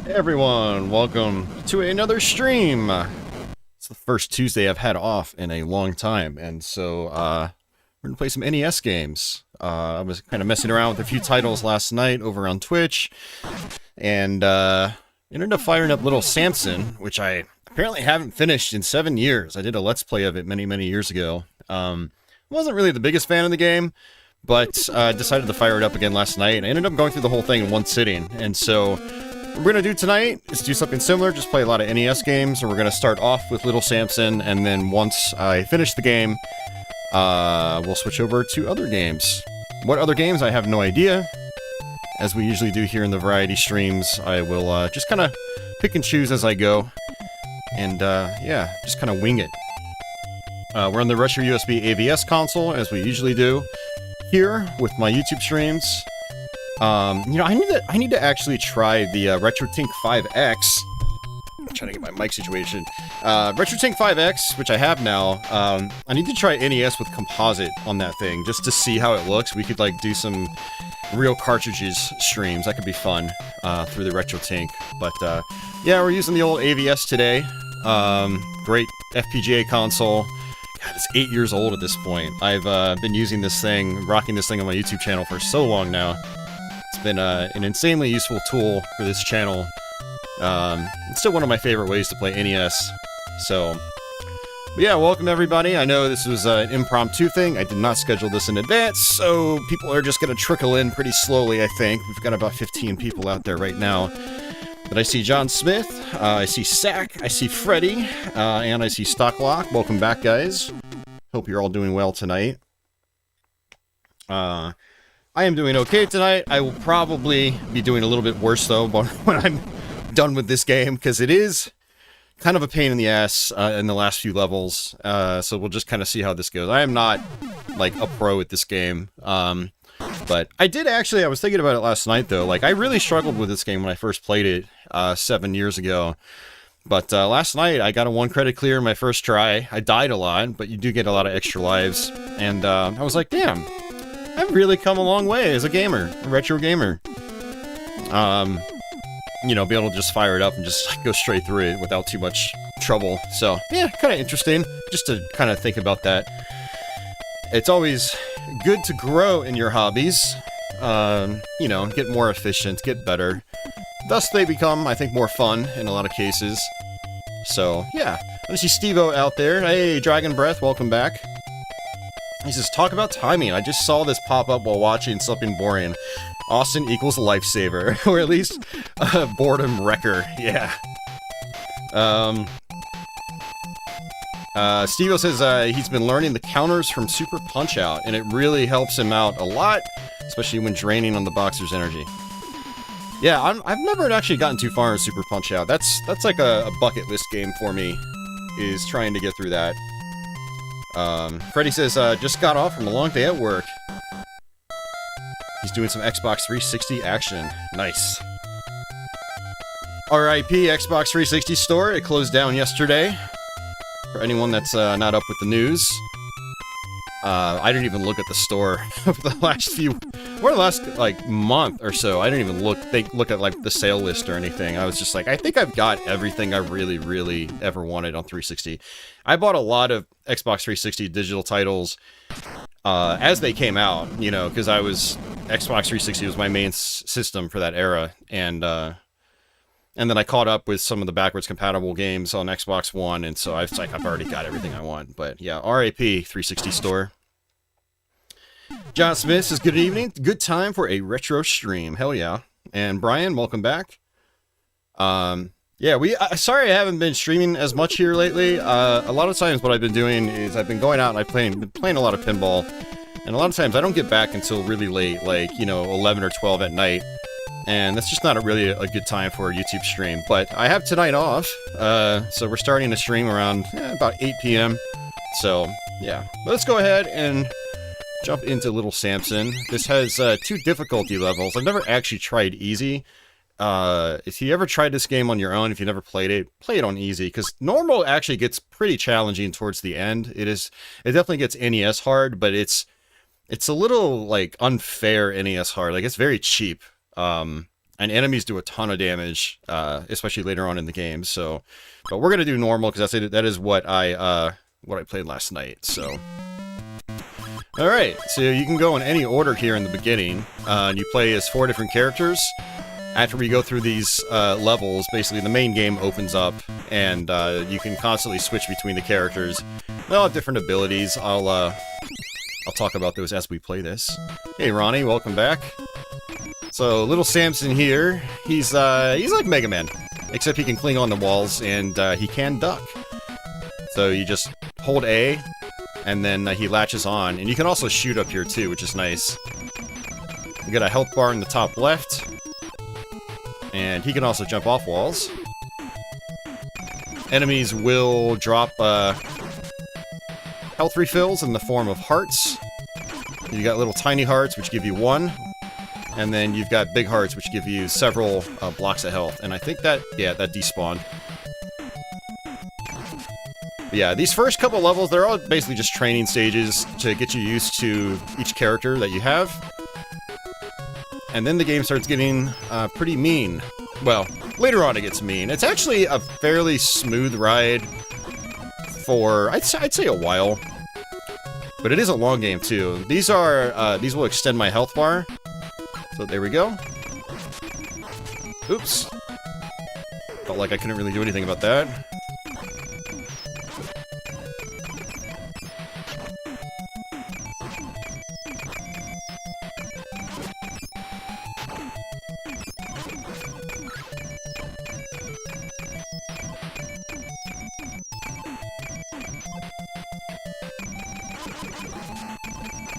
Hey everyone, welcome to another stream. It's the first Tuesday I've had off in a long time, and so we're gonna play some NES games. I was kind of messing around with a few titles last night over on Twitch, and ended up firing up Little Samson, which I apparently haven't finished in 7 years. I did a Let's Play of it many years ago. Wasn't really the biggest fan of the game, but decided to fire it up again last night, and I ended up going through the whole thing in one sitting, and so what we're going to do tonight is do something similar, just play a lot of NES games, and we're going to start off with Little Samson, and then once I finish the game, we'll switch over to other games. What other games? I have no idea. As we usually do here in the variety streams, I will just kind of pick and choose as I go, and yeah, just kind of wing it. We're on the RetroUSB AVS console, as we usually do here with my YouTube streams. You know, I need to actually try the RetroTink 5X. I'm trying to get my mic situation. RetroTink 5X, which I have now. I need to try NES with composite on that thing, just to see how it looks. We could like do some real cartridges streams. That could be fun through the RetroTink. But yeah, we're using the old AVS today. Great FPGA console. God, it's 8 years old at this point. I've been using this thing, rocking this thing on my YouTube channel for so long now. It's been an insanely useful tool for this channel. It's still one of my favorite ways to play NES. So, but yeah, welcome everybody. I know this was an impromptu thing. I did not schedule this in advance, so people are just going to trickle in pretty slowly, I think. We've got about 15 people out there right now. But I see John Smith, I see Sack, I see Freddy, and I see Stocklock. Welcome back, guys. Hope you're all doing well tonight. I am doing okay tonight. I will probably be doing a little bit worse, though, when I'm done with this game, because it is kind of a pain in the ass in the last few levels. So we'll just kind of see how this goes. I am not, like, a pro at this game. But I did actually, I was thinking about it last night, though. Like, I really struggled with this game when I first played it 7 years ago. But last night, I got a 1 credit clear in my first try. I died a lot, but you do get a lot of extra lives. And I was like, damn. I've really come a long way as a gamer, a retro gamer. You know, be able to just fire it up and just go straight through it without too much trouble. So, yeah, kind of interesting, just to kind of think about that. It's always good to grow in your hobbies, you know, get more efficient, get better. Thus, they become, I think, more fun in a lot of cases. So, yeah. I see Steve-O out there. Hey, Dragon Breath, welcome back. He says, talk about timing. I just saw this pop up while watching something boring. Austin equals lifesaver. Or at least, boredom wrecker. Yeah. Steve-O says he's been learning the counters from Super Punch-Out, and it really helps him out a lot, especially when draining on the boxer's energy. Yeah, I've never actually gotten too far in Super Punch-Out. That's like a bucket list game for me, is trying to get through that. Freddy says, just got off from a long day at work. He's doing some Xbox 360 action. Nice. R.I.P. Xbox 360 store. It closed down yesterday. For anyone that's not up with the news. I didn't even look at the store for the last like month or so. I didn't even look at like the sale list or anything. I was just like, I think I've got everything I really ever wanted on 360. I bought a lot of Xbox 360 digital titles as they came out, you know, because Xbox 360 was my main system for that era, and then I caught up with some of the backwards compatible games on Xbox One, and so I've already got everything I want. But yeah, RAP 360 store. John Smith says, good evening. Good time for a retro stream. Hell yeah. And Brian, welcome back. Yeah, sorry I haven't been streaming as much here lately. A lot of times what I've been doing is I've been going out and I've been playing a lot of pinball. And a lot of times I don't get back until really late, like, you know, 11 or 12 at night. And that's just not really a good time for a YouTube stream. But I have tonight off, so we're starting to stream around about 8 p.m. So, yeah. But let's go ahead and jump into Little Samson. This has 2 difficulty levels. I've never actually tried easy. If you ever tried this game on your own, if you never played it, play it on easy, because normal actually gets pretty challenging towards the end. It definitely gets NES hard, but it's a little, like, unfair NES hard. Like, it's very cheap. And enemies do a ton of damage, especially later on in the game. So, but we're gonna do normal because that is what I played last night. So, all right. So you can go in any order here in the beginning. And you play as 4 different characters. After we go through these levels, basically the main game opens up, and you can constantly switch between the characters. They all have different abilities. I'll talk about those as we play this. Hey, Ronnie, welcome back. So, little Samson here, he's like Mega Man, except he can cling on the walls, and he can duck. So you just hold A, and then he latches on, and you can also shoot up here too, which is nice. You got a health bar in the top left, and he can also jump off walls. Enemies will drop health refills in the form of hearts. You got little tiny hearts, which give you 1. And then you've got big hearts, which give you several blocks of health. And I think that, yeah, that despawned. But yeah, these first couple levels, they're all basically just training stages to get you used to each character that you have. And then the game starts getting pretty mean. Well, later on it gets mean. It's actually a fairly smooth ride for, I'd say a while. But it is a long game, too. These will extend my health bar. So there we go. Oops. Felt like I couldn't really do anything about that.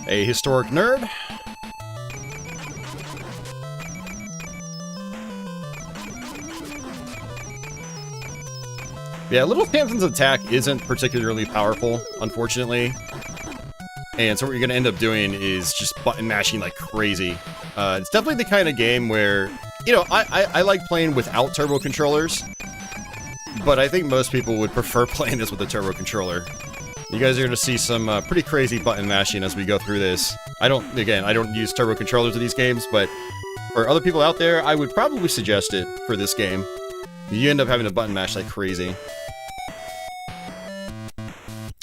A historic nerd. Yeah, Little Samson's attack isn't particularly powerful, unfortunately. And so what you're going to end up doing is just button mashing like crazy. It's definitely the kind of game where, you know, I like playing without turbo controllers. But I think most people would prefer playing this with a turbo controller. You guys are going to see some pretty crazy button mashing as we go through this. I don't use turbo controllers in these games, but for other people out there, I would probably suggest it for this game. You end up having to button mash like crazy.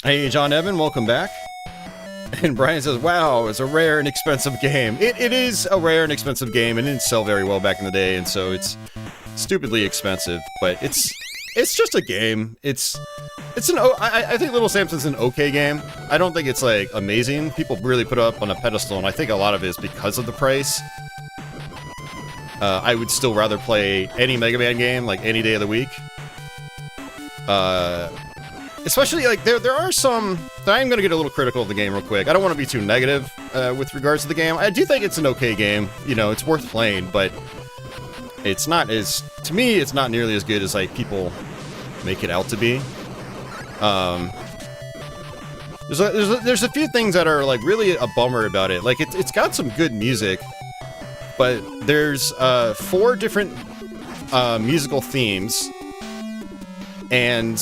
Hey, John Evan, welcome back. And Brian says, wow, it's a rare and expensive game. It is a rare and expensive game, and it didn't sell very well back in the day, and so it's stupidly expensive, but it's just a game. I think Little Samson's an okay game. I don't think it's, like, amazing. People really put it up on a pedestal, and I think a lot of it is because of the price. I would still rather play any Mega Man game, like, any day of the week. Especially, like, there are some... I'm gonna get a little critical of the game real quick. I don't want to be too negative with regards to the game. I do think it's an okay game. You know, it's worth playing, but it's not as... To me, it's not nearly as good as, like, people make it out to be. There's a few things that are, like, really a bummer about it. Like, it's got some good music, but there's 4 different musical themes, and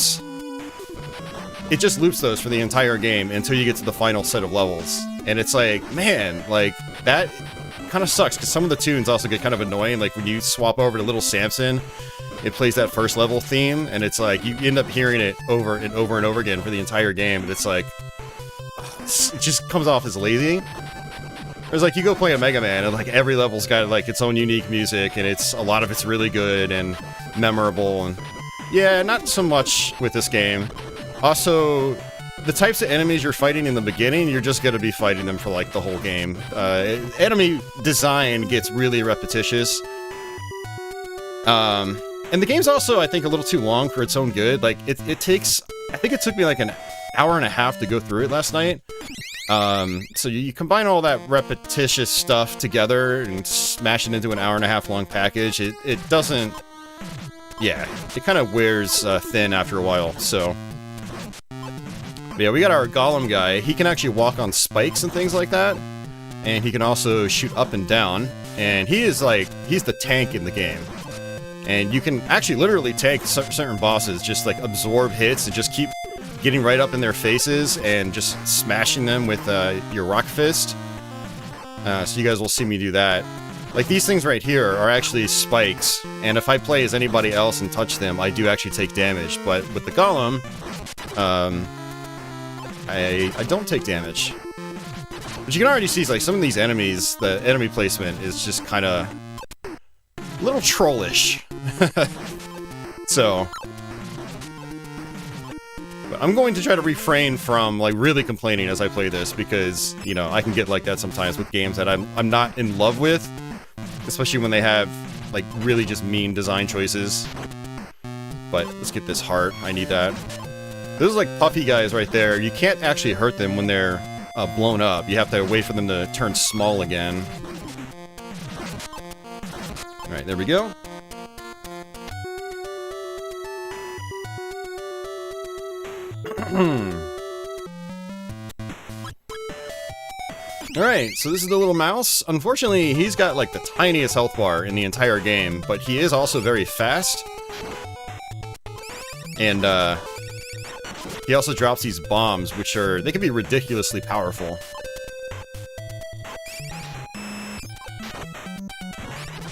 it just loops those for the entire game until you get to the final set of levels. And it's like, man, like, that kind of sucks, because some of the tunes also get kind of annoying. Like, when you swap over to Little Samson, it plays that first level theme, and it's like, you end up hearing it over and over and over again for the entire game, and it's like, it just comes off as lazy. Whereas, like, you go play a Mega Man, and, like, every level's got, like, its own unique music, and a lot of it's really good and memorable, and yeah, not so much with this game. Also, the types of enemies you're fighting in the beginning, you're just gonna be fighting them for, like, the whole game. Enemy design gets really repetitious. And the game's also, I think, a little too long for its own good. Like, it takes... I think it took me, like, an hour and a half to go through it last night. So you combine all that repetitious stuff together and smash it into an hour and a half long package. It doesn't... Yeah, it kind of wears thin after a while, so... But yeah, we got our Golem guy. He can actually walk on spikes and things like that. And he can also shoot up and down. And he is like, he's the tank in the game. And you can actually literally tank certain bosses, just like absorb hits and just keep getting right up in their faces and just smashing them with your rock fist. So you guys will see me do that. Like, these things right here are actually spikes, and if I play as anybody else and touch them, I do actually take damage. But with the golem, I don't take damage. But you can already see, like, some of these enemies, the enemy placement is just kind of a little trollish. So, but I'm going to try to refrain from, like, really complaining as I play this, because, you know, I can get like that sometimes with games that I'm not in love with, especially when they have, like, really just mean design choices. But let's get this heart. I need that. Those are like puffy guys right there. You can't actually hurt them when they're blown up. You have to wait for them to turn small again. Alright, there we go. Alright, so this is the little mouse. Unfortunately, he's got like the tiniest health bar in the entire game, but he is also very fast. And, he also drops these bombs, which are, they can be ridiculously powerful.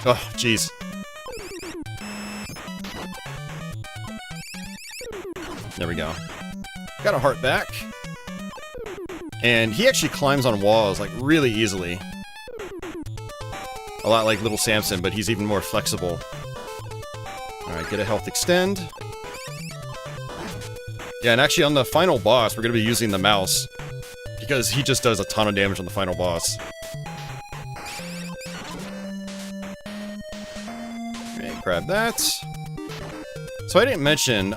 Oh, jeez. There we go. Got a heart back. And he actually climbs on walls, like, really easily. A lot like little Samson, but he's even more flexible. Alright, get a health extend. Yeah, and actually on the final boss, we're going to be using the mouse, because he just does a ton of damage on the final boss. Okay, grab that. So I didn't mention,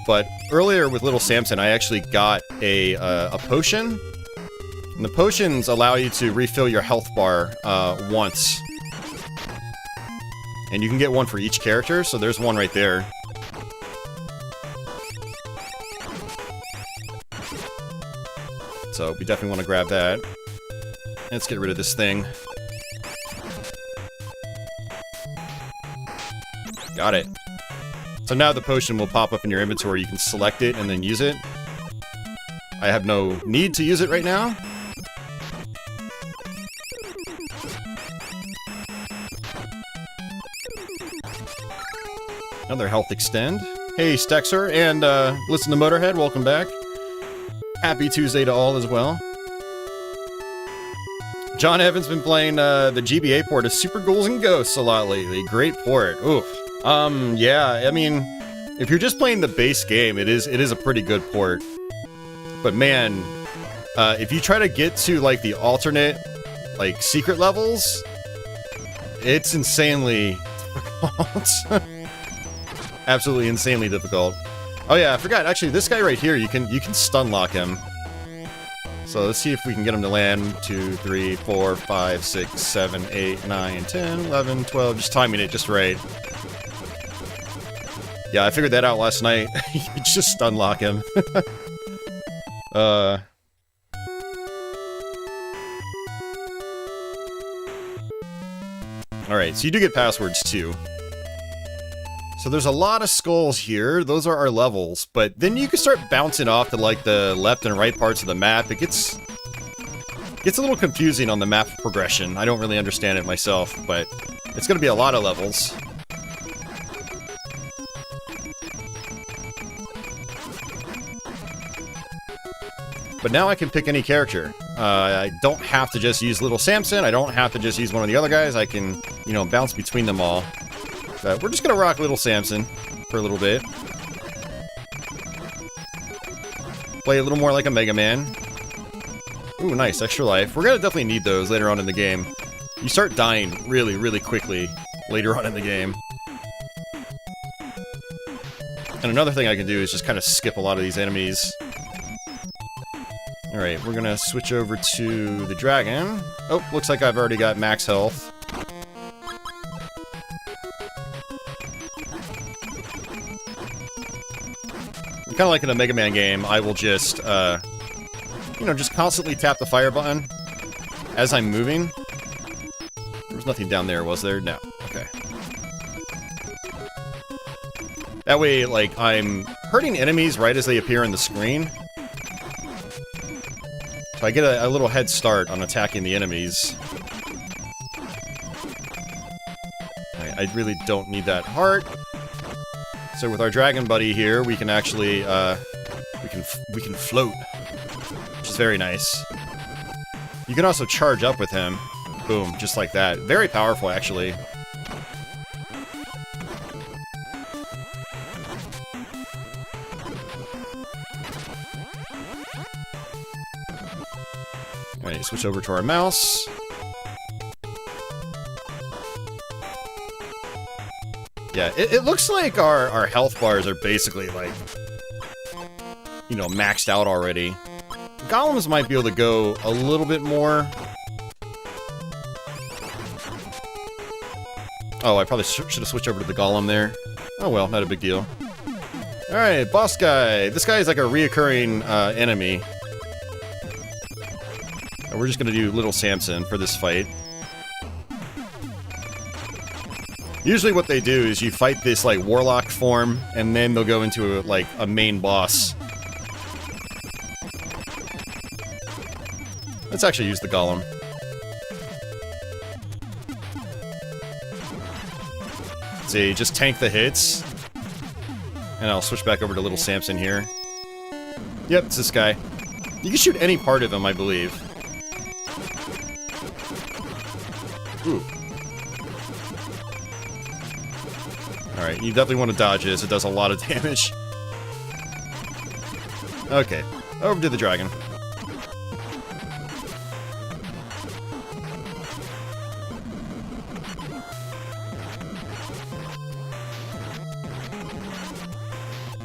but earlier with little Samson, I actually got a potion. And the potions allow you to refill your health bar once. And you can get one for each character, so there's one right there. So we definitely want to grab that. Let's get rid of this thing. Got it. So now the potion will pop up in your inventory. You can select it and then use it. I have no need to use it right now. Another health extend. Hey, Stexer, and listen to Motorhead, welcome back. Happy Tuesday to all as well. John Evans been playing the GBA port of Super Ghouls and Ghosts a lot lately. Great port. Oof. Yeah, I mean, if you're just playing the base game, it is a pretty good port. But man, if you try to get to like the alternate, like secret levels, it's insanely difficult. Absolutely insanely difficult. Oh yeah, I forgot. Actually, this guy right here, you can stun lock him. So let's see if we can get him to land. 2, 3, 4, 5, 6, 7, 8, 9, 10, 11, 12. Just timing it just right. Yeah, I figured that out last night. You just stun lock him. Alright, so you do get passwords too. So there's a lot of skulls here. Those are our levels. But then you can start bouncing off to like the left and right parts of the map. It gets a little confusing on the map progression. I don't really understand it myself, but it's going to be a lot of levels. But now I can pick any character. I don't have to just use little Samson. I don't have to just use one of the other guys. I can, you know, bounce between them all. But we're just gonna rock little Samson for a little bit. Play a little more like a Mega Man. Ooh, nice, extra life. We're gonna definitely need those later on in the game. You start dying really, really quickly later on in the game. And another thing I can do is just kind of skip a lot of these enemies. Alright, we're gonna switch over to the dragon. Oh, looks like I've already got max health. Kind of like in a Mega Man game, I will just, you know, just constantly tap the fire button as I'm moving. There was nothing down there, was there? No. Okay. That way, like, I'm hurting enemies right as they appear on the screen. So I get a little head start on attacking the enemies. I really don't need that heart. So with our dragon buddy here, we can actually, we can float, which is very nice. You can also charge up with him. Boom, just like that. Very powerful, actually. Alright, switch over to our mouse. Yeah, it looks like our health bars are basically, like, you know, maxed out already. Golems might be able to go a little bit more. Oh, I probably should have switched over to the golem there. Oh well, not a big deal. Alright, boss guy. This guy is like a reoccurring enemy. And we're just gonna do Little Samson for this fight. Usually what they do is you fight this, like, warlock form, and then they'll go into, like, a main boss. Let's actually use the golem. See, just tank the hits. And I'll switch back over to Little Samson here. Yep, it's this guy. You can shoot any part of him, I believe. Ooh. Alright, you definitely want to dodge this. It does a lot of damage. Okay, over to the dragon.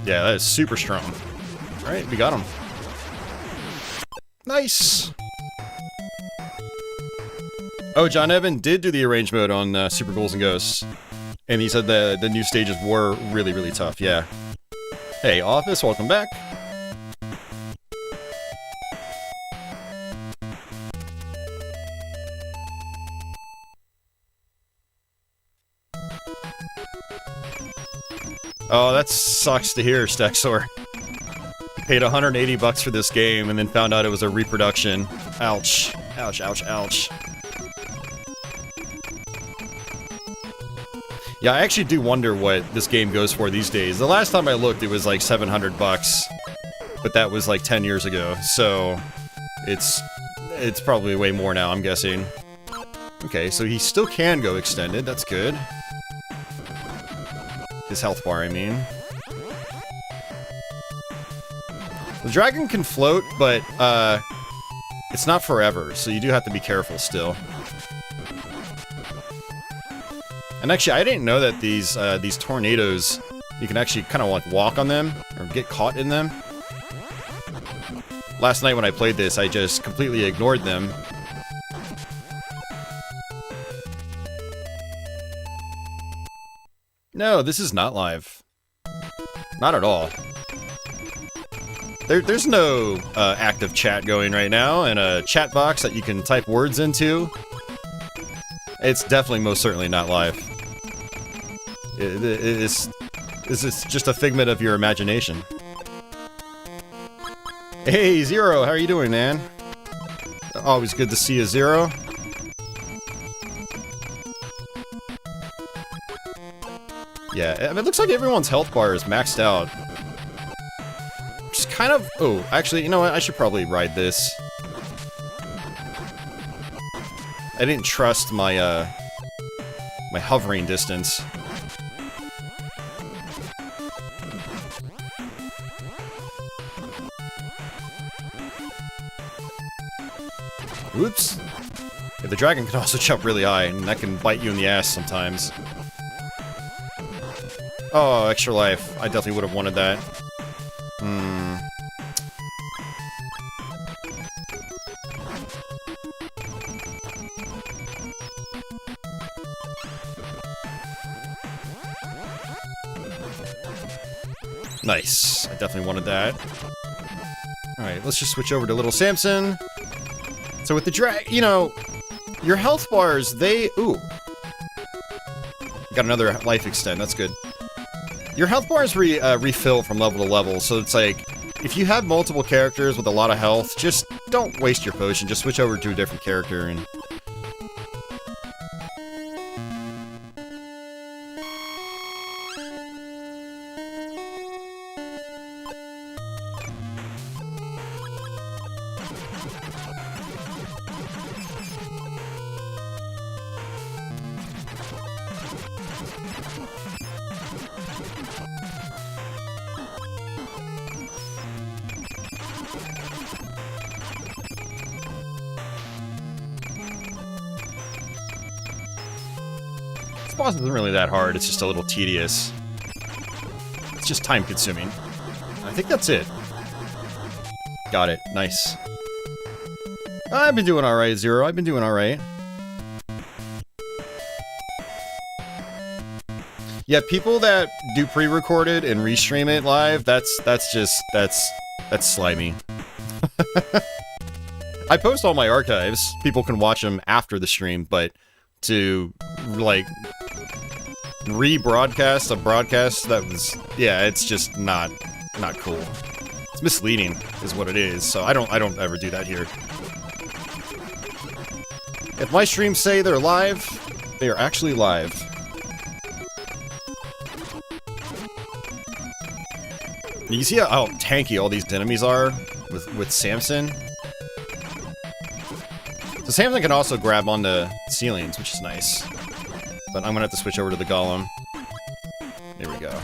Yeah, that is super strong. Alright, we got him. Nice! Oh, John Evan did do the arrange mode on Super Ghouls and Ghosts. And he said the new stages were really, really tough, yeah. Hey, Office, welcome back. Oh, that sucks to hear, Stexor. You paid 180 bucks for this game and then found out it was a reproduction. Ouch. Ouch, ouch, ouch. Yeah, I actually do wonder what this game goes for these days. The last time I looked, it was like 700 bucks. But that was like 10 years ago, so it's probably way more now, I'm guessing. Okay, so he still can go extended, that's good. His health bar, I mean. The dragon can float, but it's not forever, so you do have to be careful still. And actually, I didn't know that these tornadoes, you can actually kind of like walk on them or get caught in them. Last night when I played this, I just completely ignored them. No, this is not live. Not at all. There's no active chat going right now, and a chat box that you can type words into. It's definitely most certainly not live. This is just a figment of your imagination. Hey, Zero, how are you doing, man? Always good to see you, Zero. Yeah, I mean, it looks like everyone's health bar is maxed out. Just kind of... Oh, actually, you know what? I should probably ride this. I didn't trust my, my hovering distance. Oops. Yeah, the dragon can also jump really high, and that can bite you in the ass sometimes. Oh, extra life. I definitely would have wanted that. Nice. I definitely wanted that. Alright, let's just switch over to Little Samson. So with the you know, your health bars, they... Ooh. Got another life extend, that's good. Your health bars refill from level to level, so it's like, if you have multiple characters with a lot of health, just don't waste your potion, just switch over to a different character and... boss isn't really that hard, it's just a little tedious. It's just time-consuming. I think that's it. Got it. Nice. I've been doing alright, Zero. I've been doing alright. Yeah, people that do pre-recorded and restream it live, that's slimy. I post all my archives. People can watch them after the stream, but to, like, rebroadcast a broadcast that was, yeah, it's just not cool. It's misleading, is what it is. So I don't ever do that here. If my streams say they're live, they are actually live. You see how tanky all these enemies are with Samson? So Samson can also grab onto ceilings, which is nice. But I'm gonna have to switch over to the golem. There we go.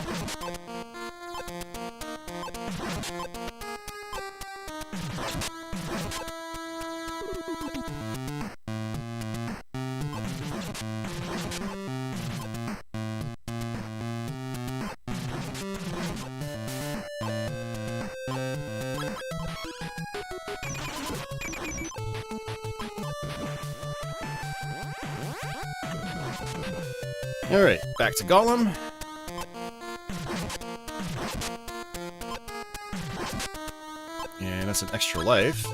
Alright, back to Golem. And that's an extra life.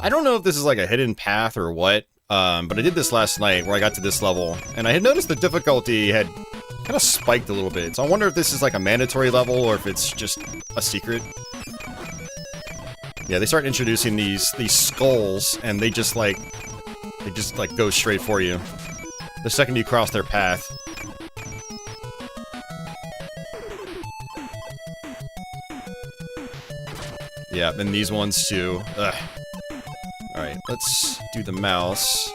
I don't know if this is like a hidden path or what, but I did this last night where I got to this level, and I had noticed the difficulty had kind of spiked a little bit, so I wonder if this is like a mandatory level or if it's just a secret. Yeah, they start introducing these skulls, and they just go straight for you the second you cross their path. Yeah, and these ones too. Ugh. Alright, let's do the mouse.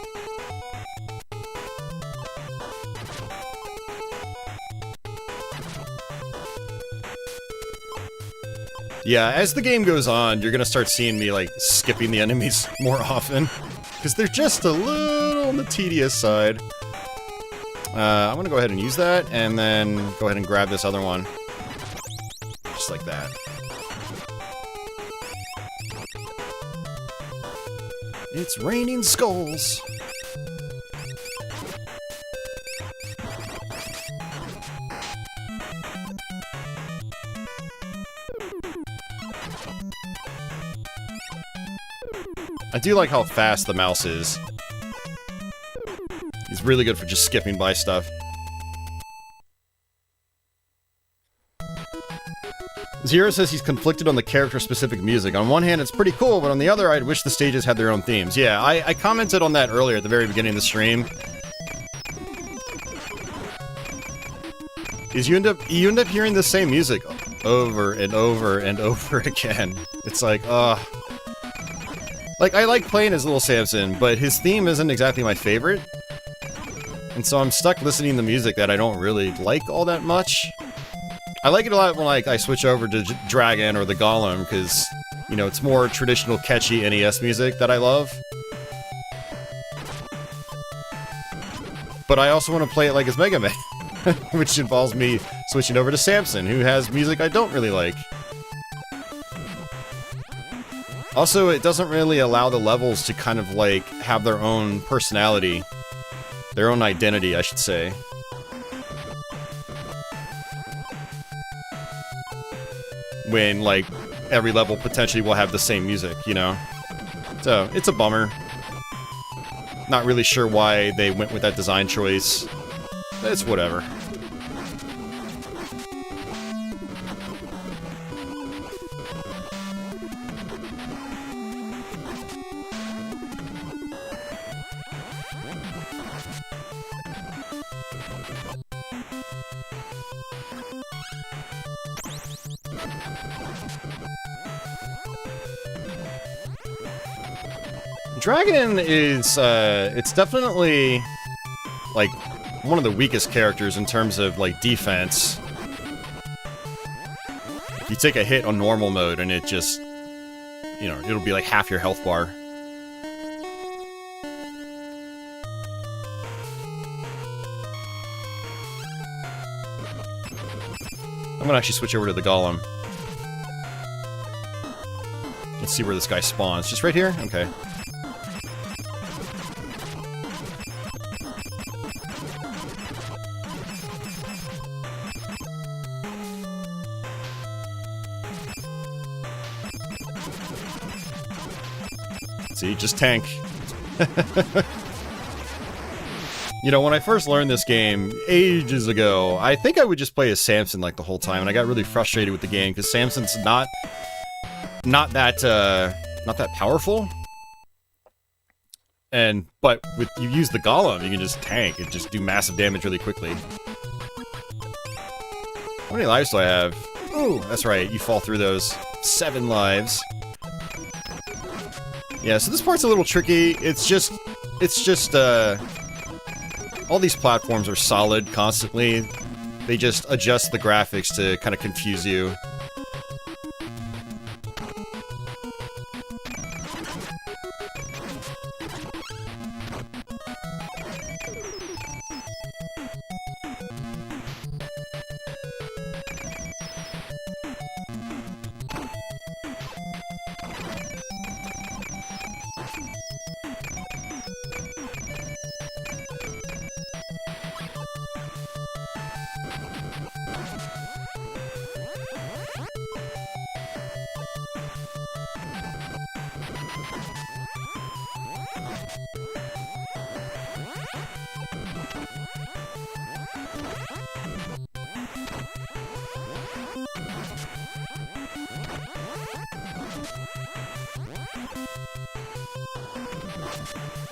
Yeah, as the game goes on, you're gonna start seeing me, like, skipping the enemies more often. Because they're just a little on the tedious side. I'm gonna go ahead and use that, and then go ahead and grab this other one. Just like that. It's raining skulls! I do like how fast the mouse is. He's really good for just skipping by stuff. Zero says he's conflicted on the character-specific music. On one hand, it's pretty cool, but on the other, I'd wish the stages had their own themes. Yeah, I commented on that earlier at the very beginning of the stream. Is you end up hearing the same music over and over and over again. It's like, like, I like playing as Little Samson, but his theme isn't exactly my favorite. And so I'm stuck listening to music that I don't really like all that much. I like it a lot when, like, I switch over to Dragon or the Golem, because, you know, it's more traditional, catchy NES music that I love. But I also want to play it like it's Mega Man, which involves me switching over to Samson, who has music I don't really like. Also, it doesn't really allow the levels to kind of, like, have their own personality. Their own identity, I should say. When, like, every level potentially will have the same music, you know? So, it's a bummer. Not really sure why they went with that design choice. It's whatever. Dragon is, it's definitely, like, one of the weakest characters in terms of, like, defense. You take a hit on normal mode and it just, you know, it'll be like half your health bar. I'm gonna actually switch over to the golem. Let's see where this guy spawns. Just right here? Okay. See, just tank. You know, when I first learned this game ages ago, I think I would just play as Samson like the whole time, and I got really frustrated with the game because Samson's not that powerful. But with you use the golem, you can just tank and just do massive damage really quickly. How many lives do I have? Ooh, that's right, you fall through those. 7 lives. Yeah, so this part's a little tricky. It's just, all these platforms are solid constantly. They just adjust the graphics to kind of confuse you.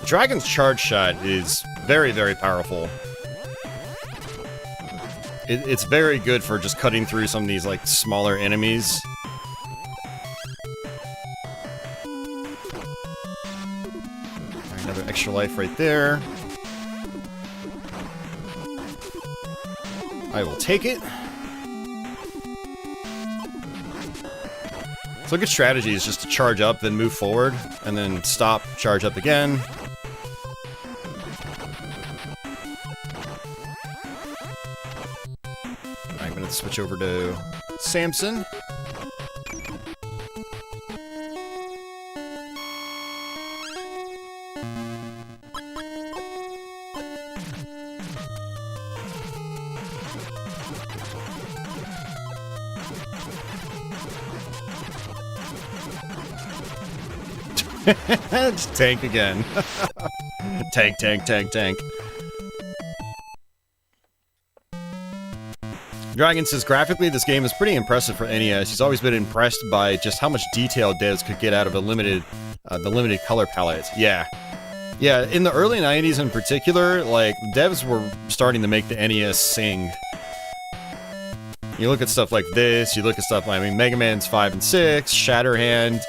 Dragon's charge shot is very, very powerful. It's very good for just cutting through some of these, like, smaller enemies. Alright, another extra life right there. I will take it. So a good strategy is just to charge up, then move forward, and then stop, charge up again. I'm gonna switch over to Samson. Just tank again. Tank, tank, tank, tank. Dragon says, graphically, this game is pretty impressive for NES. He's always been impressed by just how much detail devs could get out of the limited color palette. Yeah. Yeah, in the early 90s in particular, like, devs were starting to make the NES sing. You look at stuff like this, you look at stuff like, I mean, Mega Man's 5 and 6, Shatterhand,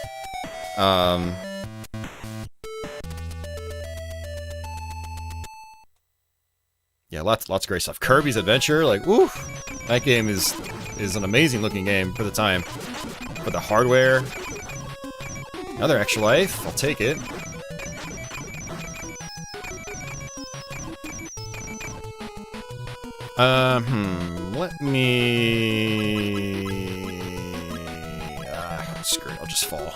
yeah, lots of great stuff. Kirby's Adventure, like, woo! That game is an amazing looking game for the time. For the hardware. Another extra life, I'll take it. Let me... screw it, I'll just fall.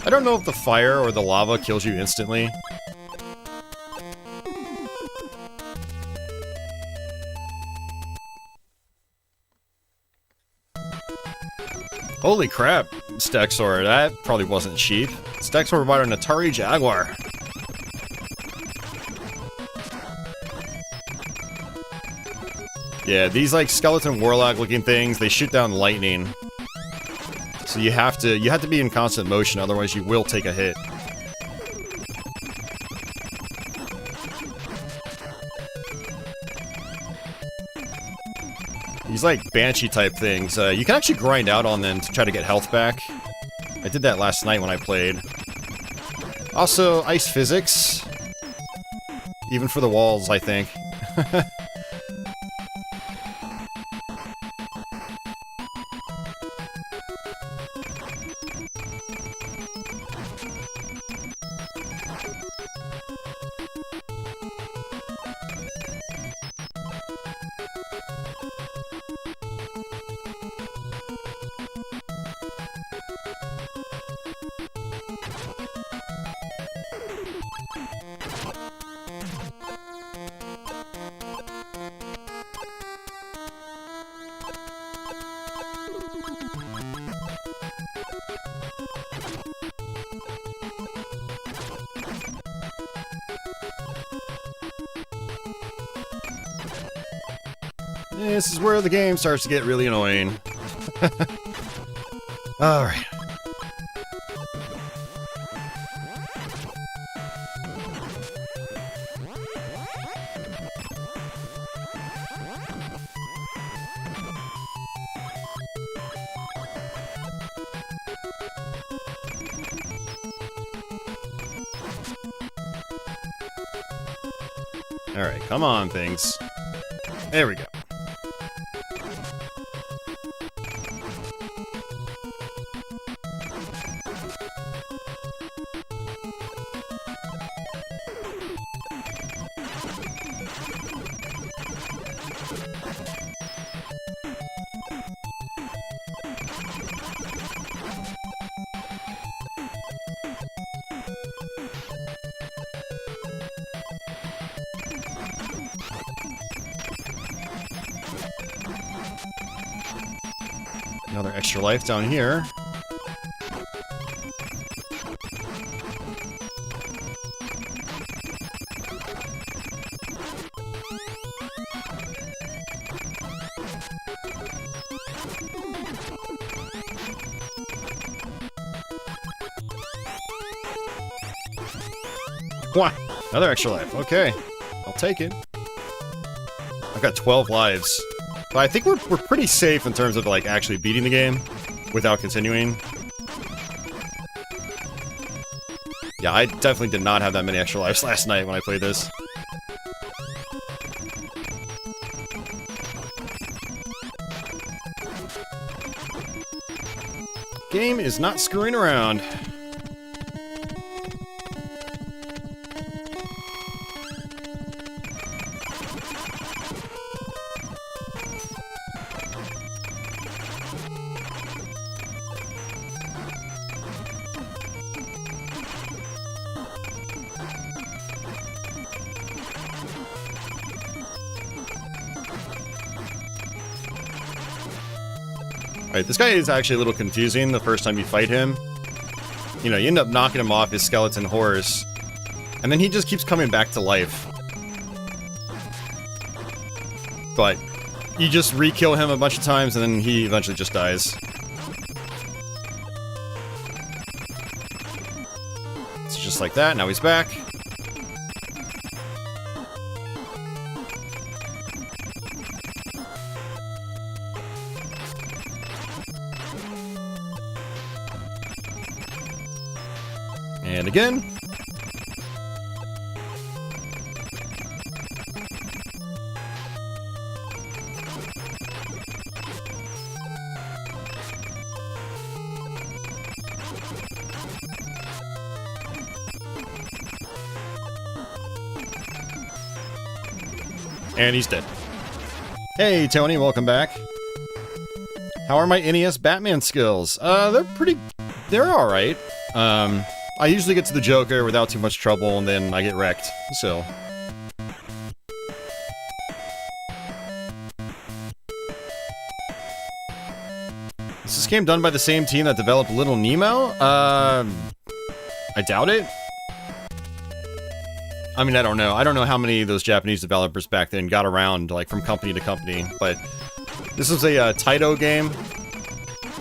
I don't know if the fire or the lava kills you instantly. Holy crap, Stexor, that probably wasn't cheap. Stexor bought an Atari Jaguar. Yeah, these like skeleton warlock looking things, they shoot down lightning. So you have to be in constant motion, otherwise you will take a hit. These like banshee type things, you can actually grind out on them to try to get health back. I did that last night when I played. Also, ice physics. Even for the walls, I think. This is where the game starts to get really annoying. Alright. Alright, come on, things. There we go. Another extra life down here. What? Another extra life. Okay. I'll take it. I've got 12 lives. But I think we're pretty safe in terms of, like, actually beating the game without continuing. Yeah, I definitely did not have that many extra lives last night when I played this. Game is not screwing around. Alright, this guy is actually a little confusing the first time you fight him. You know, you end up knocking him off his skeleton horse, and then he just keeps coming back to life. But you just re-kill him a bunch of times, and then he eventually just dies. It's just like that, now he's back. And again. And he's dead. Hey, Tony, welcome back. How are my NES Batman skills? They're alright. I usually get to the Joker without too much trouble, and then I get wrecked, so. Is this game done by the same team that developed Little Nemo? I doubt it. I mean, I don't know. I don't know how many of those Japanese developers back then got around, like, from company to company, but this was a Taito game.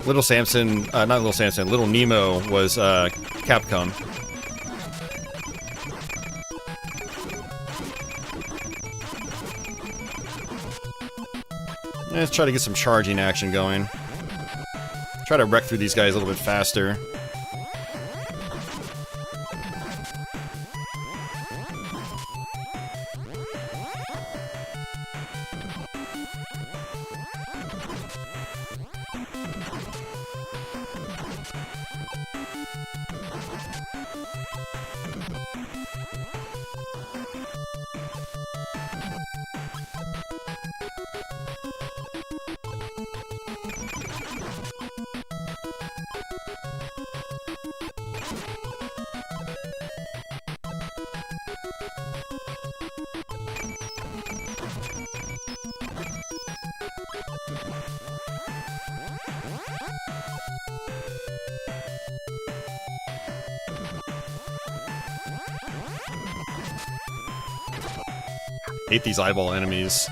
Little Samson, not Little Samson, Little Nemo was, Capcom. Let's try to get some charging action going. Try to wreck through these guys a little bit faster. hate these eyeball enemies.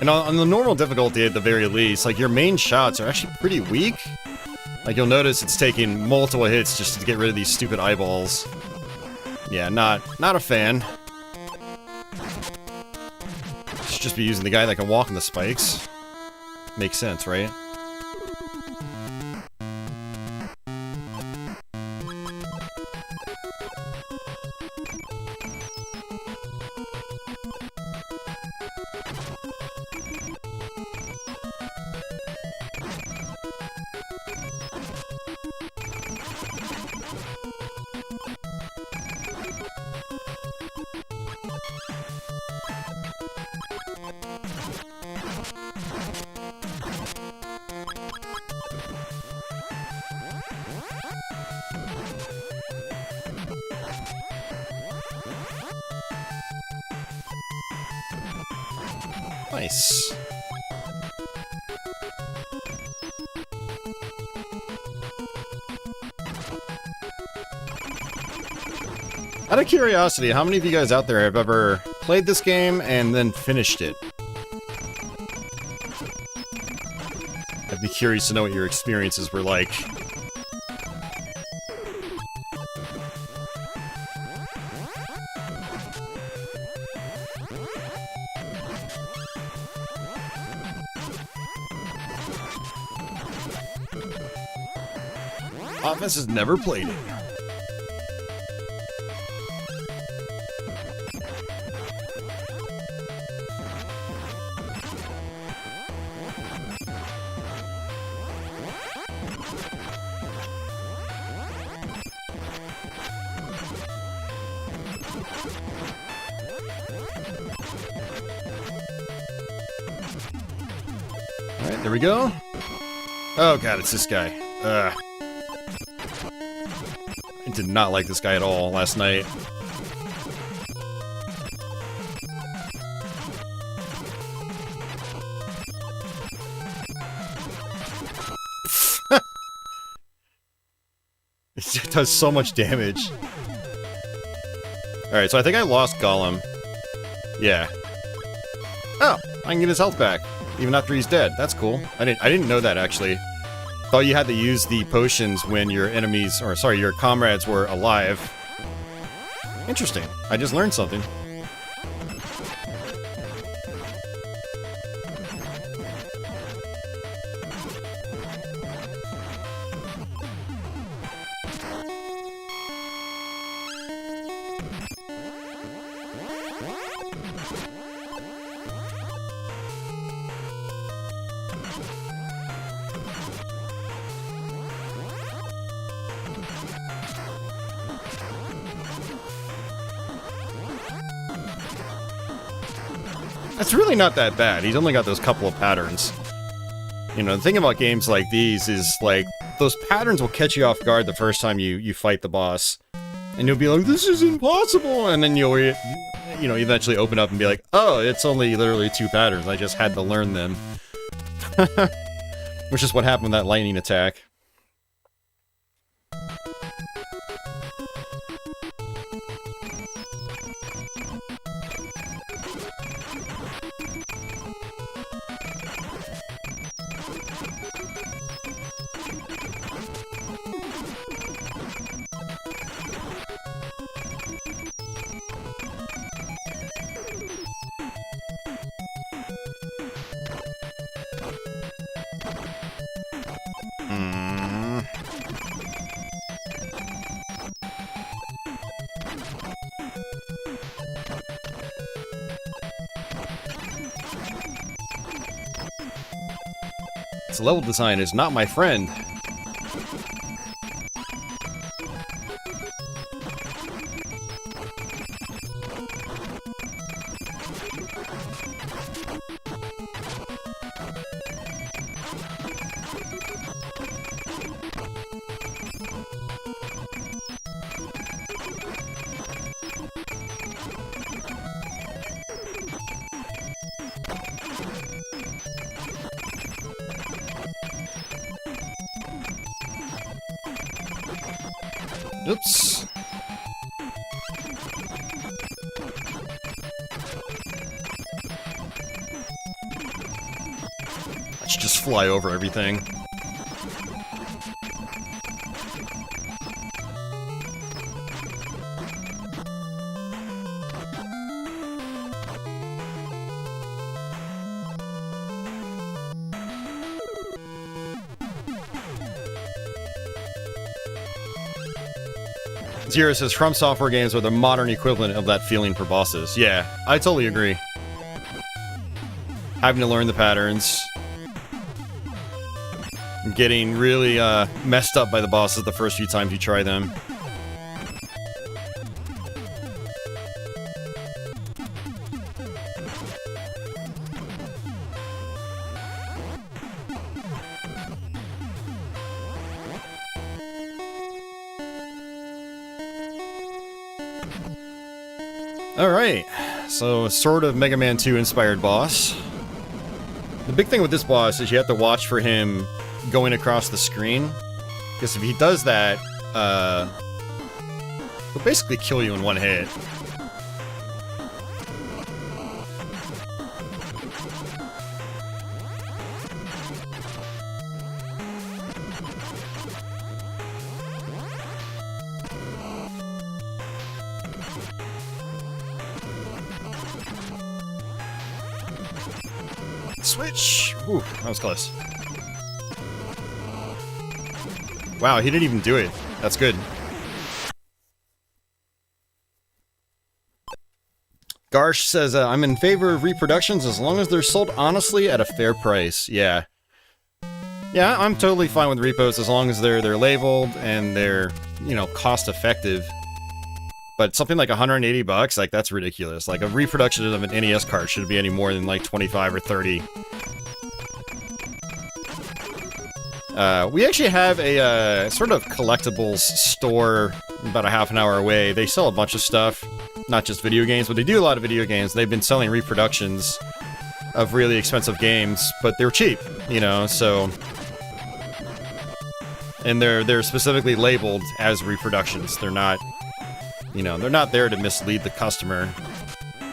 And on the normal difficulty, at the very least, like, your main shots are actually pretty weak. Like, you'll notice it's taking multiple hits just to get rid of these stupid eyeballs. Yeah, not a fan. Should just be using the guy that can walk in the spikes. Makes sense, right? Nice. Out of curiosity, how many of you guys out there have ever played this game and then finished it? I'd be curious to know what your experiences were like. Offense has never played it. Alright, there we go. Oh god, it's this guy. Ugh. I did not like this guy at all last night. It does so much damage. Alright, so I think I lost Gollum. Yeah. Oh, I can get his health back, even after he's dead. That's cool. I didn't know that, actually. Thought you had to use the potions when your enemies, or sorry, your comrades were alive. Interesting. I just learned something. It's really not that bad. He's only got those couple of patterns. You know, the thing about games like these is, like, those patterns will catch you off guard the first time you fight the boss. And you'll be like, this is impossible! And then you'll, you know, eventually open up and be like, oh, it's only literally 2 patterns. I just had to learn them. Which is what happened with that lightning attack. This level design is not my friend. Oops. just fly over everything. Zero says, From Software games are the modern equivalent of that feeling for bosses. Yeah, I totally agree. Having to learn the patterns. Getting really messed up by the bosses the first few times you try them. Alright, so sort of Mega Man 2 inspired boss. The big thing with this boss is you have to watch for him going across the screen, because if he does that, he'll basically kill you in one hit. Switch! Ooh, that was close. Wow, he didn't even do it. That's good. Garsh says, I'm in favor of reproductions as long as they're sold honestly at a fair price. Yeah. Yeah, I'm totally fine with repos as long as they're labeled and they're, you know, cost effective. But something like 180 bucks, like, that's ridiculous. Like, a reproduction of an NES cart shouldn't be any more than, like, 25 or 30. We actually have a, sort of collectibles store about a half an hour away. They sell a bunch of stuff, not just video games, but they do a lot of video games. They've been selling reproductions of really expensive games, but they're cheap, you know, so... And they're specifically labeled as reproductions. They're not... You know, they're not there to mislead the customer.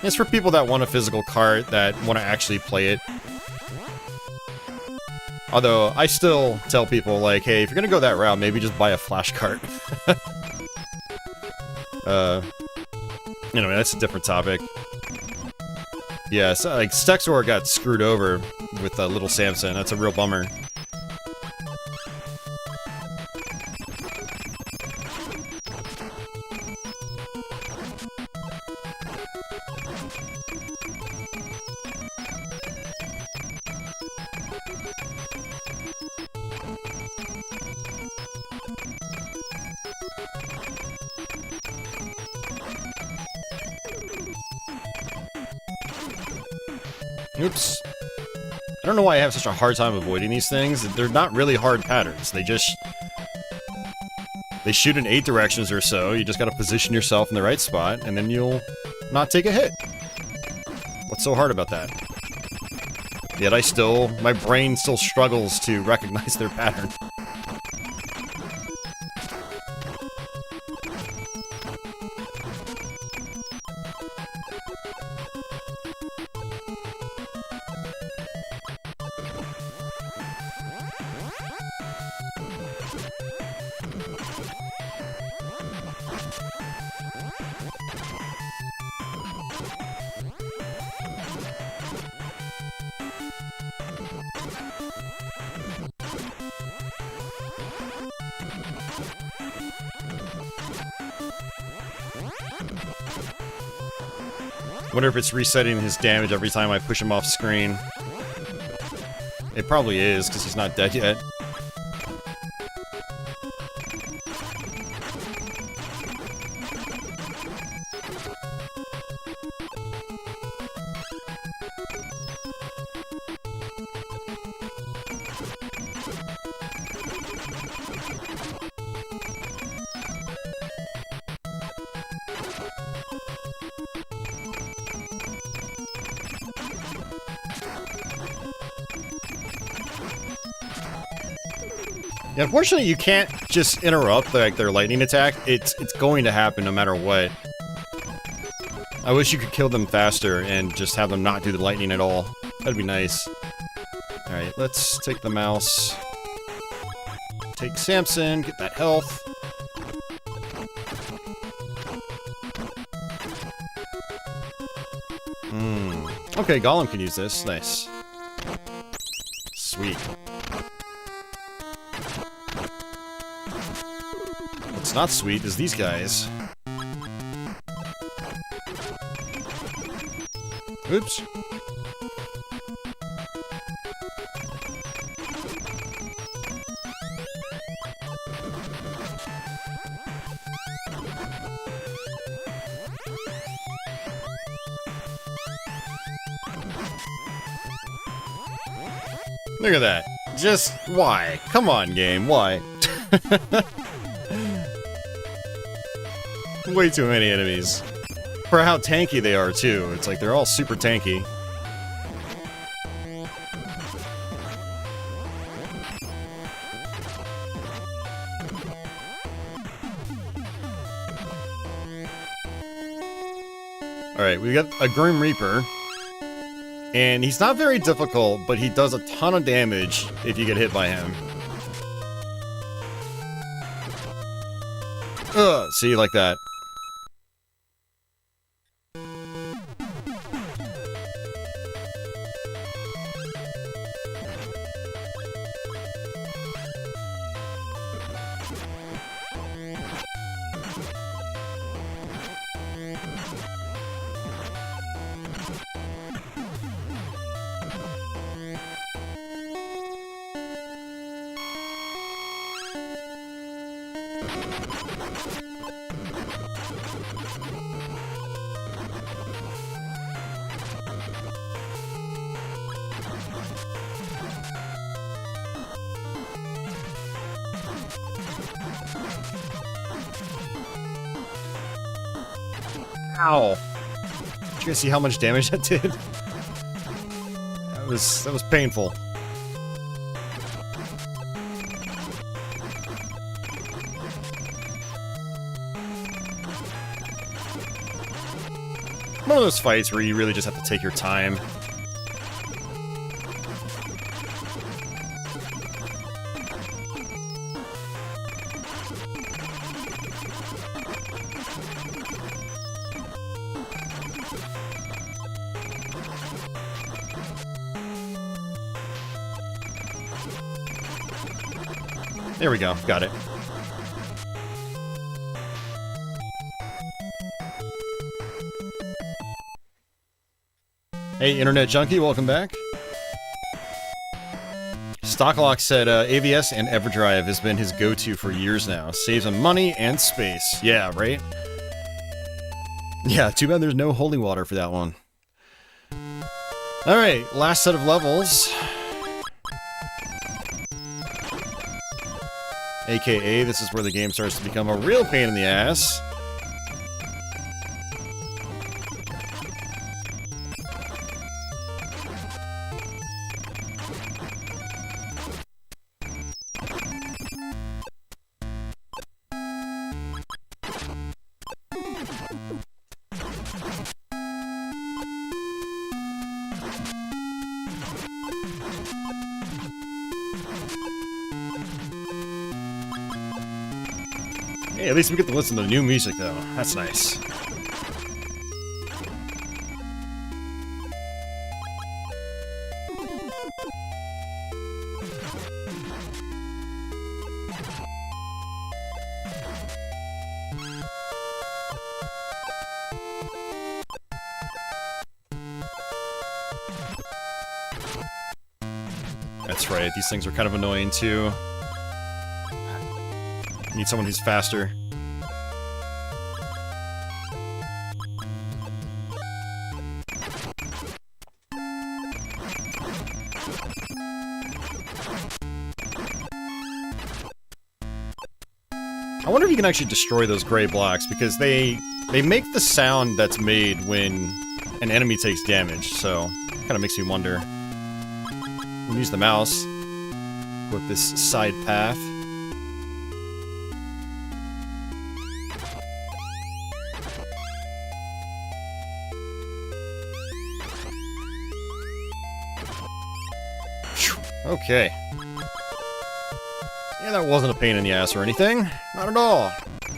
It's for people that want a physical cart, that want to actually play it. Although, I still tell people, like, hey, if you're gonna go that route, maybe just buy a flash cart. Anyway, that's a different topic. Yeah, so, like, Stexor got screwed over with Little Samson. That's a real bummer. Oops. I don't know why I have such a hard time avoiding these things. They're not really hard patterns. They shoot in 8 directions or so. You just gotta position yourself in the right spot, and then you'll not take a hit. What's so hard about that? Yet my brain still struggles to recognize their pattern. Wonder if it's resetting his damage every time I push him off screen. It probably is, because he's not dead yet. Yeah, unfortunately, you can't just interrupt their lightning attack. It's going to happen no matter what. I wish you could kill them faster and just have them not do the lightning at all. That'd be nice. Alright. let's take the mouse. Take Samson, get that health. Okay, Gollum can use this. Nice. Sweet. What's not sweet is these guys. Oops. Look at that. Just why? Come on, game. Why? Way too many enemies. For how tanky they are, too. It's like they're all super tanky. Alright, we got a Grim Reaper. And he's not very difficult, but he does a ton of damage if you get hit by him. Ugh, see, like that. Ow. Did you guys see how much damage that did? That was painful. One of those fights where you really just have to take your time. There we go, got it. Hey, Internet Junkie, welcome back. Stocklock said AVS and EverDrive has been his go-to for years now. Saves him money and space. Yeah, right? Yeah, too bad there's no holy water for that one. Alright, last set of levels. AKA, this is where the game starts to become a real pain in the ass. Hey, at least we get to listen to the new music, though. That's nice. That's right, these things are kind of annoying, too. Need someone who's faster. I wonder if you can actually destroy those gray blocks, because they make the sound that's made when an enemy takes damage, so it kind of makes me wonder. We'll use the mouse with this side path. Okay. Yeah, that wasn't a pain in the ass or anything. Not at all.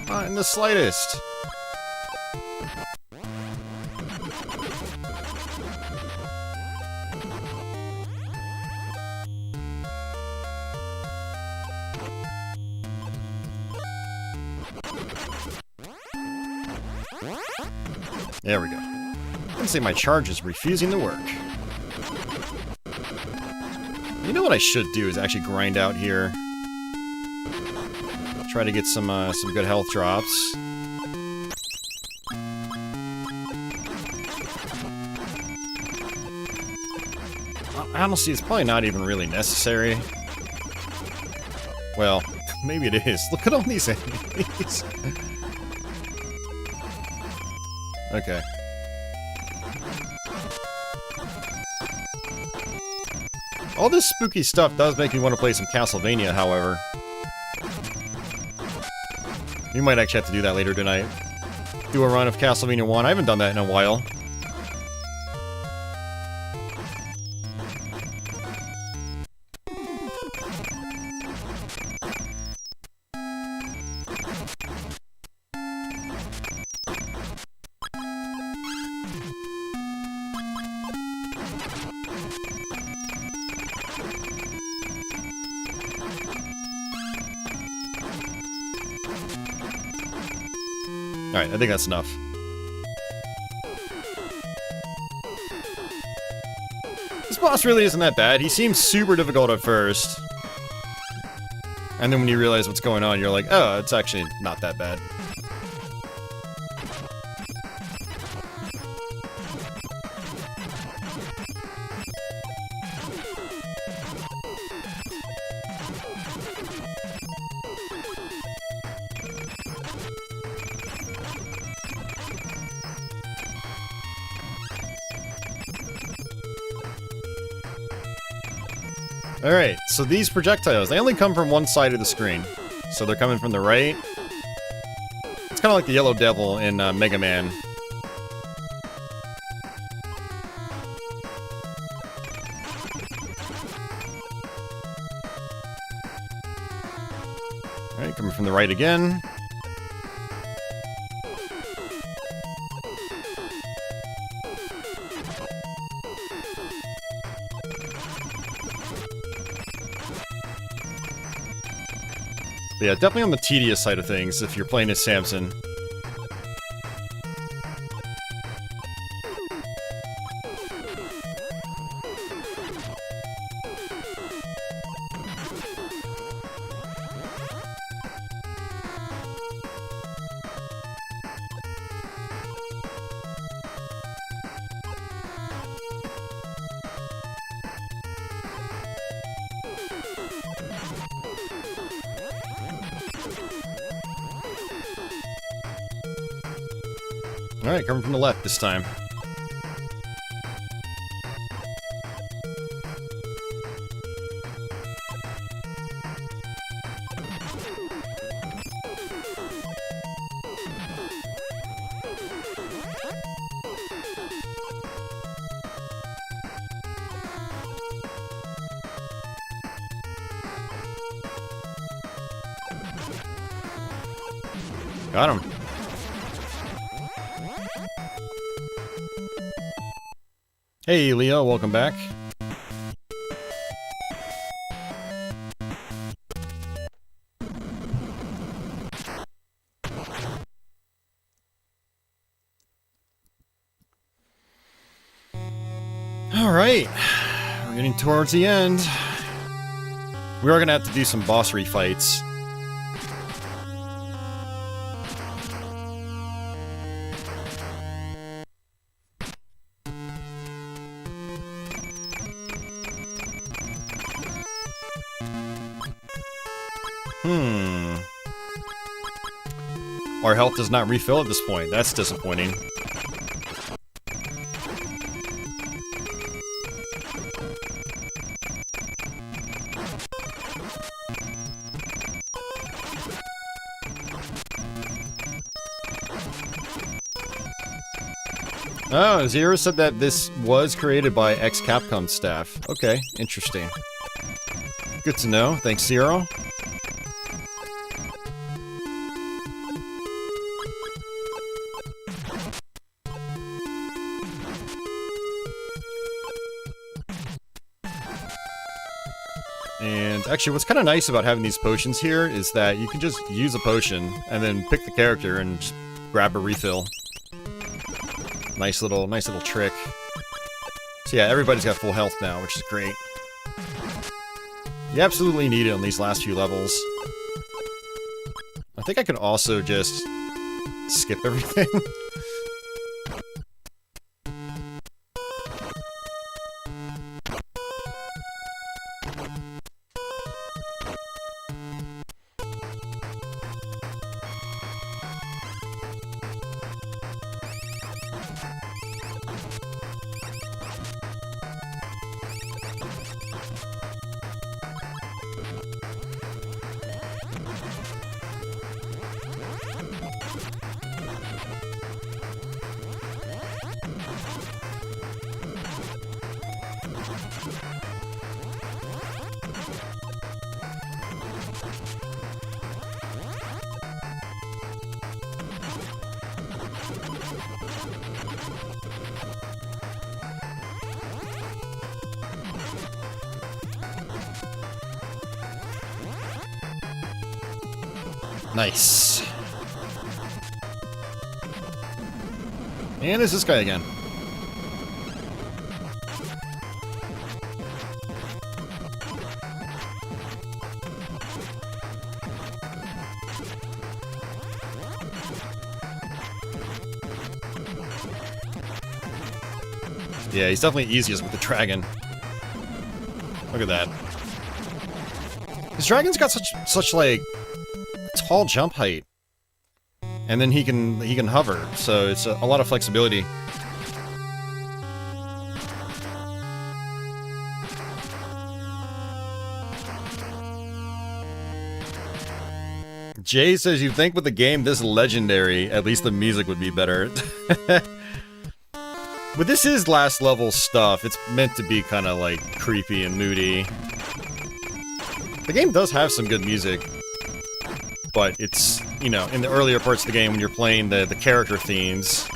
Not in the slightest. There we go. I can say my charge is refusing to work. You know what I should do is actually grind out here. Try to get some good health drops. Honestly, it's probably not even really necessary. Well, maybe it is. Look at all these enemies. Okay. All this spooky stuff does make me want to play some Castlevania, however. We might actually have to do that later tonight. Do a run of Castlevania 1. I haven't done that in a while. Alright, I think that's enough. This boss really isn't that bad. He seems super difficult at first. And then when you realize what's going on, you're like, oh, it's actually not that bad. Alright, so these projectiles, they only come from one side of the screen. So they're coming from the right. It's kind of like the Yellow Devil in Mega Man. Alright, coming from the right again. But yeah, definitely on the tedious side of things if you're playing as Samson. Alright, coming from the left this time. Got him. Hey Leo, welcome back. Alright, we're getting towards the end. We are gonna have to do some boss refights. Our health does not refill at this point. That's disappointing. Oh, Zero said that this was created by ex-Capcom staff. Okay, interesting. Good to know. Thanks, Zero. And actually, what's kind of nice about having these potions here is that you can just use a potion and then pick the character and just grab a refill. Nice little trick. So yeah, everybody's got full health now, which is great. You absolutely need it on these last few levels. I think I could also just skip everything. Nice. And it's this guy again. Yeah, he's definitely easiest with the dragon. Look at that. This dragon's got such like tall jump height, and then he can hover, so it's a lot of flexibility. Jay says, "You think with a game this legendary, at least the music would be better." But this is last level stuff. It's meant to be kind of like creepy and moody. The game does have some good music, but it's, you know, in the earlier parts of the game when you're playing the character themes.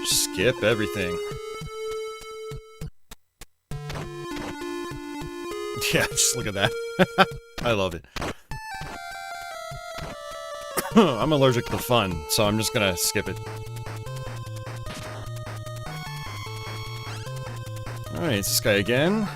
Skip everything. Yeah, just look at that. I love it. I'm allergic to the fun, so I'm just gonna skip it. Alright, it's this guy again.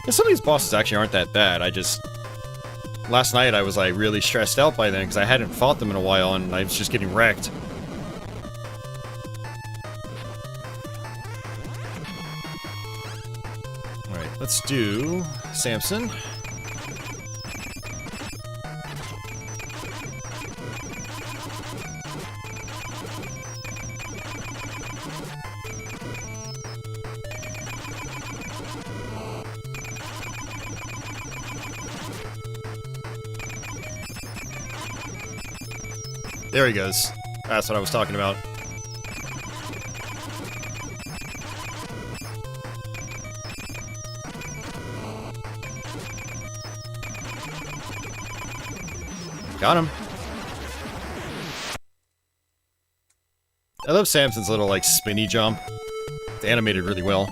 Yeah, some of these bosses actually aren't that bad. Last night I was like really stressed out by them because I hadn't fought them in a while and I was just getting wrecked. Alright, let's do Samson. There he goes. That's what I was talking about. Got him. I love Samson's little, like, spinny jump. It's animated really well.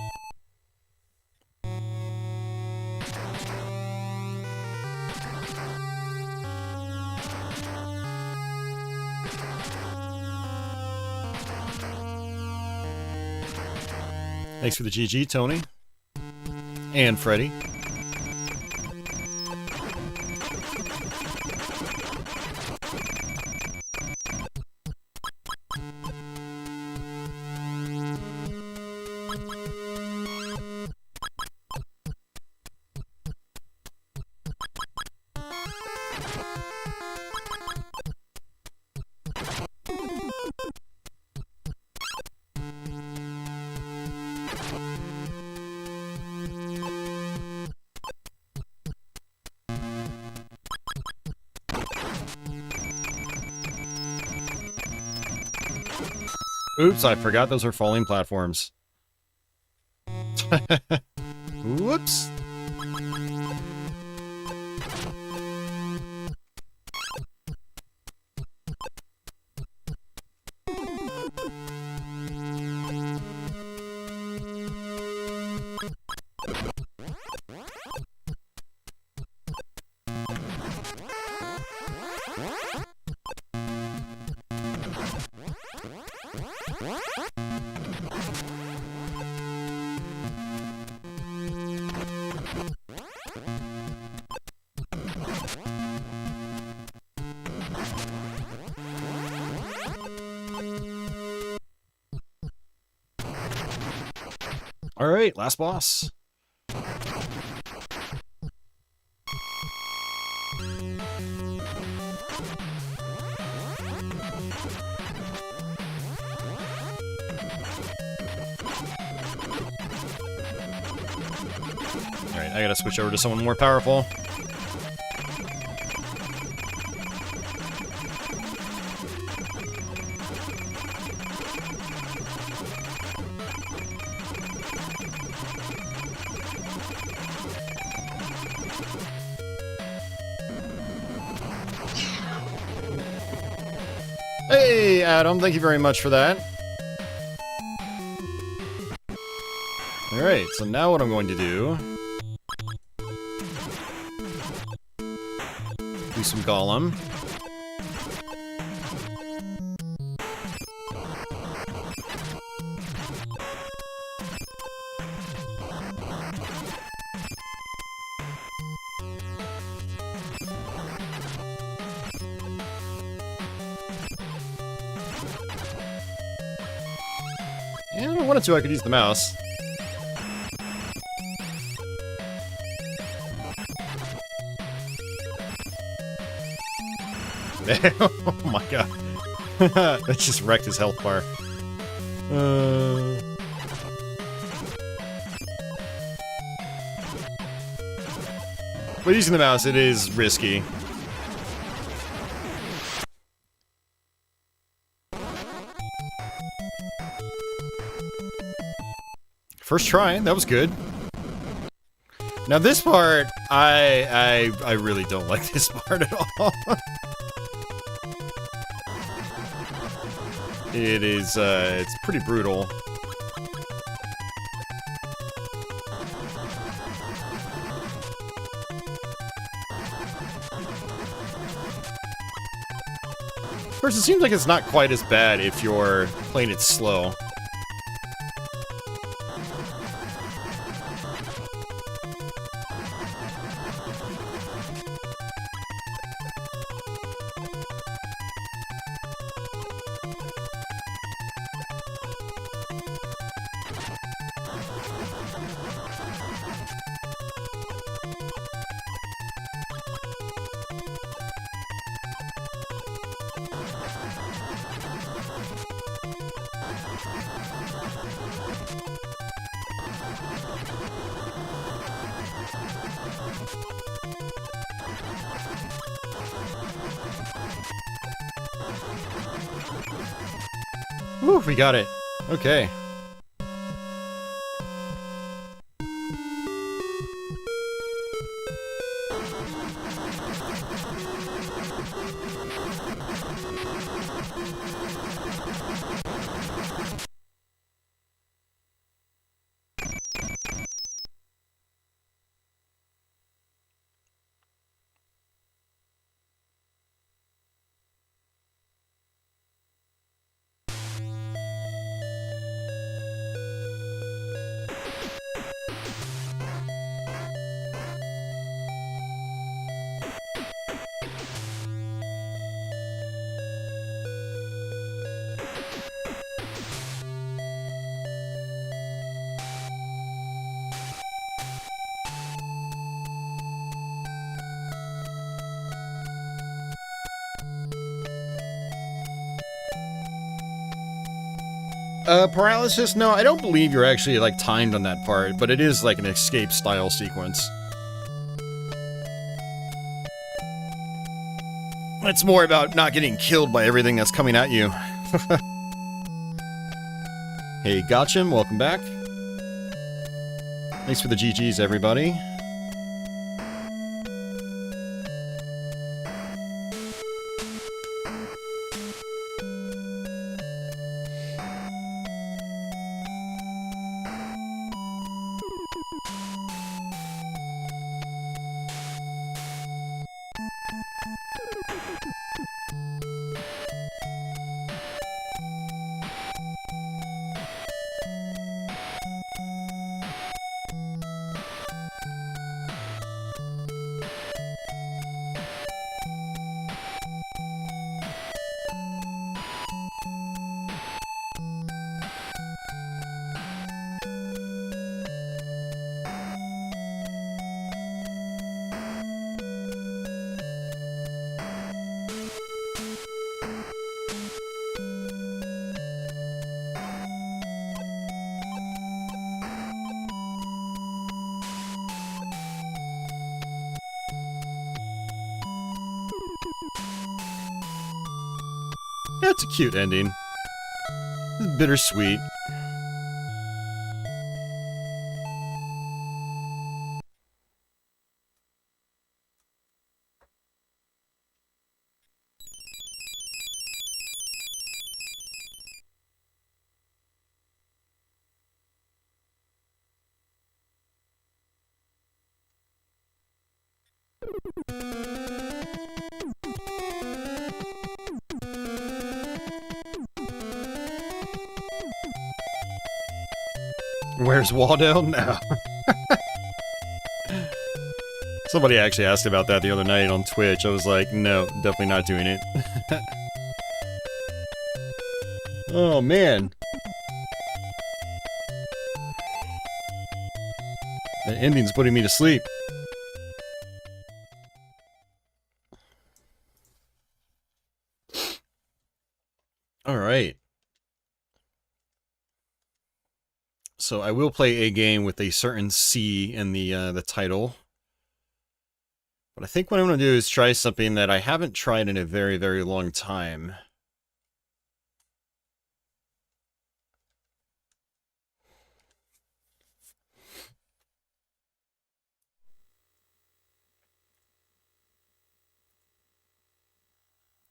Thanks for the GG, Tony. And Freddy. Oops, I forgot those are falling platforms. Whoops. Alright, last boss. Alright, I gotta switch over to someone more powerful. Hey, Adam, thank you very much for that. Alright, so now what I'm going to do... do some Golem. And if I wanted to, I could use the mouse. Oh my god. That just wrecked his health bar. But using the mouse, it is risky. First try, that was good. Now this part, I really don't like this part at all. It is, it's pretty brutal. Of course, it seems like it's not quite as bad if you're playing it slow. Whew, we got it. Okay. Paralysis? No, I don't believe you're actually, like, timed on that part, but it is, like, an escape-style sequence. It's more about not getting killed by everything that's coming at you. Hey, Gotcham, welcome back. Thanks for the GGs, everybody. That's a cute ending. It's bittersweet. Where's Waldo? No. Somebody actually asked about that the other night on Twitch. I was like, no, definitely not doing it. Oh, man. That ending's putting me to sleep. All right. So I will play a game with a certain C in the title. But I think what I'm going to do is try something that I haven't tried in a very, very long time.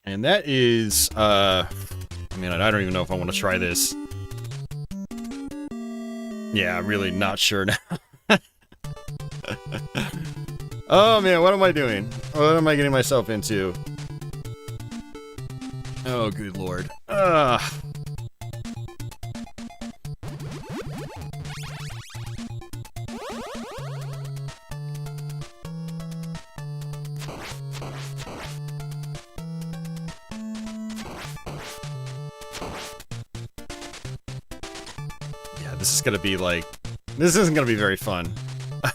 And that is, I mean, I don't even know if I want to try this. Yeah, I'm really not sure now. Oh man, what am I doing? What am I getting myself into? Oh, good lord. Ugh. This is gonna be like... This isn't gonna be very fun.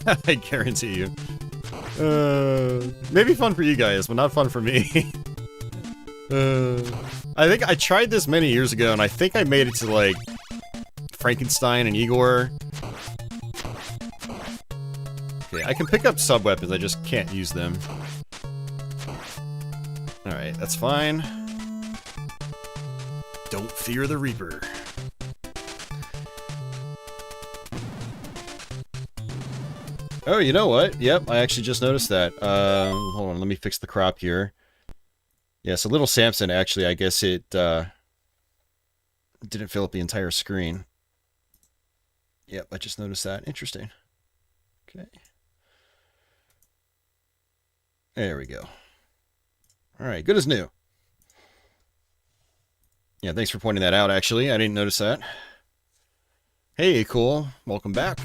I guarantee you. Maybe fun for you guys, but not fun for me. I think I tried this many years ago, and I think I made it to, like, Frankenstein and Igor. Okay, I can pick up sub-weapons, I just can't use them. Alright, that's fine. Don't fear the Reaper. Oh, you know what? Yep, I actually just noticed that. Hold on, let me fix the crop here. Yeah, so little Samson, actually, I guess it, didn't fill up the entire screen. Yep, I just noticed that. Interesting. Okay. There we go. Alright, good as new. Yeah, thanks for pointing that out, actually. I didn't notice that. Hey, cool. Welcome back.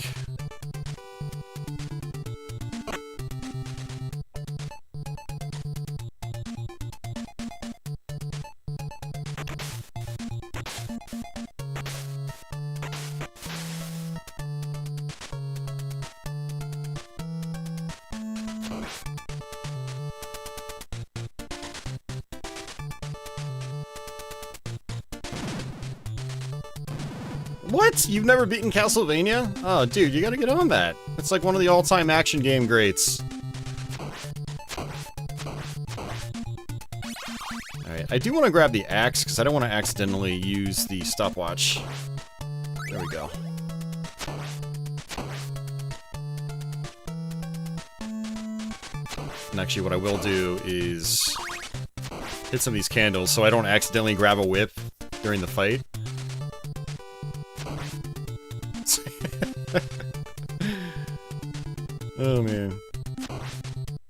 What? You've never beaten Castlevania? Oh, dude, you gotta get on that. It's like one of the all-time action game greats. Alright, I do want to grab the axe, because I don't want to accidentally use the stopwatch. There we go. And actually what I will do is hit some of these candles so I don't accidentally grab a whip during the fight. Oh man.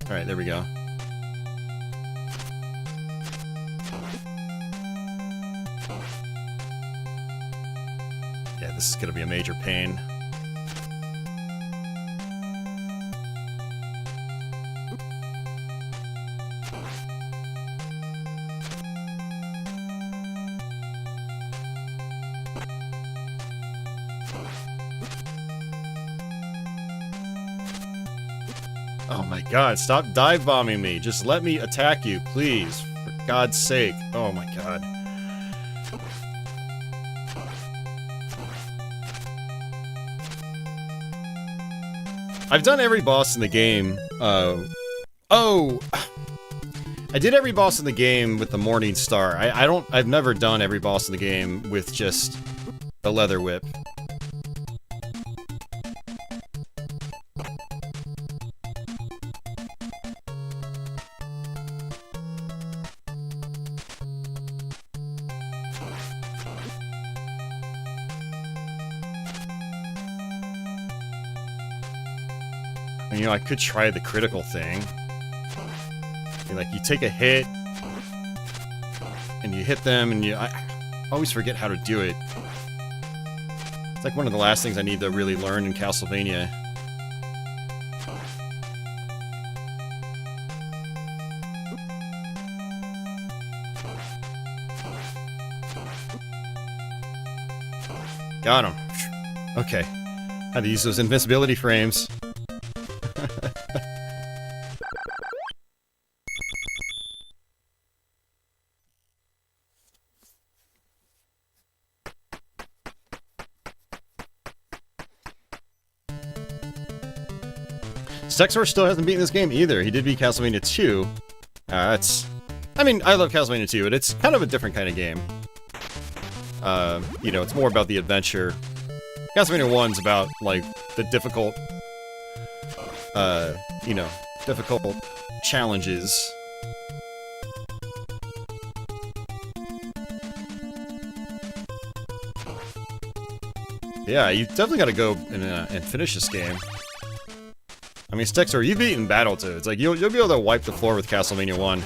Alright, there we go. Yeah, this is gonna be a major pain. Oh my god, stop dive bombing me. Just let me attack you, please. For God's sake. Oh my god. I've done every boss in the game. Oh! I did every boss in the game with the Morning Star. I've never done every boss in the game with just the leather whip. You know, I could try the critical thing. Like, you take a hit, and you hit them, and I always forget how to do it. It's like one of the last things I need to really learn in Castlevania. Got him. Okay. Had to use those invincibility frames. Stexor still hasn't beaten this game either. He did beat Castlevania 2. I mean, I love Castlevania 2, but it's kind of a different kind of game. You know, it's more about the adventure. Castlevania 1's about, like, the difficult, you know, difficult challenges. Yeah, you definitely gotta go and finish this game. I mean, Stexor, you've beaten Battletoads. Like, you'll be able to wipe the floor with Castlevania 1.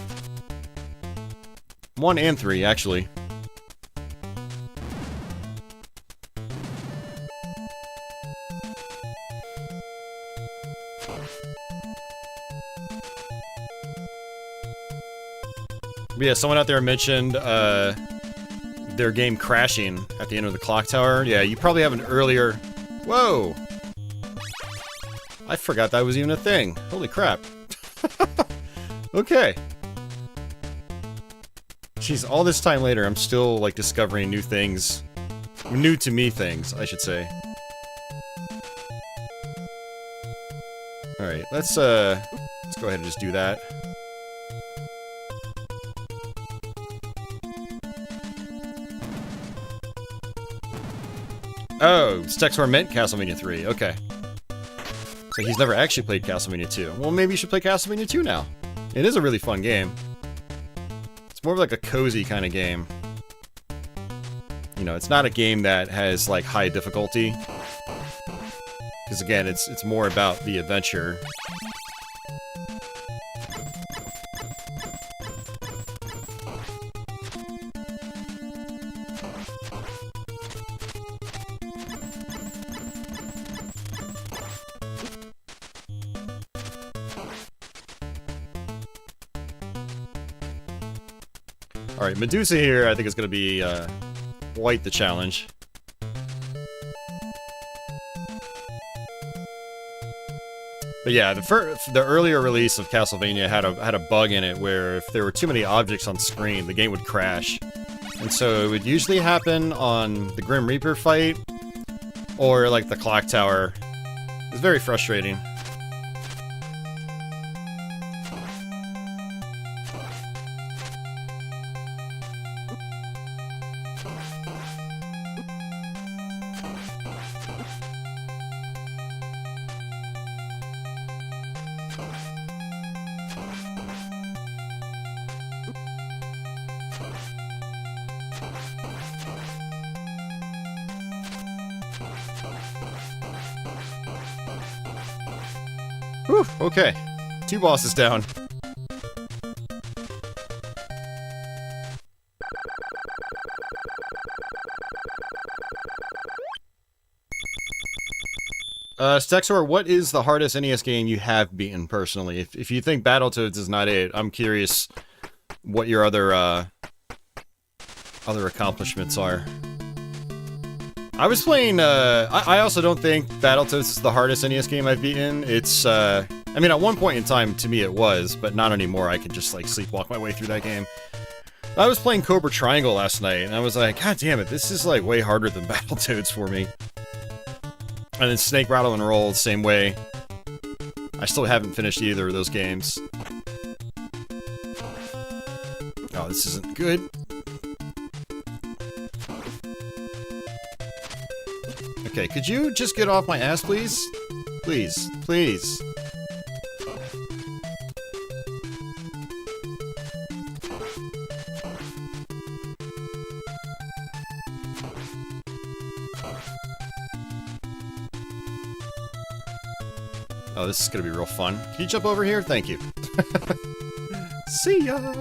1 and 3, actually. But yeah, someone out there mentioned, their game crashing at the end of the clock tower. Yeah, you probably have an earlier... Whoa! I forgot that was even a thing. Holy crap. Okay. Jeez, all this time later, I'm still, like, discovering new things. New to me things, I should say. Alright, let's go ahead and just do that. Oh, Stexor meant Castlevania 3, okay. So he's never actually played Castlevania 2. Well, maybe you should play Castlevania 2 now. It is a really fun game. It's more of like a cozy kind of game. You know, it's not a game that has, like, high difficulty. Because, again, it's more about the adventure. Alright, Medusa here I think is going to be quite the challenge. But yeah, the earlier release of Castlevania had a bug in it where if there were too many objects on screen, the game would crash. And so it would usually happen on the Grim Reaper fight, or like the clock tower. It's very frustrating. Whew, okay. 2 bosses down. Stexor, what is the hardest NES game you have beaten personally? If you think Battletoads is not it, I'm curious what your other accomplishments are. I was playing, I also don't think Battletoads is the hardest NES game I've beaten. It's, I mean, at one point in time, to me it was, but not anymore. I could just, like, sleepwalk my way through that game. I was playing Cobra Triangle last night, and I was like, God damn it, this is, like, way harder than Battletoads for me. And then Snake Rattle and Roll, the same way. I still haven't finished either of those games. Oh, this isn't good. Okay, could you just get off my ass, please? Please, please. Oh, this is gonna be real fun. Can you jump over here? Thank you. See ya!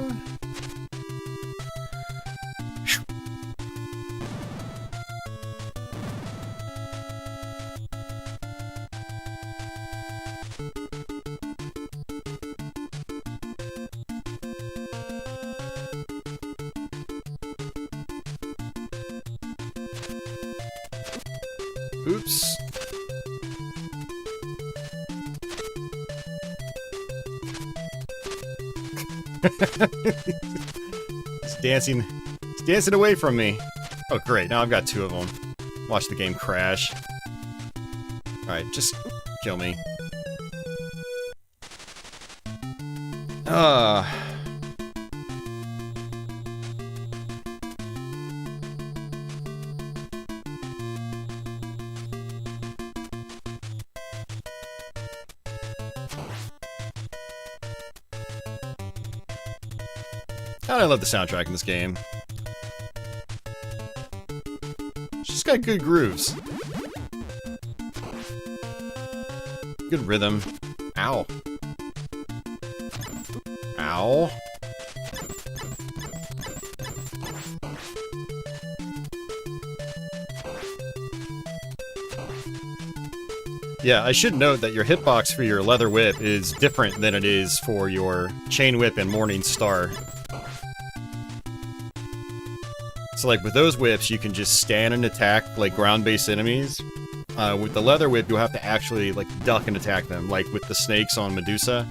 Oops. He's dancing. He's dancing away from me. Oh, great. Now I've got 2 of them. Watch the game crash. Alright, just kill me. God, I love the soundtrack in this game. It's just got good grooves. Good rhythm. Ow. Ow. Yeah, I should note that your hitbox for your leather whip is different than it is for your chain whip and morning star. So, like, with those whips, you can just stand and attack, like, ground-based enemies. With the leather whip, you'll have to actually, like, duck and attack them, like with the snakes on Medusa.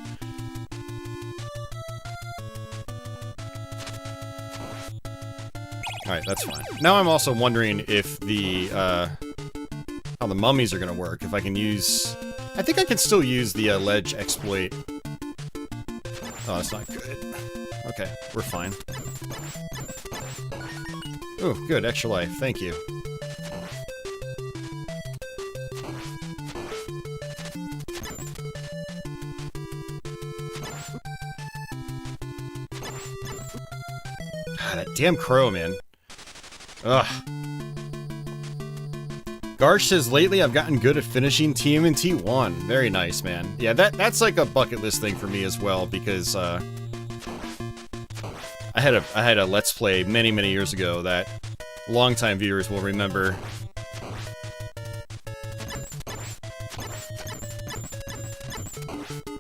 Alright, that's fine. Now I'm also wondering if the, how the mummies are gonna work. If I can use... I think I can still use the, ledge exploit. Oh, that's not good. Okay, we're fine. Oh, good, extra life, thank you. God, that damn crow, man. Ugh. Garsh says, lately I've gotten good at finishing TMNT 1. Very nice, man. Yeah, that's like a bucket list thing for me as well, because, I had a Let's Play many, many years ago that longtime viewers will remember.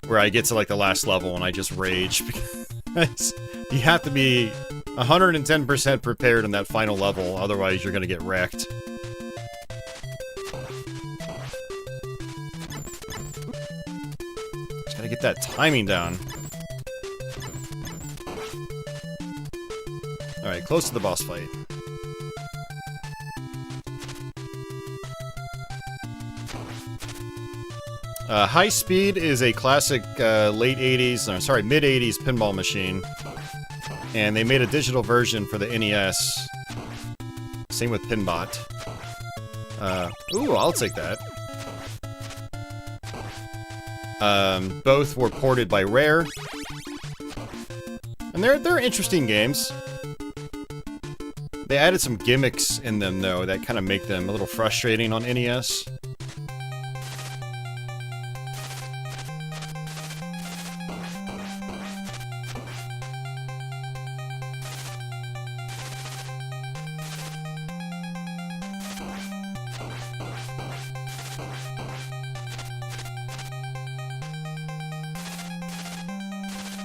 Where I get to, like, the last level and I just rage. Because you have to be 110% prepared in that final level, otherwise you're gonna get wrecked. Just gotta get that timing down. Alright, close to the boss fight. High Speed is a classic late 80s, or sorry, mid 80s pinball machine. And they made a digital version for the NES. Same with Pinbot. Ooh, I'll take that. Both were ported by Rare. And they're interesting games. They added some gimmicks in them, though, that kind of make them a little frustrating on NES.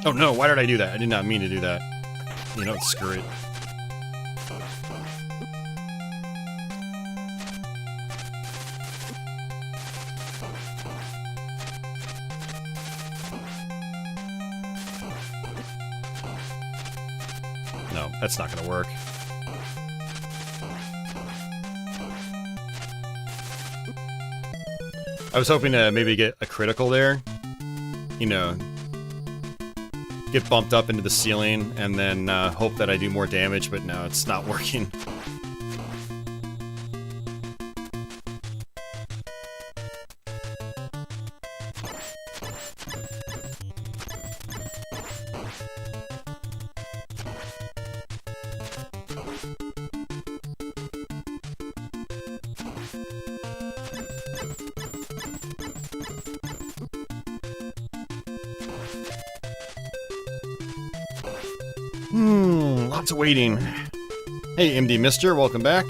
Oh no, why did I do that? I did not mean to do that. You know, screw it. No, that's not gonna work. I was hoping to maybe get a critical there. You know, get bumped up into the ceiling, and then hope that I do more damage, but no, it's not working. Lots of waiting. Hey, MD Mister, welcome back.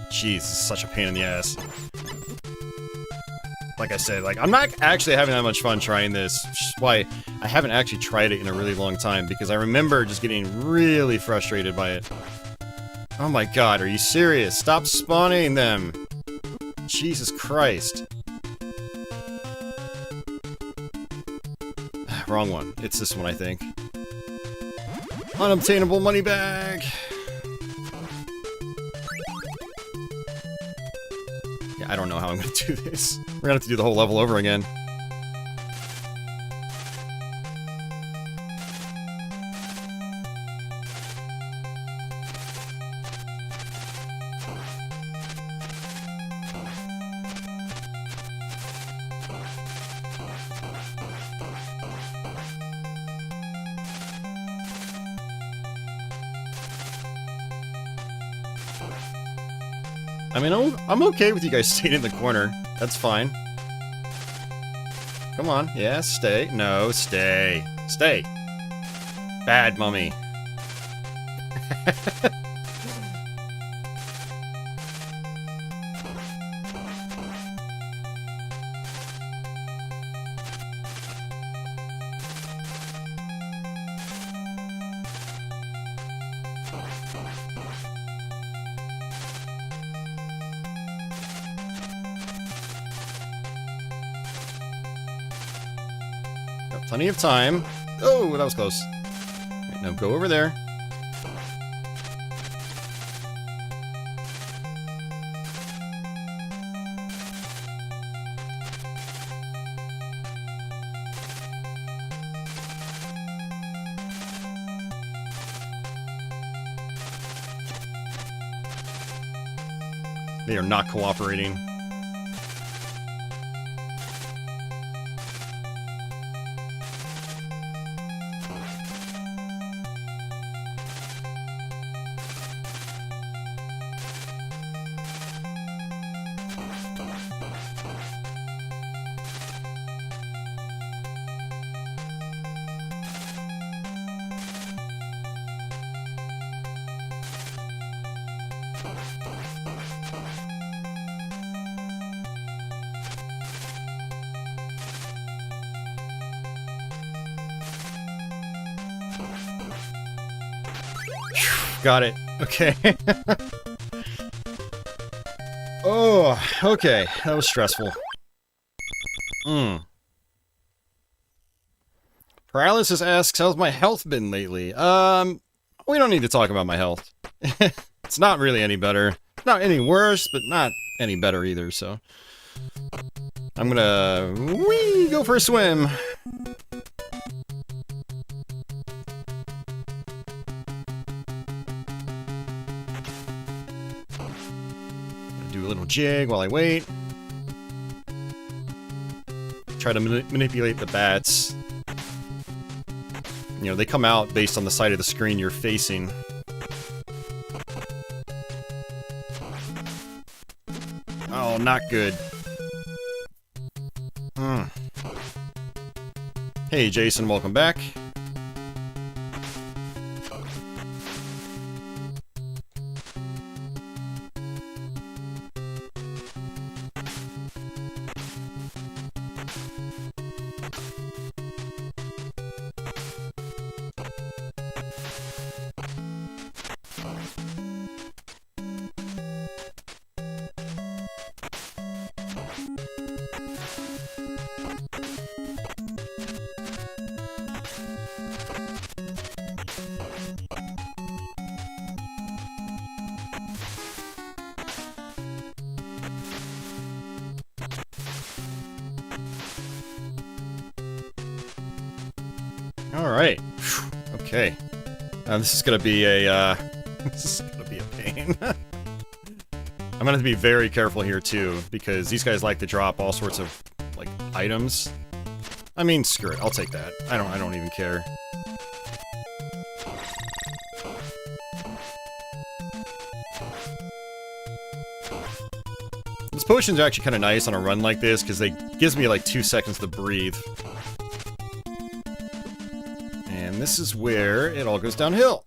Jeez, this is such a pain in the ass. Like I said, like, I'm not actually having that much fun trying this, which is why I haven't actually tried it in a really long time, because I remember just getting really frustrated by it. Oh my god, are you serious? Stop spawning them! Jesus Christ. Wrong one. It's this one, I think. Unobtainable money bag! Yeah, I don't know how I'm gonna do this. We're gonna have to do the whole level over again. I mean, I'm okay with you guys staying in the corner. That's fine. Come on. Yeah, stay. No, stay. Stay. Bad mummy. Plenty of time. Oh, that was close. Right, now go over there. They are not cooperating. Got it. Okay. Oh, okay. That was stressful. Paralysis asks, how's my health been lately? We don't need to talk about my health. It's not really any better. Not any worse, but not any better either, so... I'm gonna... go for a swim! Do a little jig while I wait. Try to manipulate the bats. You know, they come out based on the side of the screen you're facing. Oh, not good. Hey, Jason, welcome back. Alright. Okay. This is gonna be a, this is gonna be a pain. I'm gonna have to be very careful here, too, because these guys like to drop all sorts of, like, items. I mean, screw it. I'll take that. I don't even care. This potions are actually kind of nice on a run like this, because they gives me, like, 2 seconds to breathe. And this is where it all goes downhill.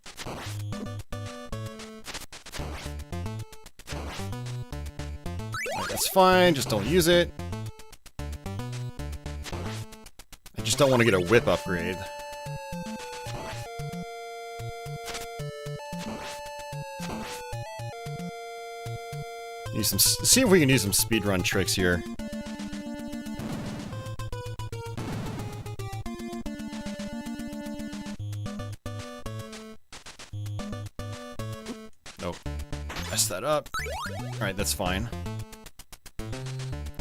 Right, that's fine, just don't use it. I just don't want to get a whip upgrade. Use some, see if we can use some speedrun tricks here. Nope. Mess that up. Alright, that's fine.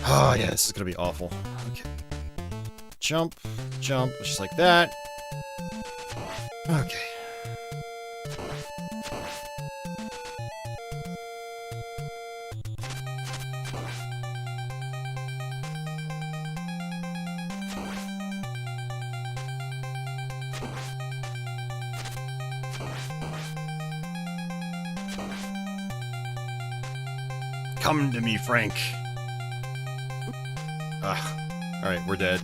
Oh, yeah, this is gonna be awful. Okay. Jump, jump, just like that. Okay. Come to me, Frank. Ugh. Alright, we're dead.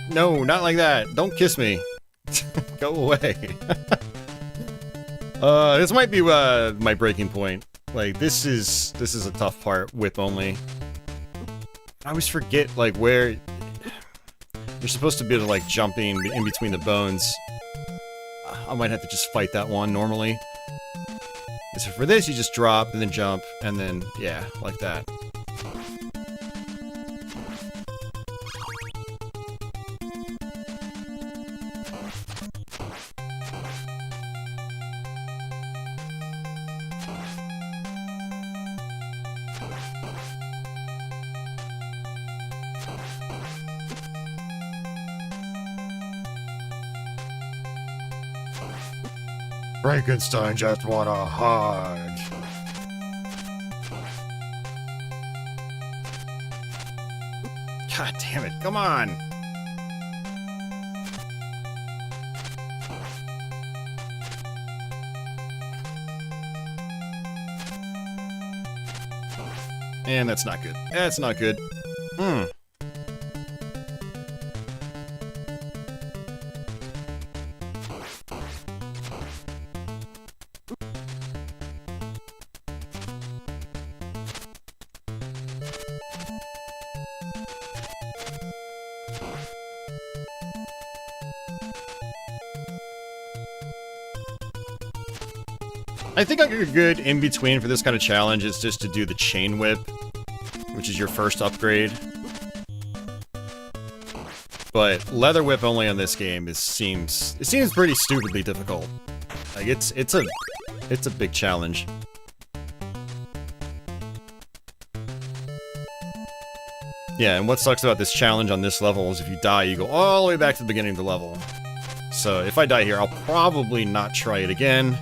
No, not like that. Don't kiss me. Go away. This might be my breaking point. Like, this is a tough part, whip only. I always forget, like, where... You're supposed to be, like, jumping in between the bones. I might have to just fight that one normally. So for this, you just drop, and then jump, and then, yeah, like that. Frankenstein just want a hug. God damn it, come on! And that's not good. That's not good. I think like a good in-between for this kind of challenge is just to do the chain whip. which is your first upgrade. But Leather Whip only on this game seems pretty stupidly difficult. Like it's a big challenge. Yeah, and what sucks about this challenge on this level is if you die, you go all the way back to the beginning of the level. So if I die here, I'll probably not try it again.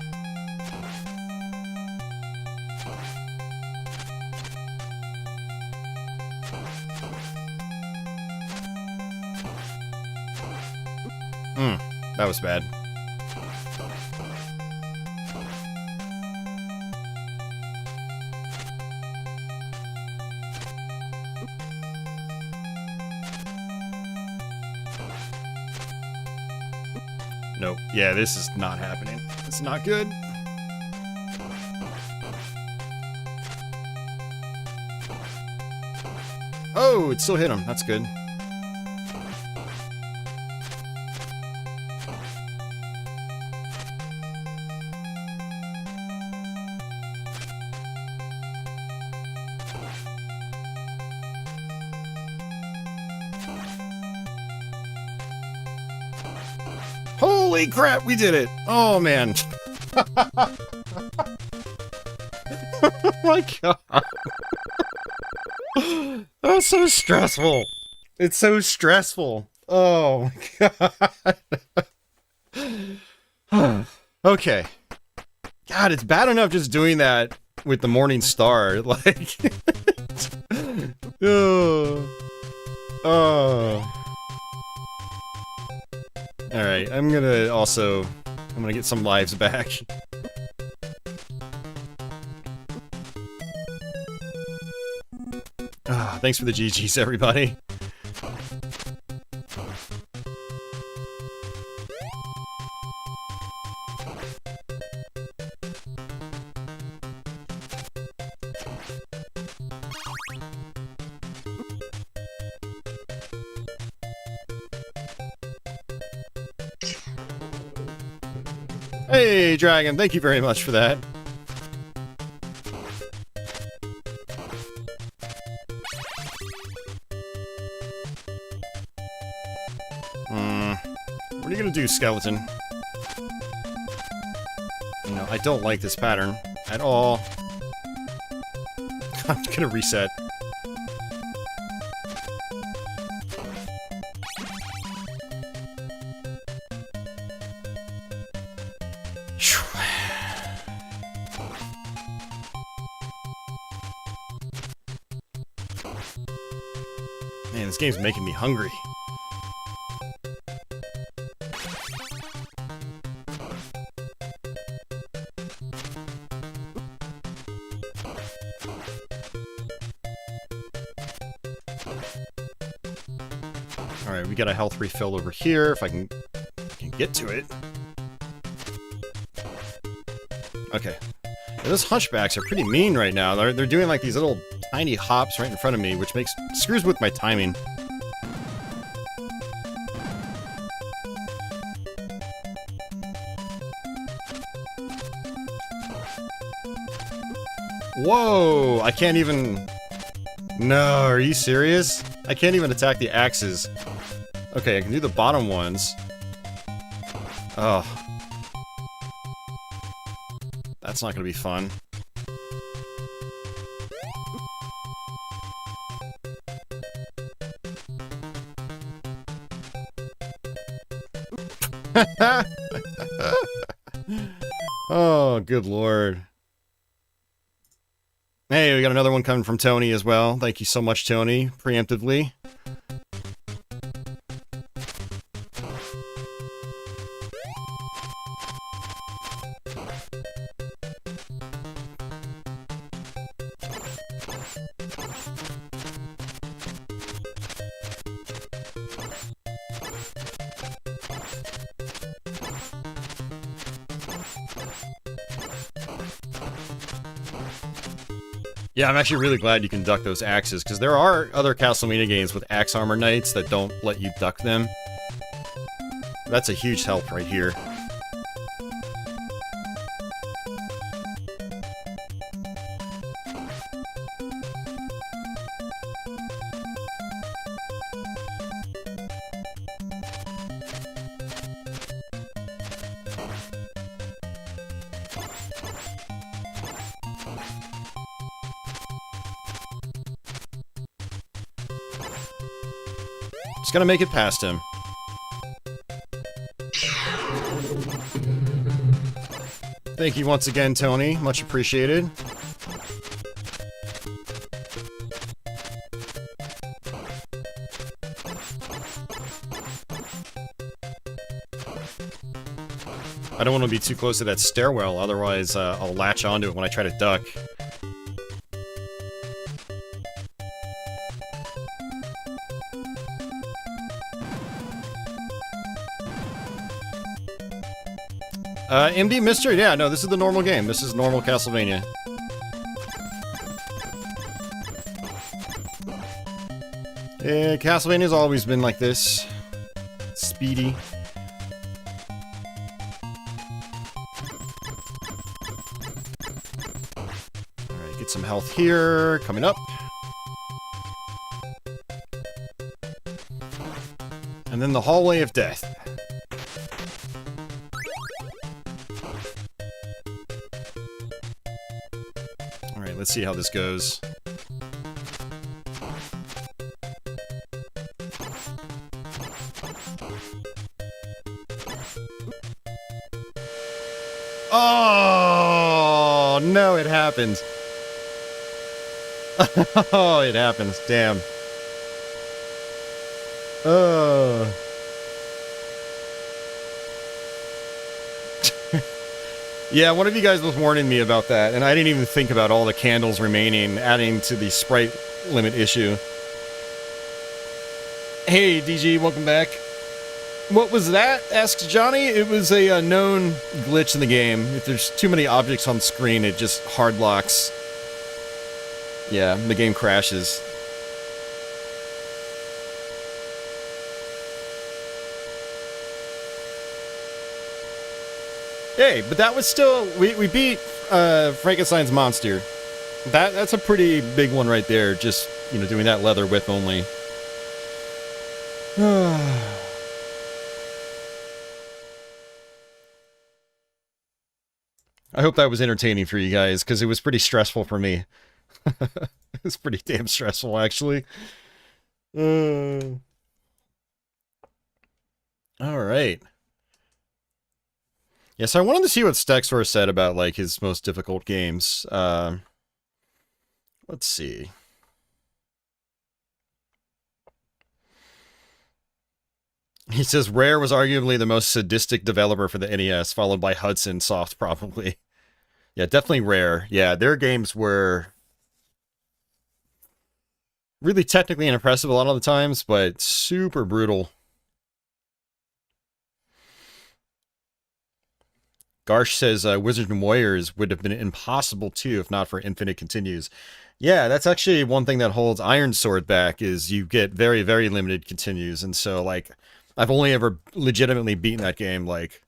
That was bad. Nope. Yeah, this is not happening. It's not good. Oh, it still hit him. That's good. Holy crap, we did it! Oh, man. Oh my god. That's so stressful. It's so stressful. Oh my god. Okay. God, it's bad enough just doing that with the Morning Star. Like... Oh. Alright, I'm gonna get some lives back. Thanks for the GGs, everybody. Hey, Dragon, thank you very much for that. What are you gonna do, skeleton? No, I don't like this pattern at all. I'm gonna reset. Man, this game's making me hungry. Alright, we got a health refill over here, if I can get to it. Okay. Yeah, those hunchbacks are pretty mean right now. They're doing like these little tiny hops right in front of me, which screws with my timing. Whoa! I can't even... No, are you serious? I can't even attack the axes. Okay, I can do the bottom ones. Oh. That's not gonna be fun. Oh, good lord. Hey, we got another one coming from Tony as well. Thank you so much, Tony, preemptively. Yeah, I'm actually really glad you can duck those axes, because there are other Castlevania games with axe armor knights that don't let you duck them. That's a huge help right here. Just gotta make it past him. Thank you once again, Tony. Much appreciated. I don't want to be too close to that stairwell, otherwise I'll latch onto it when I try to duck. MD Mister? Yeah, no, this is the normal game. This is normal Castlevania. Yeah, Castlevania's always been like this. Speedy. Alright, get some health here. Coming up. And then the Hallway of Death. Alright, let's see how this goes. Oh, no, it happens. Oh, it happens. Damn. Oh. Yeah, one of you guys was warning me about that, and I didn't even think about all the candles remaining, adding to the sprite limit issue. Hey, DG, welcome back. What was that? Asks Johnny. It was a known glitch in the game. If there's too many objects on screen, it just hard locks. Yeah, the game crashes. Hey, but that was still... We beat Frankenstein's monster. That's a pretty big one right there, just, you know, doing that leather whip only. I hope that was entertaining for you guys, because it was pretty stressful for me. It was pretty damn stressful, actually. Alright. Yeah, so I wanted to see what Stexor said about, like, his most difficult games. Let's see. He says Rare was arguably the most sadistic developer for the NES, followed by Hudson Soft, probably. Yeah, definitely Rare. Yeah, their games were really technically impressive a lot of the times, but super brutal. Garsh says Wizards and Warriors would have been impossible too if not for Infinite Continues. Yeah, that's actually one thing that holds Iron Sword back, is you get very, very limited continues, and so, like, I've only ever legitimately beaten that game, like,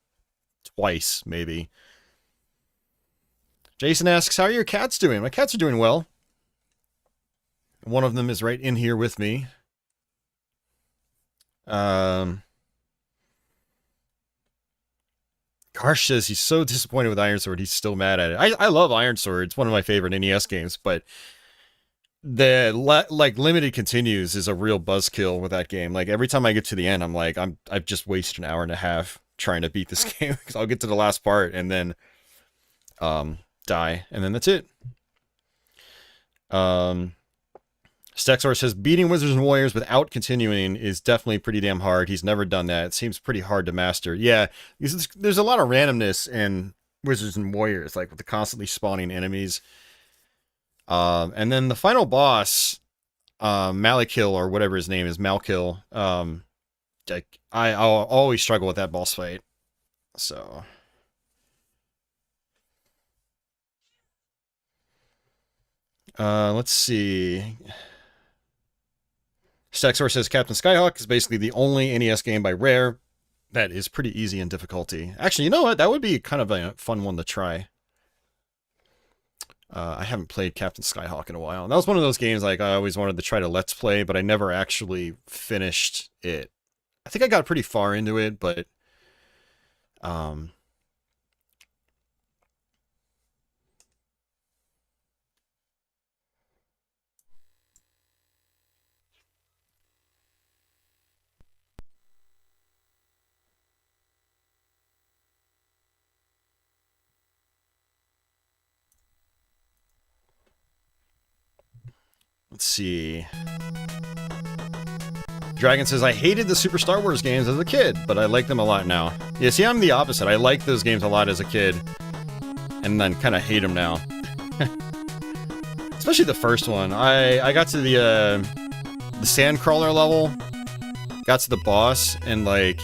twice, maybe. Jason asks, how are your cats doing? My cats are doing well. One of them is right in here with me. Karsh says he's so disappointed with Iron Sword, he's still mad at it. I love Iron Sword. It's one of my favorite NES games, but the limited continues is a real buzzkill with that game. Like, every time I get to the end, I'm like, I've just wasted an hour and a half trying to beat this game, because I'll get to the last part and then die, and then that's it. Stexor says beating Wizards and Warriors without continuing is definitely pretty damn hard. He's never done that. It seems pretty hard to master. Yeah, there's a lot of randomness in Wizards and Warriors, like with the constantly spawning enemies. And then the final boss, Malekith, or whatever his name is, Malkill. I'll always struggle with that boss fight. So let's see. Stexor says Captain Skyhawk is basically the only NES game by Rare that is pretty easy in difficulty. Actually, you know what? That would be kind of a fun one to try. I haven't played Captain Skyhawk in a while. That was one of those games, like, I always wanted to try to Let's Play, but I never actually finished it. I think I got pretty far into it, but Let's see. Dragon says, I hated the Super Star Wars games as a kid, but I like them a lot now. Yeah, see, I'm the opposite. I like those games a lot as a kid, and then kind of hate them now. Especially the first one. I got to the Sandcrawler level, got to the boss, and, like,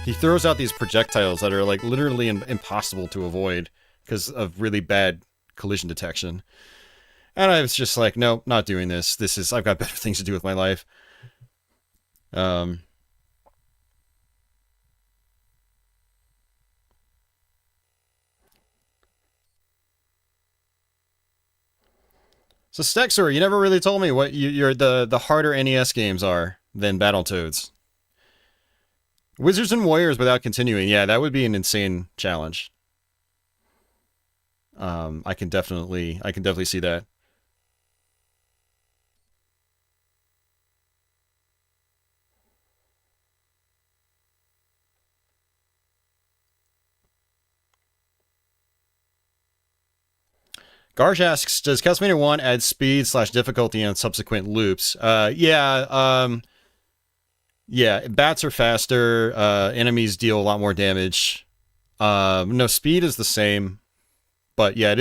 he throws out these projectiles that are, like, literally impossible to avoid because of really bad collision detection. And I was just like, nope, not doing this. I've got better things to do with my life. So Stexor, you never really told me what the harder NES games are than Battletoads. Wizards and Warriors without continuing, yeah, that would be an insane challenge. I can definitely see that. Garge asks, does Castlevania 1 add speed/difficulty on subsequent loops? Yeah, bats are faster, enemies deal a lot more damage. No, speed is the same, but yeah,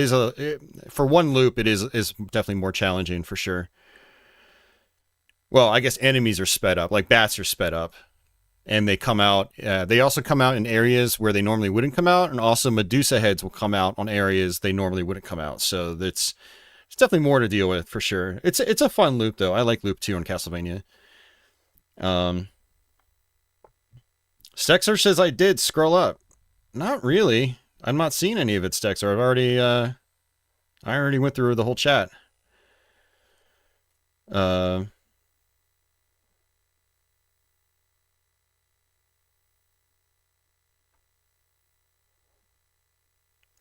for one loop, it is definitely more challenging for sure. Well, I guess enemies are sped up, like bats are sped up. And they come out, they also come out in areas where they normally wouldn't come out, and also Medusa heads will come out on areas they normally wouldn't come out. So it's definitely more to deal with, for sure. It's a fun loop, though. I like Loop 2 on Castlevania. Stexer says I did scroll up. Not really. I'm not seeing any of it, Stexer. I already went through the whole chat.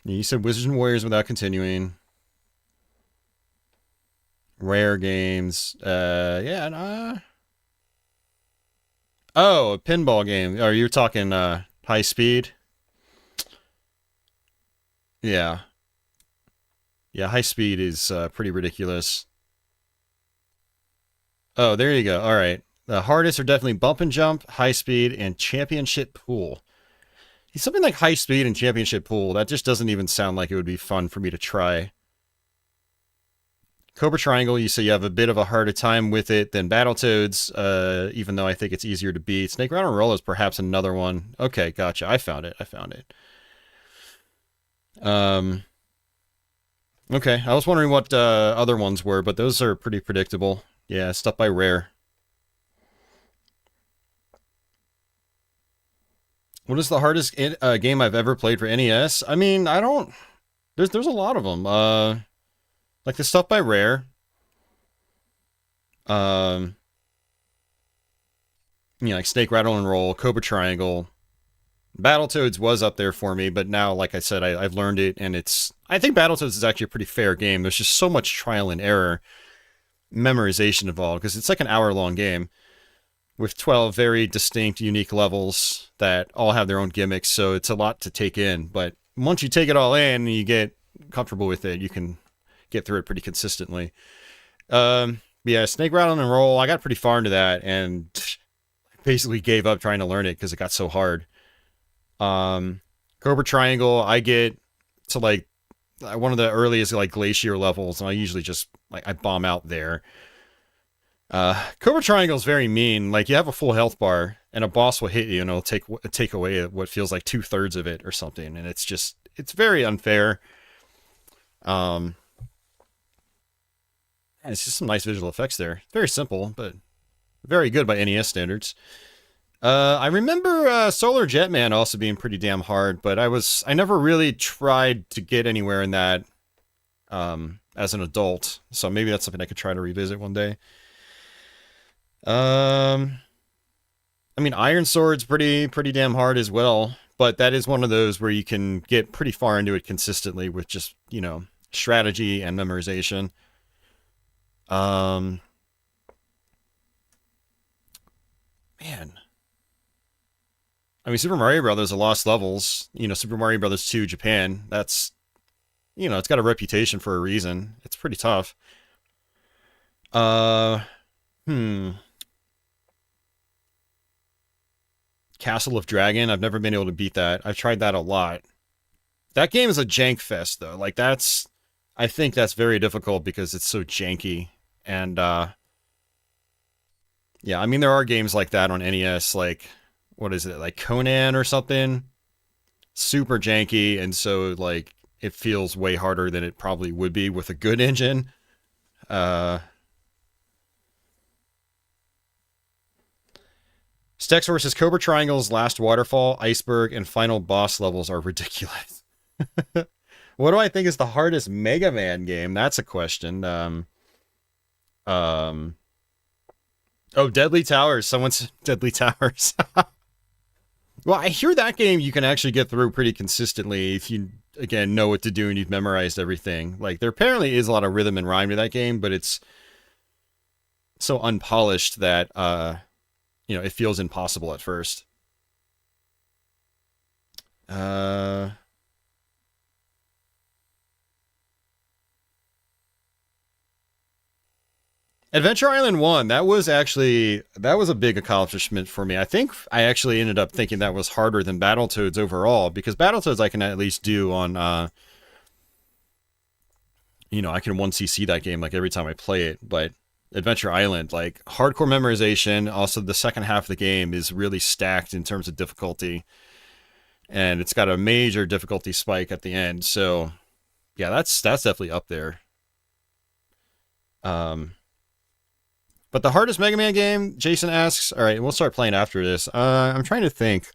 You said Wizards and Warriors without continuing. Rare games. Yeah. Oh, a pinball game. Are you talking high speed? Yeah. Yeah, high speed is pretty ridiculous. Oh, there you go. All right. The hardest are definitely bump and jump, high speed, and championship pool. Something like high speed and championship pool, that just doesn't even sound like it would be fun for me to try. Cobra Triangle, you say you have a bit of a harder time with it than Battletoads, even though I think it's easier to beat. Snake Rattle and Roll is perhaps another one. Okay, gotcha. I found it. Okay, I was wondering what other ones were, but those are pretty predictable. Yeah, stuff by Rare. What is the hardest game I've ever played for NES? I mean, I don't... There's a lot of them. Like the stuff by Rare. You know, like Snake Rattle and Roll, Cobra Triangle. Battletoads was up there for me, but now, like I said, I've learned it, and I think Battletoads is actually a pretty fair game. There's just so much trial and error memorization involved, because it's like an hour-long game with 12 very distinct, unique levels that all have their own gimmicks, so it's a lot to take in. But once you take it all in and you get comfortable with it, you can get through it pretty consistently. Yeah, Snake Rattle and Roll, I got pretty far into that and basically gave up trying to learn it because it got so hard. Cobra Triangle, I get to like one of the earliest like glacier levels, and I usually just like I bomb out there. Cobra Triangle is very mean. Like, you have a full health bar, and a boss will hit you, and it'll take away what feels like 2/3 of it or something, and it's very unfair. And it's just some nice visual effects there. Very simple, but very good by NES standards. I remember Solar Jetman also being pretty damn hard, but I never really tried to get anywhere in that as an adult, so maybe that's something I could try to revisit one day. I mean, Iron Sword's pretty damn hard as well, but that is one of those where you can get pretty far into it consistently with just, you know, strategy and memorization. Man. I mean, Super Mario Brothers, The Lost Levels, you know, Super Mario Brothers 2 Japan, that's, you know, it's got a reputation for a reason. It's pretty tough. Uh, hmm. Castle of Dragon. I've never been able to beat that. I've tried that a lot. That game is a jank fest, though. Like, I think that's very difficult because it's so janky. And, yeah, I mean, there are games like that on NES, like, what is it, like Conan or something? Super janky, and so, like, it feels way harder than it probably would be with a good engine. Uh, Stex versus Cobra Triangle's Last Waterfall, Iceberg, and final boss levels are ridiculous. What do I think is the hardest Mega Man game? That's a question. Um, oh, Deadly Towers. Someone's Deadly Towers. Well, I hear that game you can actually get through pretty consistently if you, again, know what to do and you've memorized everything. Like, there apparently is a lot of rhythm and rhyme to that game, but it's so unpolished that, it feels impossible at first. Adventure Island 1, that was a big accomplishment for me. I think I actually ended up thinking that was harder than Battletoads overall, because Battletoads I can at least do on, I can 1cc that game like every time I play it, but Adventure Island, like, hardcore memorization, also the second half of the game is really stacked in terms of difficulty, and it's got a major difficulty spike at the end, so, yeah, that's definitely up there. But the hardest Mega Man game, Jason asks. All right, we'll start playing after this. I'm trying to think.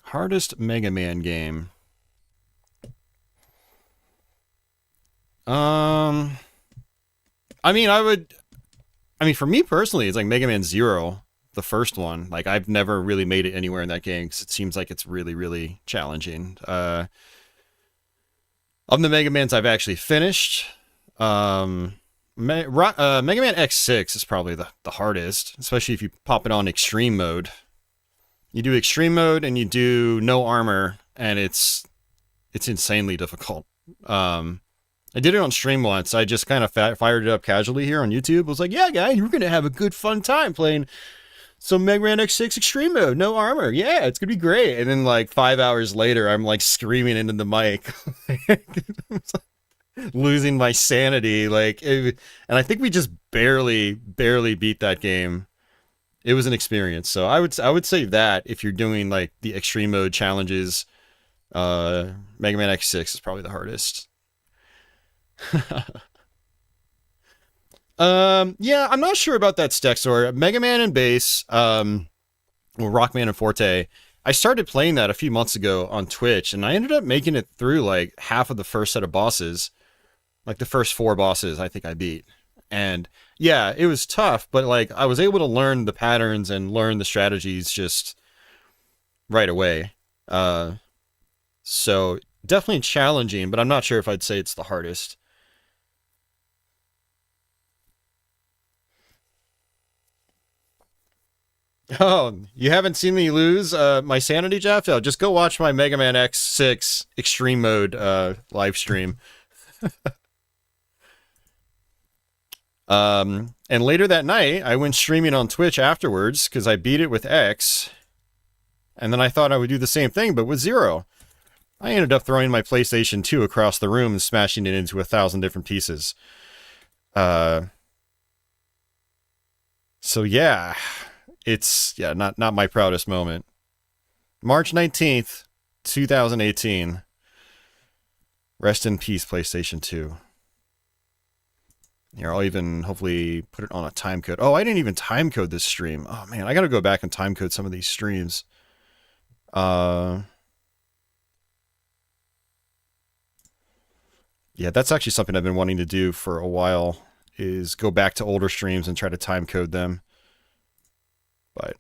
Hardest Mega Man game. I mean, for me personally, it's like Mega Man Zero, the first one. Like, I've never really made it anywhere in that game because it seems like it's really, really challenging. Of the Mega Mans I've actually finished, Mega Man X6 is probably the hardest, especially if you pop it on extreme mode. You do extreme mode and you do no armor, and it's insanely difficult. I did it on stream once. I just kind of fired it up casually here on YouTube. I was like, yeah, guys, we're going to have a good fun time playing some Mega Man X6 extreme mode, no armor. Yeah, it's going to be great. And then like 5 hours later, I'm like screaming into the mic. Losing my sanity, and I think we just barely beat that game. It was an experience. So I would say that if you're doing like the extreme mode challenges, Mega Man X6 is probably the hardest. Yeah, I'm not sure about that Stexor. Mega Man and Bass, Rockman and Forte. I started playing that a few months ago on Twitch, and I ended up making it through like half of the first set of bosses. Like the first 4 bosses I think I beat. And yeah, it was tough, but like I was able to learn the patterns and learn the strategies just right away. So definitely challenging, but I'm not sure if I'd say it's the hardest. Oh, you haven't seen me lose my sanity, Jeff? Oh, just go watch my Mega Man X6 Extreme Mode live stream. And later that night, I went streaming on Twitch afterwards because I beat it with X. And then I thought I would do the same thing, but with Zero. I ended up throwing my PlayStation 2 across the room and smashing it into 1,000 different pieces. So yeah, it's not my proudest moment. March 19th, 2018. Rest in peace, PlayStation 2. Here, I'll even hopefully put it on a time code. Oh, I didn't even time code this stream. Oh man, I gotta go back and time code some of these streams. Yeah, that's actually something I've been wanting to do for a while, is go back to older streams and try to time code them. But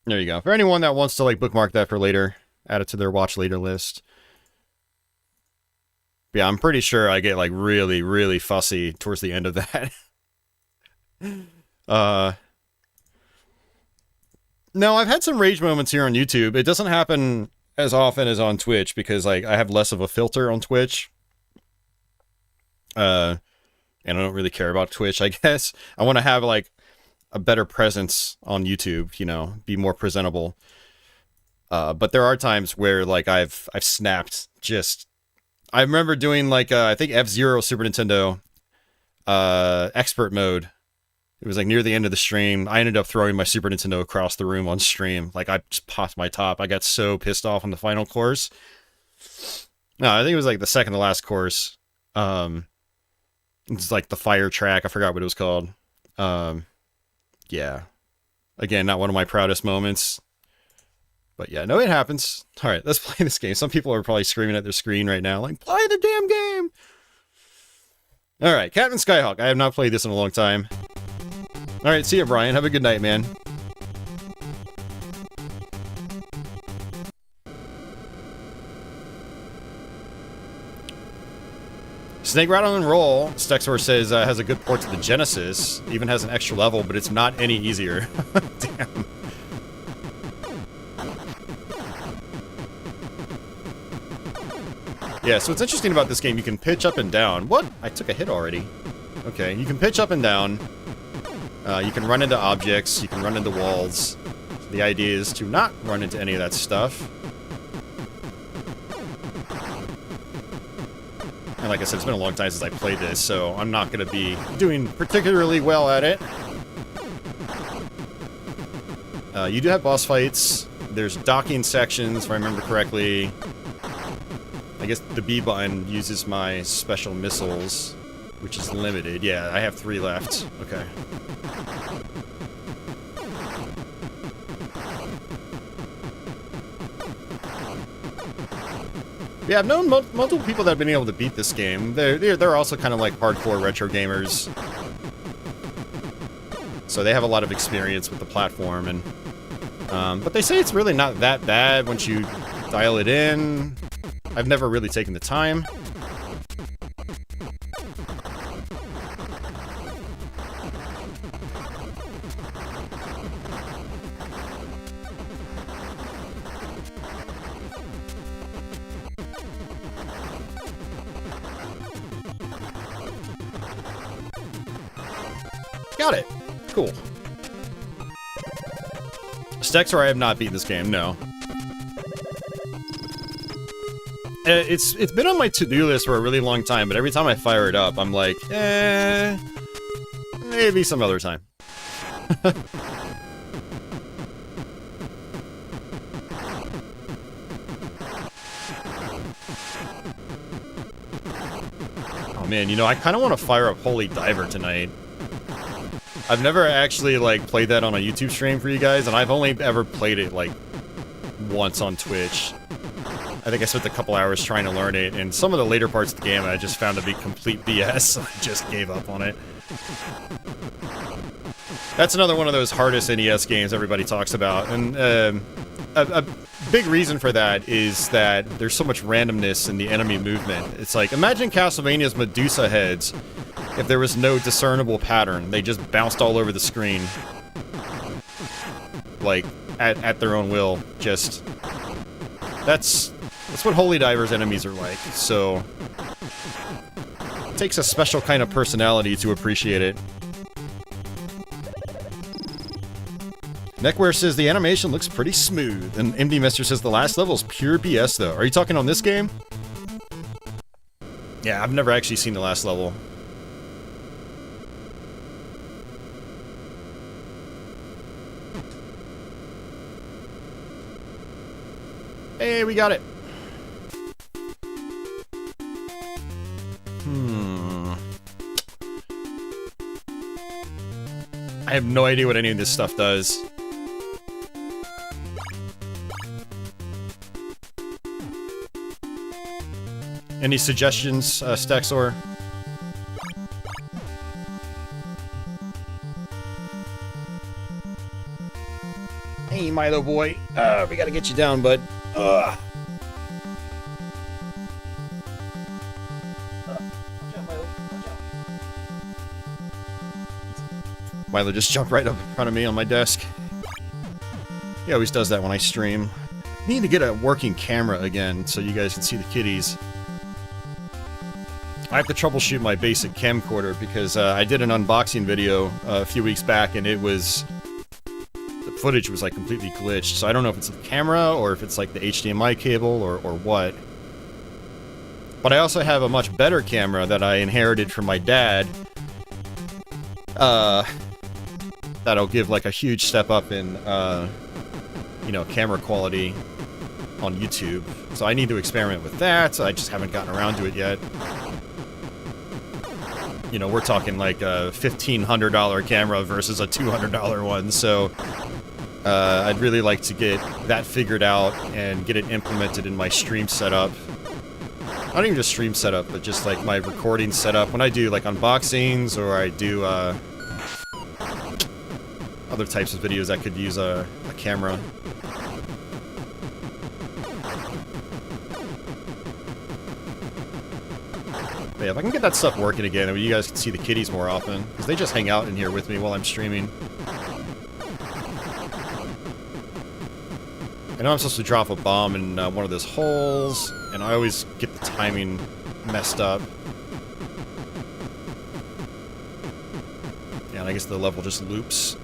there you go. For anyone that wants to like bookmark that for later, add it to their watch later list. But yeah, I'm pretty sure I get like really, really fussy towards the end of that. No, I've had some rage moments here on YouTube. It doesn't happen as often as on Twitch because like I have less of a filter on Twitch. And I don't really care about Twitch, I guess. I want to have like a better presence on YouTube, you know, be more presentable. But there are times where like I've snapped. Just I remember doing like I think F-Zero Super Nintendo expert mode. It was like near the end of the stream. I ended up throwing my Super Nintendo across the room on stream. Like I just popped my top. I got so pissed off on the final course. No, I think it was like the second to last course. It's like the fire track. I forgot what it was called. Yeah. Again, not one of my proudest moments. But yeah, no, it happens. All right, let's play this game. Some people are probably screaming at their screen right now, like, play the damn game! All right, Captain Skyhawk. I have not played this in a long time. All right, see ya, Brian. Have a good night, man. Snake Rattle and Roll, Stexor says, has a good port to the Genesis. Even has an extra level, but it's not any easier. Damn. Yeah, so what's interesting about this game, you can pitch up and down. What? I took a hit already. Okay, you can pitch up and down. You can run into objects. You can run into walls. The idea is to not run into any of that stuff. And like I said, it's been a long time since I played this, so I'm not going to be doing particularly well at it. You do have boss fights. There's docking sections, if I remember correctly. I guess the B button uses my special missiles, which is limited. Yeah, I have 3 left. Okay. Yeah, I've known multiple people that have been able to beat this game. They're also kind of like hardcore retro gamers. So they have a lot of experience with the platform, and but they say it's really not that bad once you dial it in. I've never really taken the time. Got it. Cool. Stexor, I have not beaten this game, no. It's been on my to-do list for a really long time, but every time I fire it up, I'm like, maybe some other time. Oh man, you know, I kind of want to fire up Holy Diver tonight. I've never actually, like, played that on a YouTube stream for you guys, and I've only ever played it, like, once on Twitch. I think I spent a couple hours trying to learn it, and some of the later parts of the game I just found to be complete BS, so I just gave up on it. That's another one of those hardest NES games everybody talks about, and a big reason for that is that there's so much randomness in the enemy movement. It's like, imagine Castlevania's Medusa heads if there was no discernible pattern. They just bounced all over the screen. Like, at their own will. Just... That's what Holy Diver's enemies are like, so... It takes a special kind of personality to appreciate it. Neckware says the animation looks pretty smooth, and MD Mister says the last level is pure BS though. Are you talking on this game? Yeah, I've never actually seen the last level. Hey, we got it. I have no idea what any of this stuff does. Any suggestions, Stexor? Hey, Milo boy. We gotta get you down, bud. Milo just jumped right up in front of me on my desk. He always does that when I stream. Need to get a working camera again so you guys can see the kitties. I have to troubleshoot my basic camcorder because I did an unboxing video a few weeks back and it was... the footage was like completely glitched, so I don't know if it's the camera or if it's like the HDMI cable or what. But I also have a much better camera that I inherited from my dad. That'll give like a huge step up in, you know, camera quality on YouTube. So I need to experiment with that. I just haven't gotten around to it yet. You know, we're talking like a $1,500 camera versus a $200 one, so I'd really like to get that figured out and get it implemented in my stream setup. Not even just stream setup, but just like my recording setup. When I do like unboxings or I do other types of videos that could use a camera. But yeah, if I can get that stuff working again, you guys can see the kitties more often, because they just hang out in here with me while I'm streaming. I know I'm supposed to drop a bomb in one of those holes, and I always get the timing messed up. Yeah, and I guess the level just loops.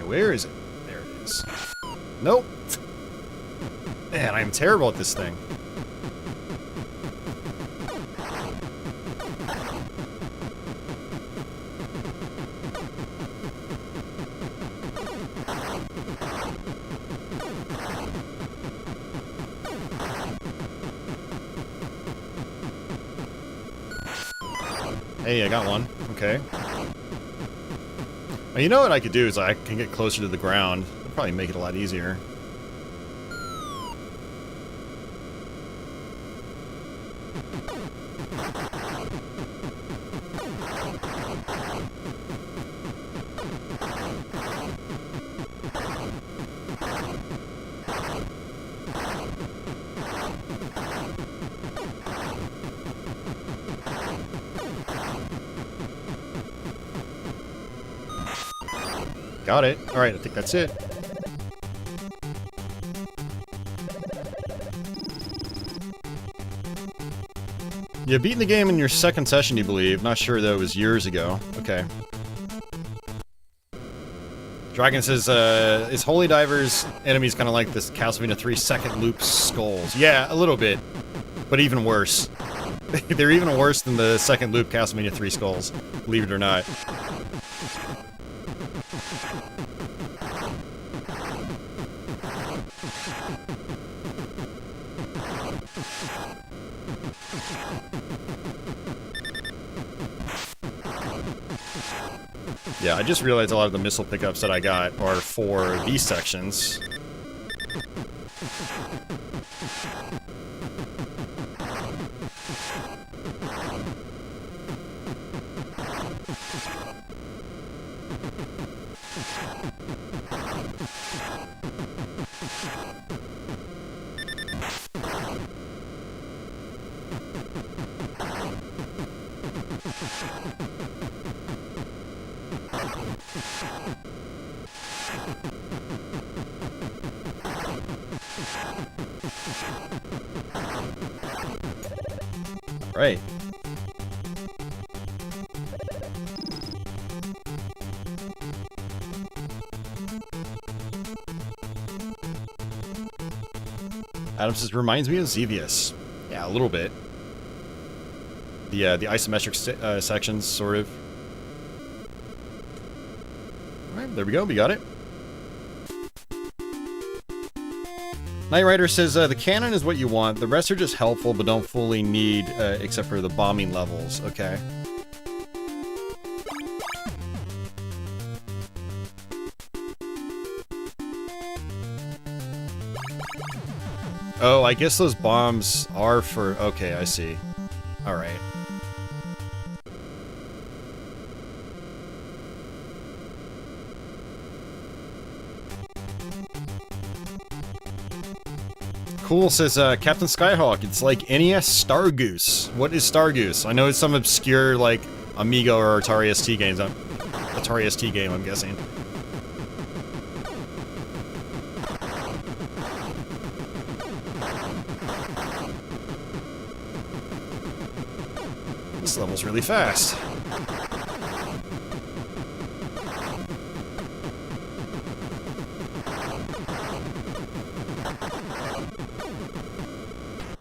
Where is it? There it is. Nope. Man, I'm terrible at this thing. Hey, I got one. Okay. Well, you know what I could do is I can get closer to the ground. It'll probably make it a lot easier. Got it. Alright, I think that's it. You beat the game in your second session, you believe. Not sure, though, it was years ago. Okay. Dragon says, is Holy Diver's enemies kind of like this Castlevania 3 second loop skulls? Yeah, a little bit. But even worse. They're even worse than the second loop Castlevania 3 skulls, believe it or not. Yeah, I just realized a lot of the missile pickups that I got are for these sections. Right. Adam says, reminds me of Xevious. Yeah, a little bit. The isometric sections, sort of. Alright, there we go, we got it. Knight Rider says, the cannon is what you want. The rest are just helpful, but don't fully need, except for the bombing levels. Okay. Oh, I guess those bombs are for... Okay, I see. Alright. Cool, says Captain Skyhawk. It's like NES Star Goose. What is Star Goose? I know it's some obscure, like, Amiga or Atari ST games. Atari ST game, I'm guessing. This level's really fast.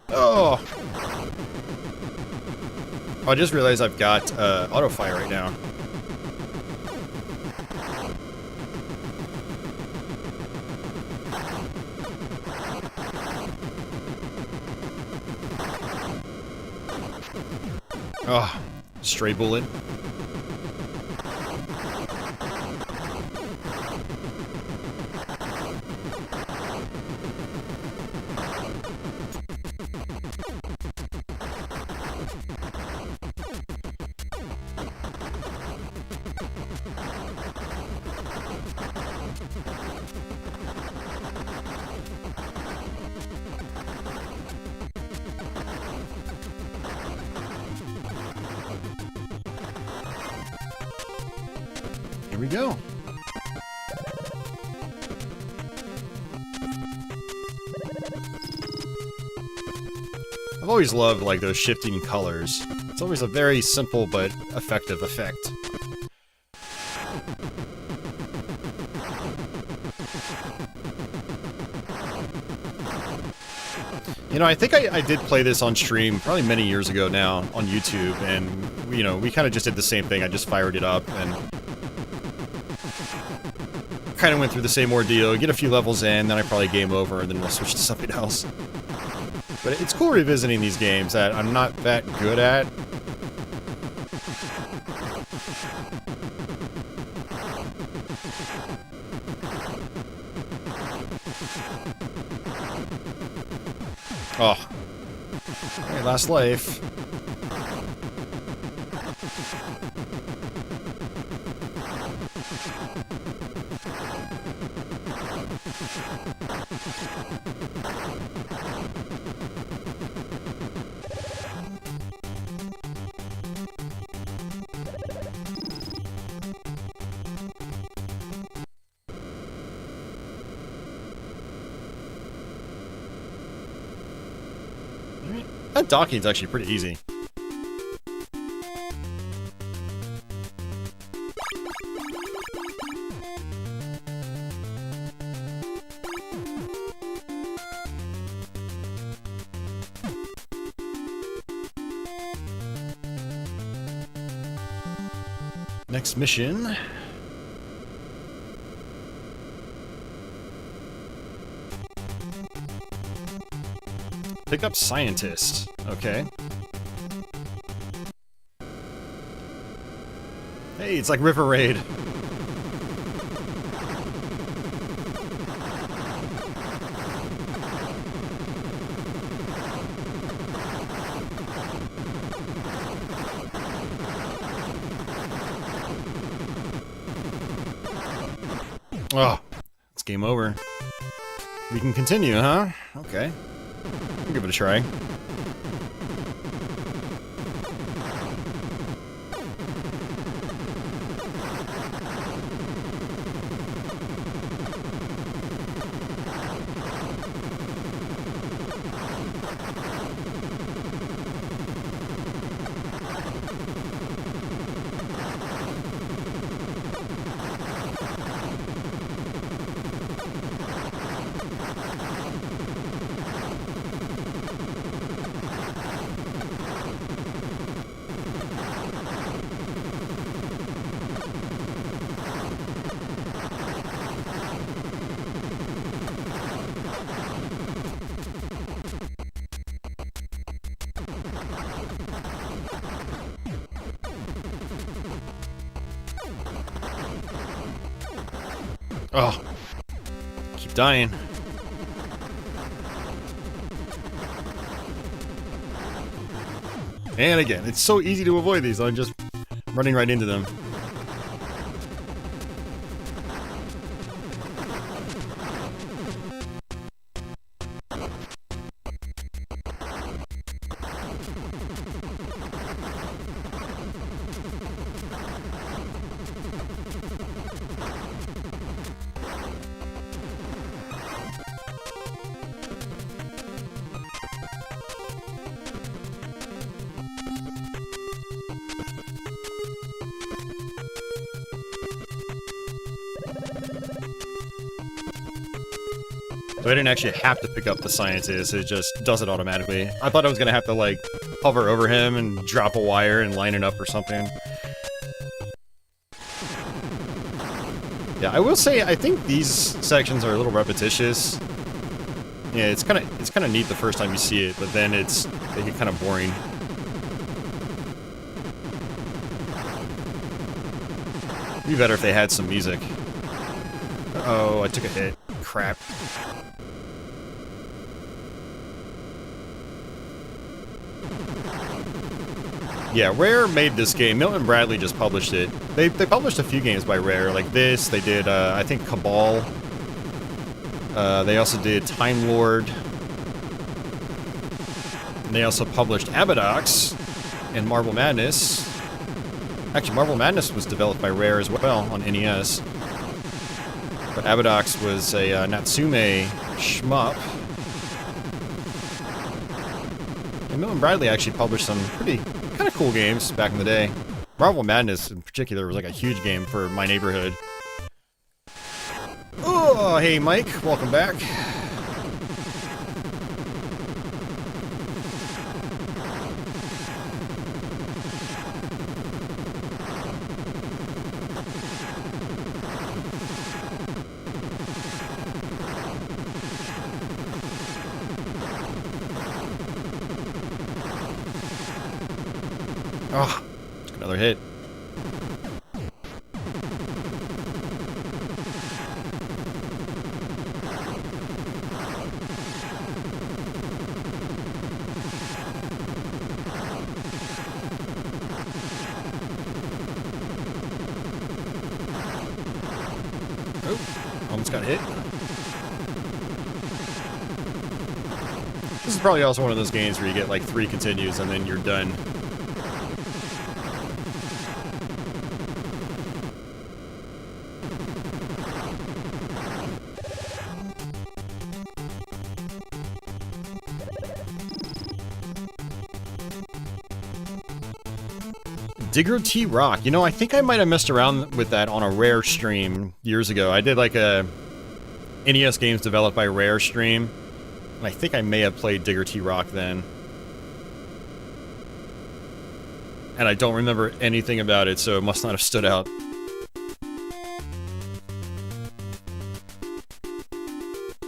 Oh! I just realized I've got auto fire right now. Oh, stray bullet. Here we go. I've always loved, like, those shifting colors. It's always a very simple but effective effect. You know, I think I did play this on stream probably many years ago now on YouTube, and, you know, we kind of just did the same thing. I just fired it up and kind of went through the same ordeal, get a few levels in, then I probably game over, and then we'll switch to something else. But it's cool revisiting these games that I'm not that good at. Oh. Alright, last life. That docking's actually pretty easy. Next mission. Pick up scientist. Okay. Hey, it's like River Raid. Oh, it's game over. We can continue, huh? Okay. I'll give it a try. Oh, keep dying. And again, it's so easy to avoid these. I'm just running right into them. So I didn't actually have to pick up the scientist, it just does it automatically. I thought I was gonna have to, like, hover over him and drop a wire and line it up or something. Yeah, I will say, I think these sections are a little repetitious. Yeah, it's kind of neat the first time you see it, but then they get kind of boring. It'd be better if they had some music. Uh-oh, I took a hit. Crap. Yeah, Rare made this game. Milton Bradley just published it. They published a few games by Rare, like this. They did, I think, Cabal. They also did Time Lord. And they also published Abadox and Marble Madness. Actually, Marble Madness was developed by Rare as well on NES. But Abadox was a Natsume shmup. And Milton Bradley actually published some pretty kind of cool games back in the day. Marble Madness in particular was like a huge game for my neighborhood. Oh, hey Mike, welcome back. Oh, another hit. Oh, almost got hit. This is probably also one of those games where you get like 3 continues and then you're done. Digger T Rock. You know, I think I might have messed around with that on a Rare stream years ago. I did like a NES games developed by Rare stream. And I think I may have played Digger T Rock then. And I don't remember anything about it, so it must not have stood out.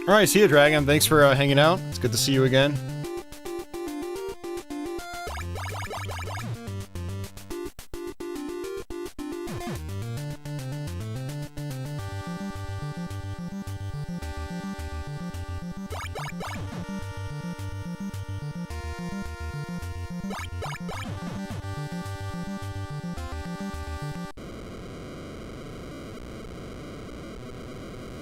Alright, see you, Dragon. Thanks for hanging out. It's good to see you again.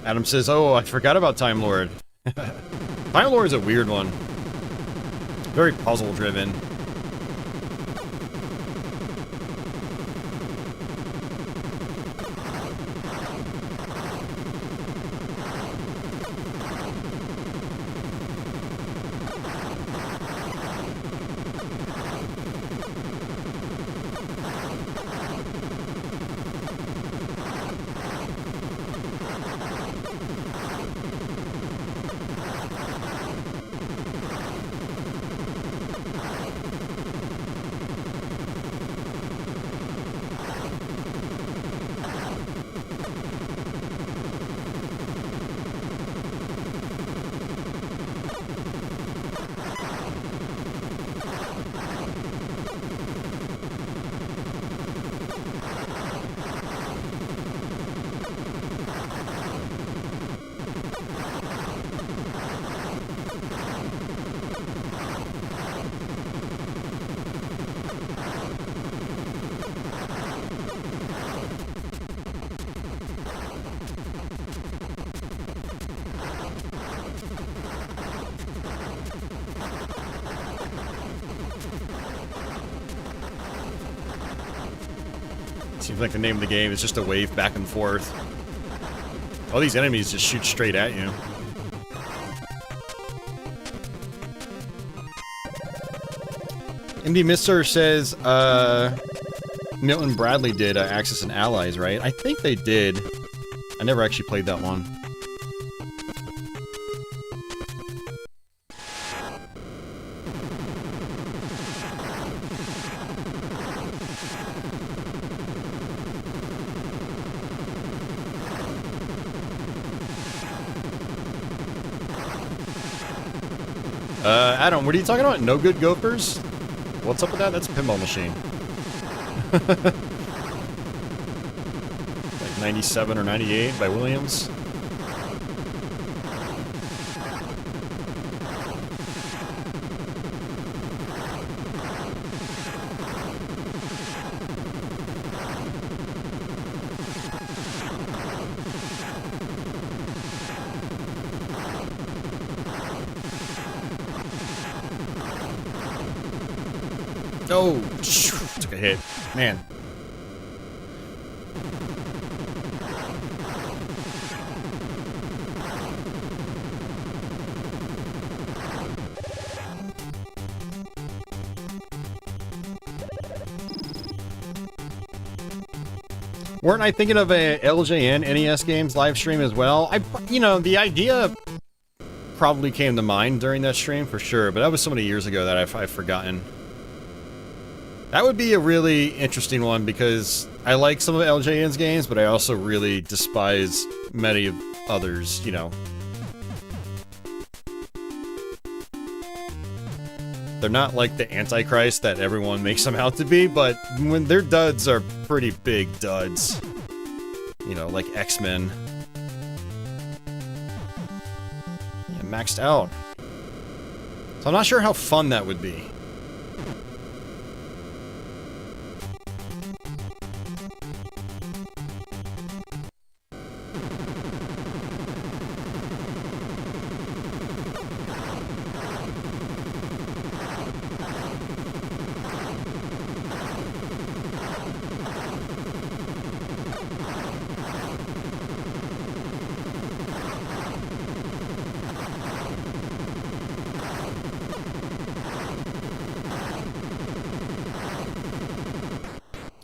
Adam says, oh, I forgot about Time Lord. Time Lord is a weird one. Very puzzle-driven. Seems like the name of the game is just a wave back and forth. All these enemies just shoot straight at you. MD Mister says, Milton Bradley did Axis and Allies, right? I think they did. I never actually played that one. Adam, what are you talking about? No Good Gophers? What's up with that? That's a pinball machine. Like 97 or 98 by Williams. Oh, took a hit. Man. Weren't I thinking of a LJN NES games live stream as well? You know, the idea probably came to mind during that stream for sure, but that was so many years ago that I've forgotten. That would be a really interesting one because I like some of LJN's games, but I also really despise many of others, you know. They're not like the Antichrist that everyone makes them out to be, but when their duds are pretty big duds. You know, like X-Men. Yeah, maxed out. So I'm not sure how fun that would be.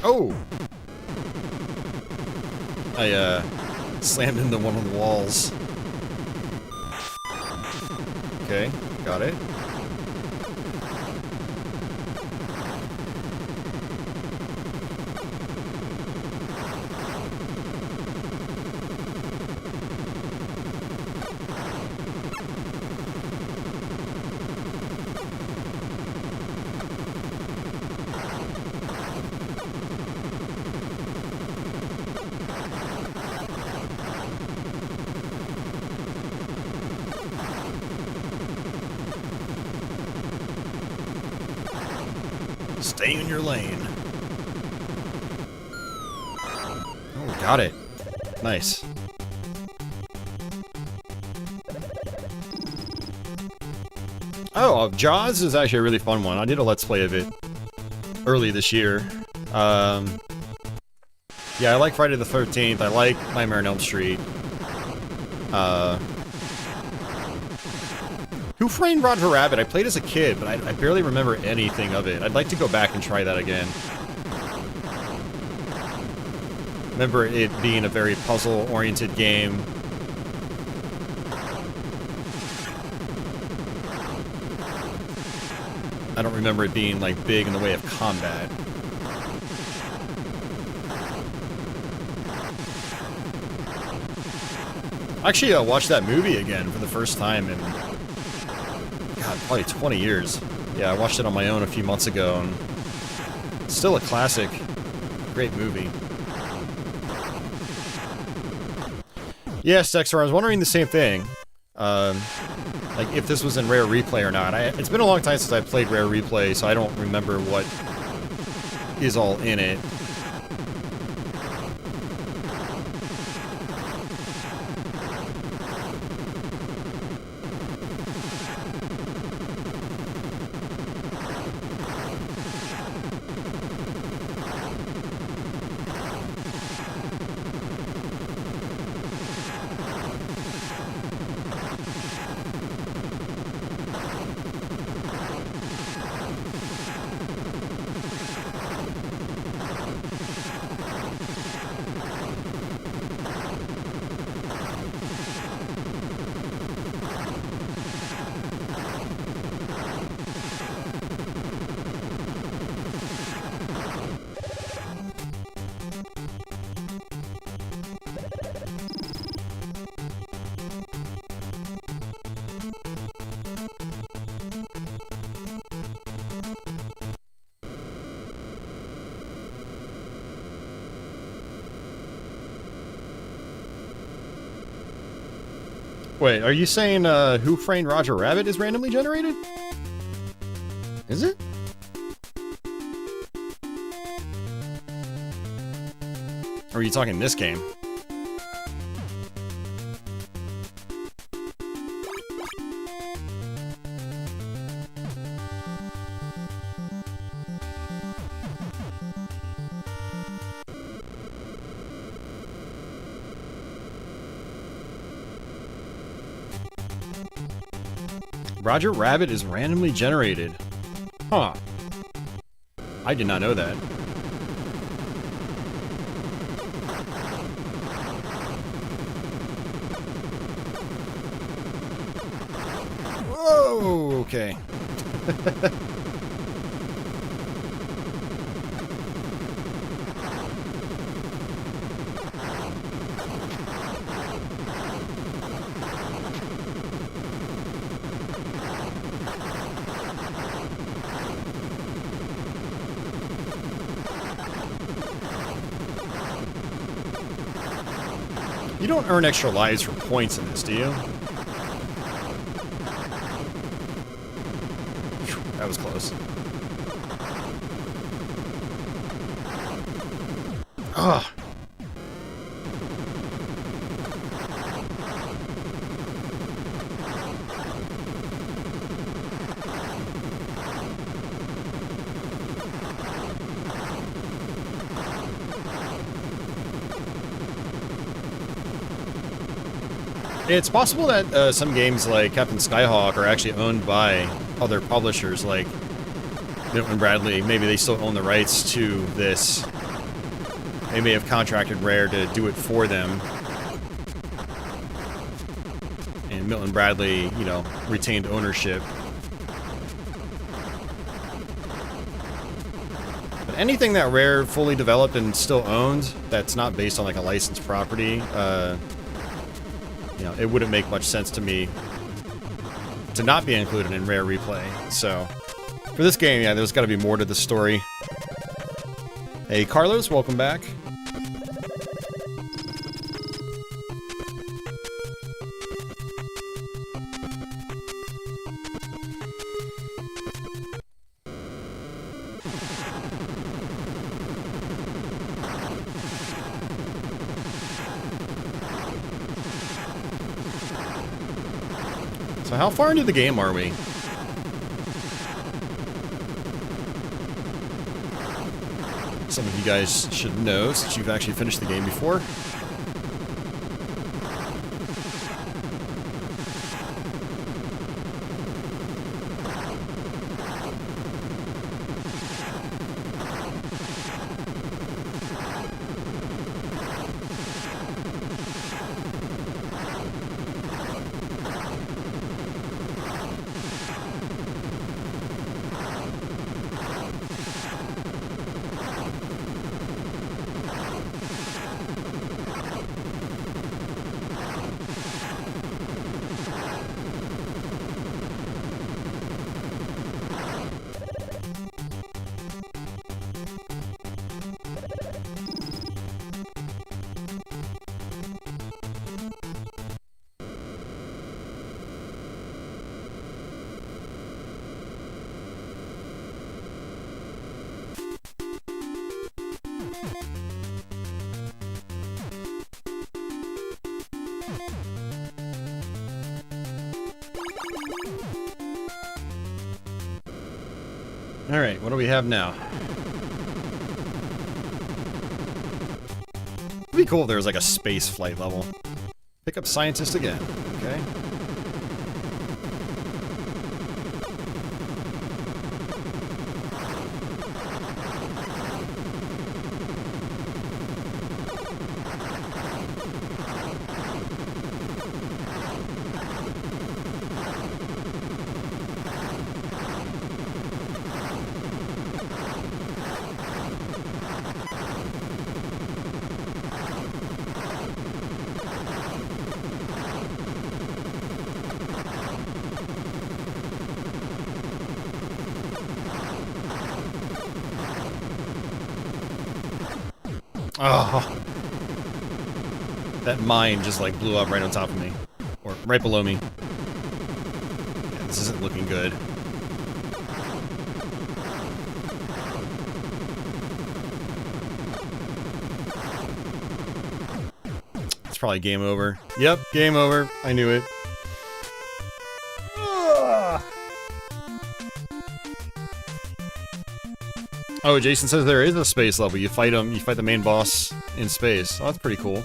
Oh! I, slammed into one of the walls. Okay, got it. Stay in your lane. Oh, got it. Nice. Oh, Jaws is actually a really fun one. I did a Let's Play of it early this year. Yeah, I like Friday the 13th. I like Nightmare on Elm Street. Who Framed Roger Rabbit? I played as a kid, but I barely remember anything of it. I'd like to go back and try that again. Remember it being a very puzzle-oriented game. I don't remember it being, like, big in the way of combat. Actually, I watched that movie again for the first time in, God, probably 20 years. Yeah, I watched it on my own a few months ago, and it's still a classic. Great movie. Yes, Dexter, I was wondering the same thing. Like, if this was in Rare Replay or not. It's been a long time since I played Rare Replay, so I don't remember what is all in it. Wait, are you saying Who Framed Roger Rabbit is randomly generated? Is it? Or are you talking this game? Roger Rabbit is randomly generated. Huh. I did not know that. Whoa, okay. You don't earn extra lives for points in this, do you? That was close. Ugh. It's possible that some games like Captain Skyhawk are actually owned by other publishers like Milton Bradley. Maybe they still own the rights to this. They may have contracted Rare to do it for them. And Milton Bradley, you know, retained ownership. But anything that Rare fully developed and still owned that's not based on like a licensed property, you know, it wouldn't make much sense to me to not be included in Rare Replay. So, for this game, yeah, there's got to be more to the story. Hey, Carlos, welcome back. So how far into the game are we? Some of you guys should know since you've actually finished the game before. Alright, what do we have now? It'd be cool if there was like a space flight level. Pick up scientist again, okay? Oh, that mine just like blew up right on top of me, or right below me. Yeah, this isn't looking good. It's probably game over. Yep, game over. I knew it. Oh, Jason says there is a space level. You fight him. You fight the main boss in space. Oh, that's pretty cool.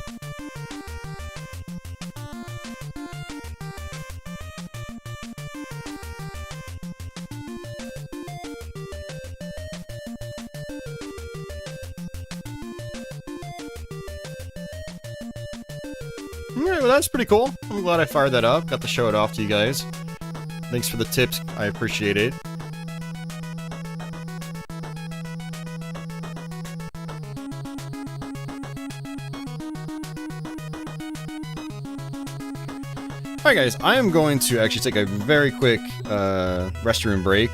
Alright, well that's pretty cool. I'm glad I fired that up. Got to show it off to you guys. Thanks for the tips. I appreciate it. Alright guys, I am going to actually take a very quick restroom break.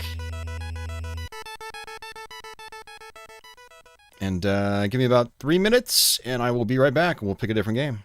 And give me about 3 minutes, and I will be right back, and we'll pick a different game.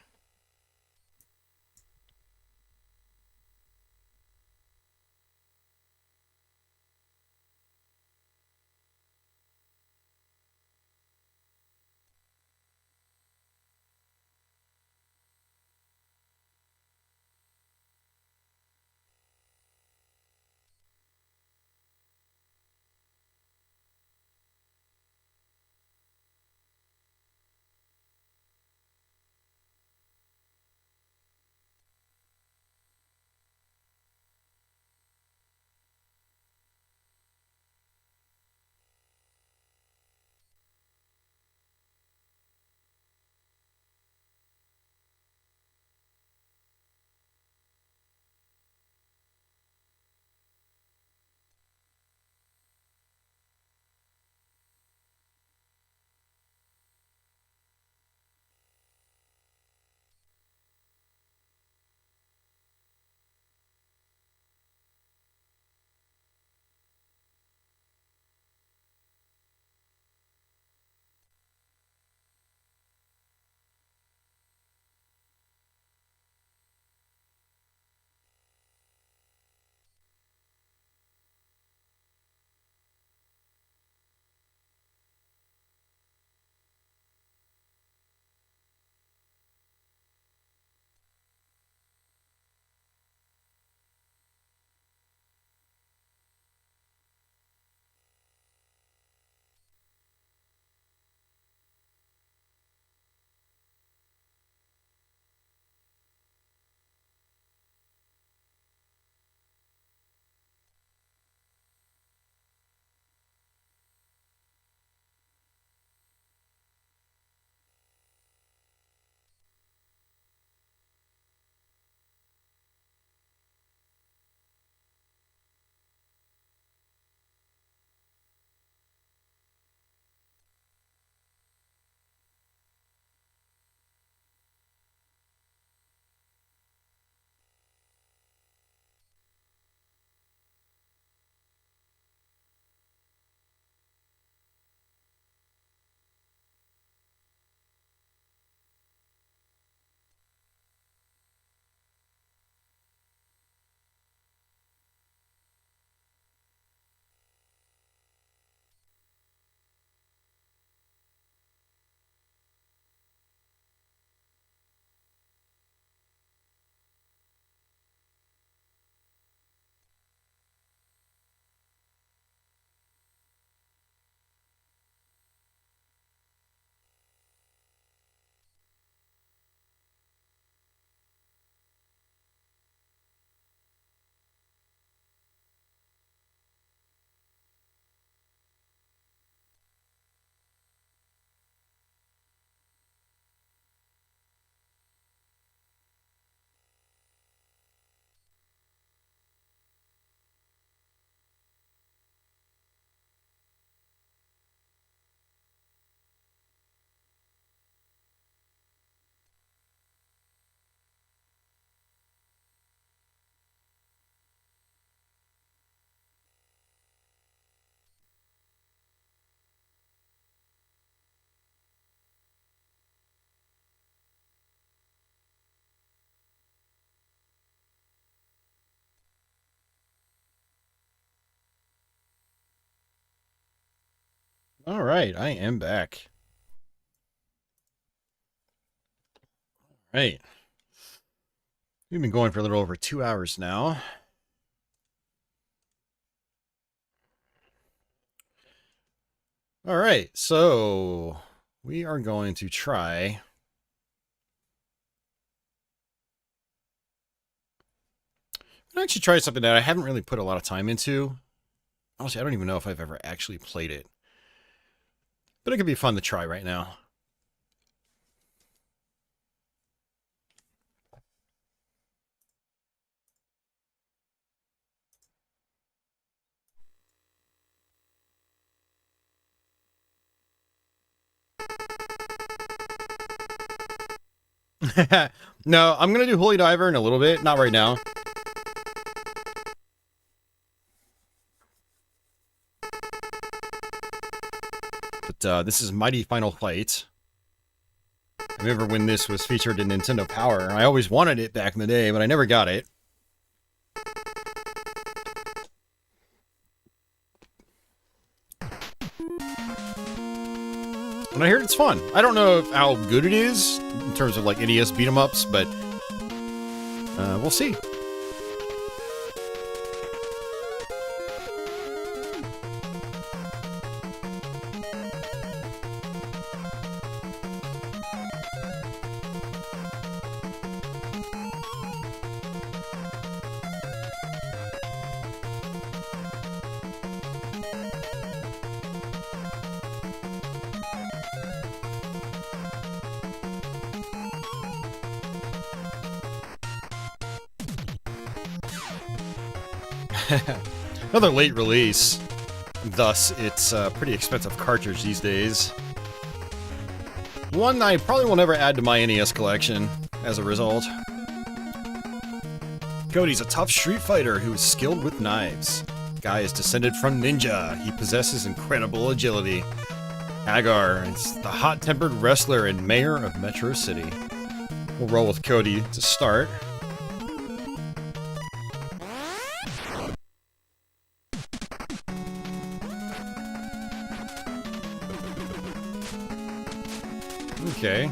All right, I am back. All right. We've been going for a little over 2 hours now. All right, so we are going to try actually try something that I haven't really put a lot of time into. Honestly, I don't even know if I've ever actually played it. But it could be fun to try right now. No, I'm going to do Holy Diver in a little bit. Not right now. But this is Mighty Final Fight. I remember when this was featured in Nintendo Power. I always wanted it back in the day, but I never got it. And I heard it's fun. I don't know how good it is in terms of like NES beat 'em ups, but we'll see. Another late release, thus it's a pretty expensive cartridge these days. One I probably will never add to my NES collection as a result. Cody's a tough street fighter who is skilled with knives. Guy is descended from ninja. He possesses incredible agility. Hagar is the hot-tempered wrestler and mayor of Metro City. We'll roll with Cody to start. Okay.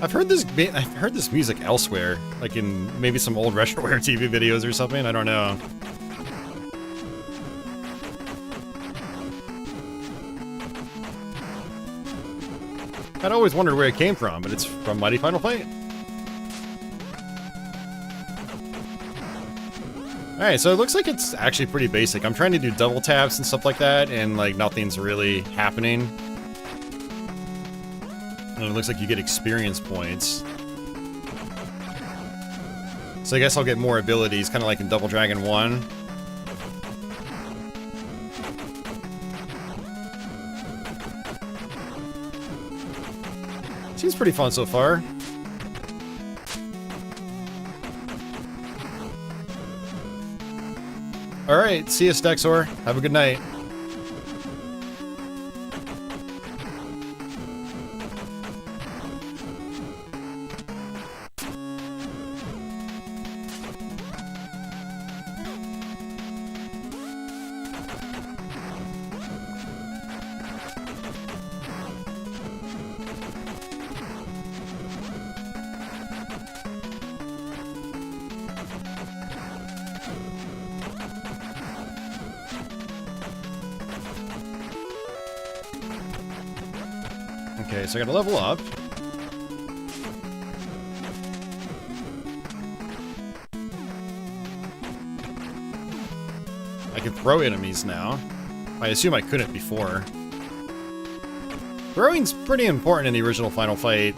I've heard this music elsewhere, like in maybe some old RetroWare TV videos or something. I don't know. I'd always wondered where it came from, but it's from Mighty Final Fight. Alright, so it looks like it's actually pretty basic. I'm trying to do double taps and stuff like that, and like nothing's really happening. And it looks like you get experience points. So I guess I'll get more abilities, kind of like in Double Dragon 1. Seems pretty fun so far. Alright, see ya, Stexor. Have a good night. Okay, so I gotta level up. I can throw enemies now. I assume I couldn't before. Throwing's pretty important in the original Final Fight.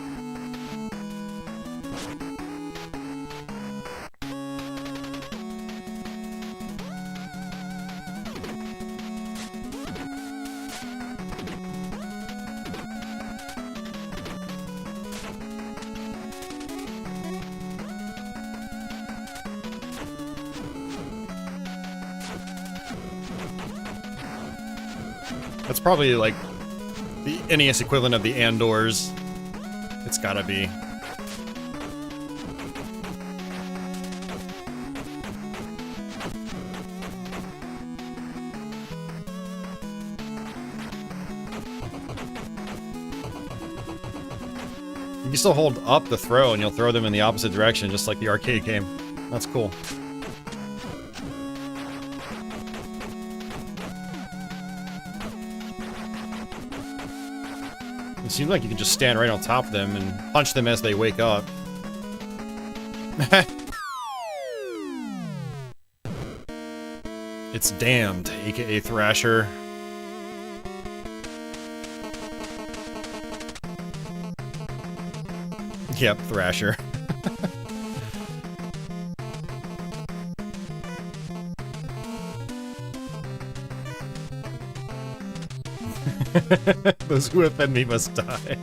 That's probably like the NES equivalent of the Andors. It's gotta be. You still hold up the throw and you'll throw them in the opposite direction, just like the arcade game. That's cool. It seems like you can just stand right on top of them and punch them as they wake up. It's Damned, aka Thrasher. Yep, Thrasher. Those who offend me must die.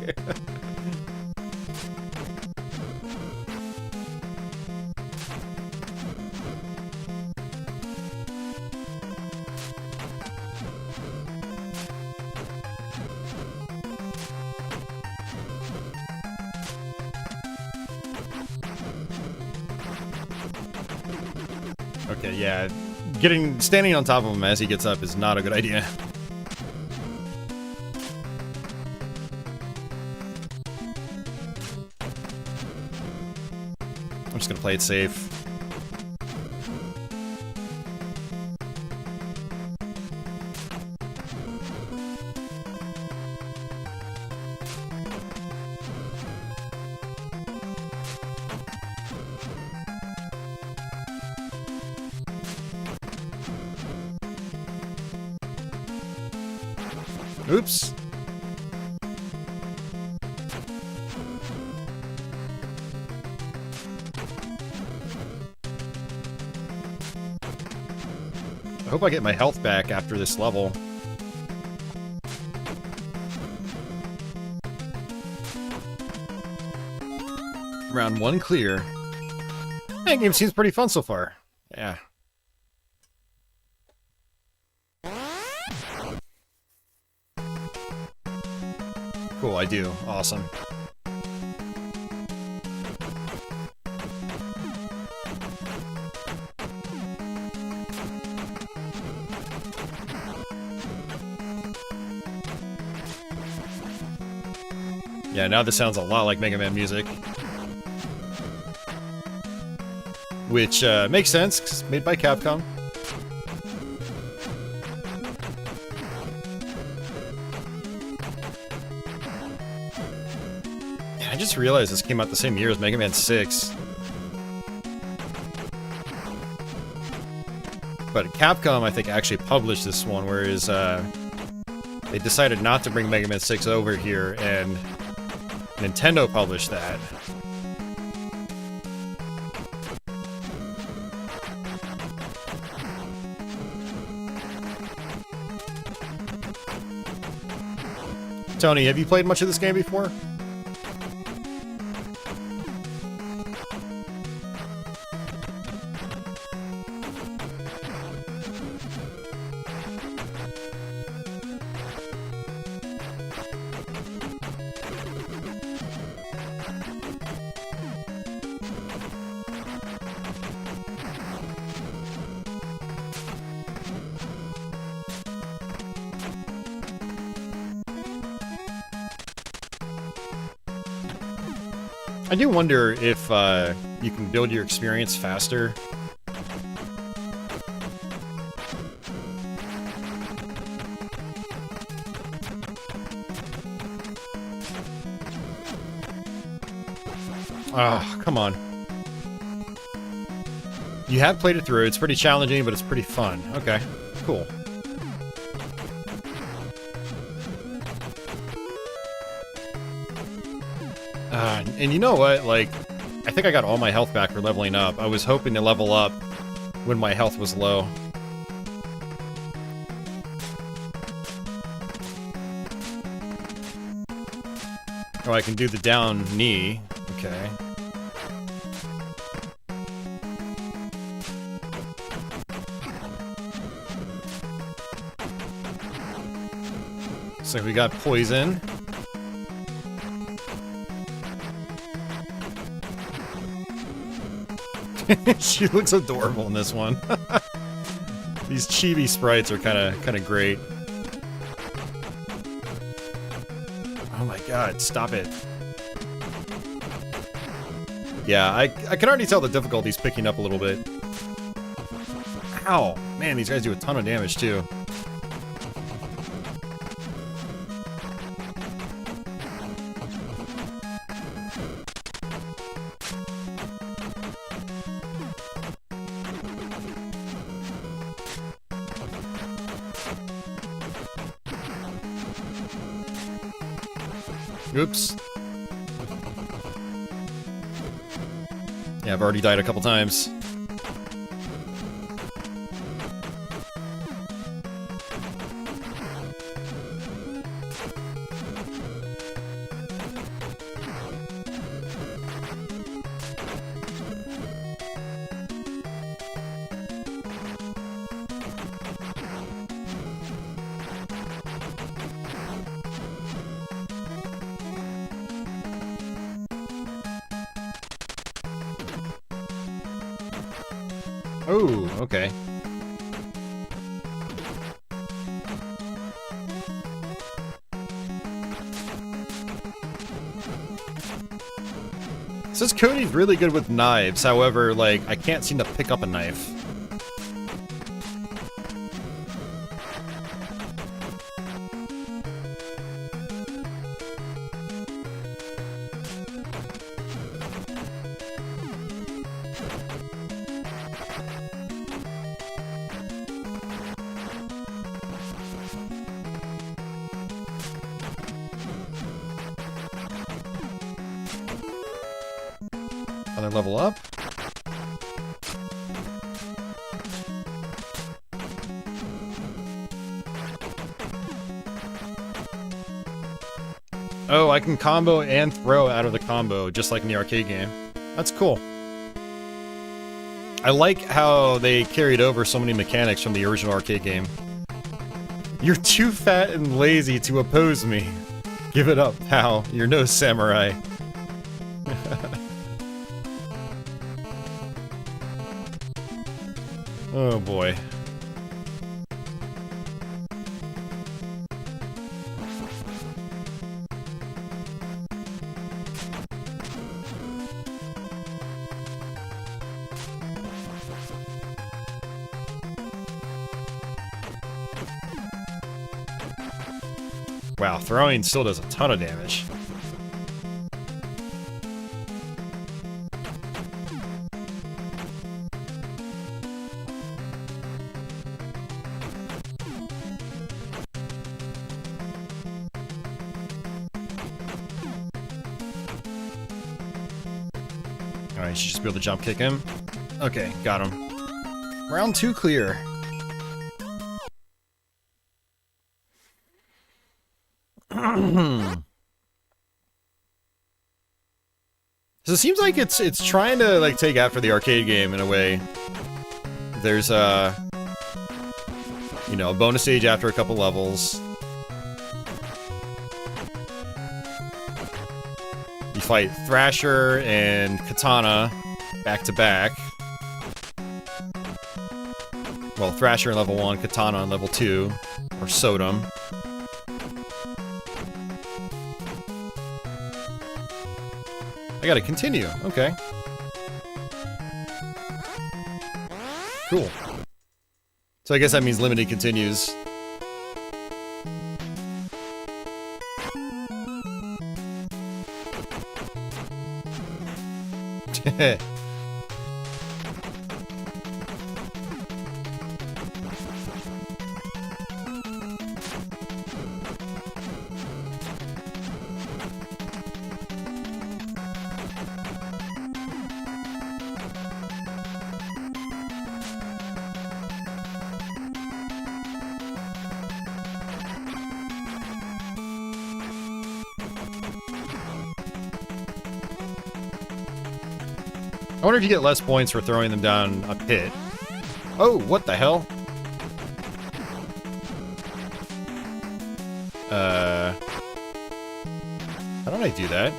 Okay, yeah. Standing on top of him as he gets up is not a good idea. I'm just gonna play it safe. Oops. I hope I get my health back after this level. Round 1 clear. That game seems pretty fun so far. Yeah. Cool, I do. Awesome. Yeah, now this sounds a lot like Mega Man music. Which makes sense, 'cause it's made by Capcom. I just realized this came out the same year as Mega Man 6. But Capcom, I think, actually published this one, whereas they decided not to bring Mega Man 6 over here, and Nintendo published that. Tony, have you played much of this game before? I do wonder if you can build your experience faster. Oh, come on. You have played it through. It's pretty challenging, but it's pretty fun. Okay, cool. And you know what? Like, I think I got all my health back for leveling up. I was hoping to level up when my health was low. Oh, I can do the down knee. Okay. So we got poison. She looks adorable in this one. These chibi sprites are kind of great. Oh my god, stop it. Yeah, I can already tell the difficulty's picking up a little bit. Ow! Man, these guys do a ton of damage, too. Oops. Yeah, I've already died a couple times. Oh, okay. Says Cody's really good with knives, however, like, I can't seem to pick up a knife. Another level up. Oh, I can combo and throw out of the combo, just like in the arcade game. That's cool. I like how they carried over so many mechanics from the original arcade game. You're too fat and lazy to oppose me. Give it up, pal. You're no samurai. Oh boy. Wow, throwing still does a ton of damage. Alright, should just be able to jump kick him. Okay, got him. Round 2 clear. So it seems like it's trying to like take after the arcade game in a way. There's you know, a bonus stage after a couple levels. You fight Thrasher and Katana back to back. Well, Thrasher in level 1, Katana in level 2, or Sodom. I gotta continue, okay. Cool. So I guess that means limited continues. I wonder if you get less points for throwing them down a pit. Oh, what the hell? How did I do that?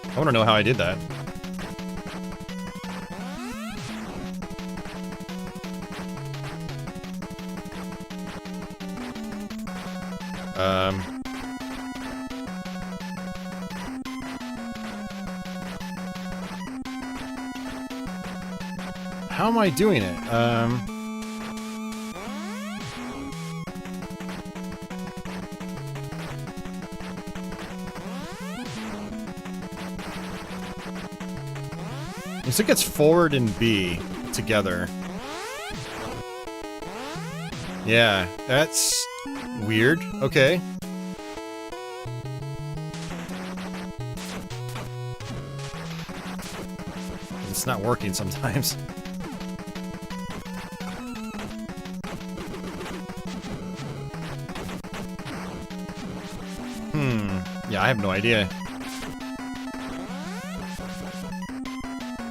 I want to know how I did that. how am I doing it? So it gets forward and B together. Yeah, that's weird. Okay. It's not working sometimes. Yeah, I have no idea.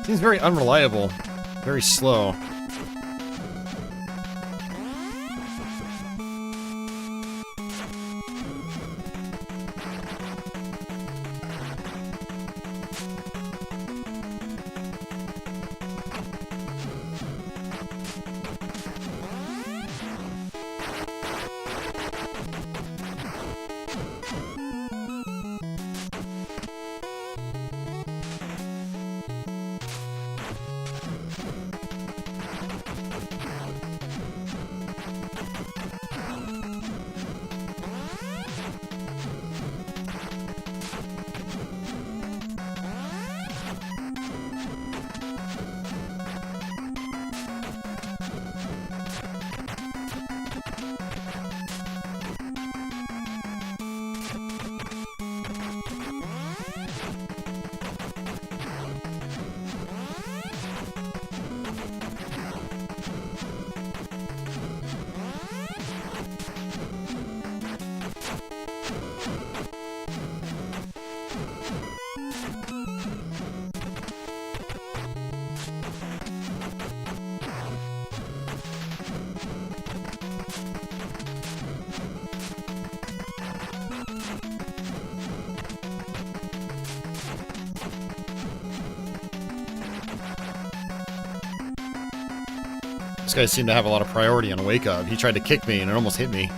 Seems very unreliable. Very slow. This guy seemed to have a lot of priority on Wake Up. He tried to kick me and it almost hit me.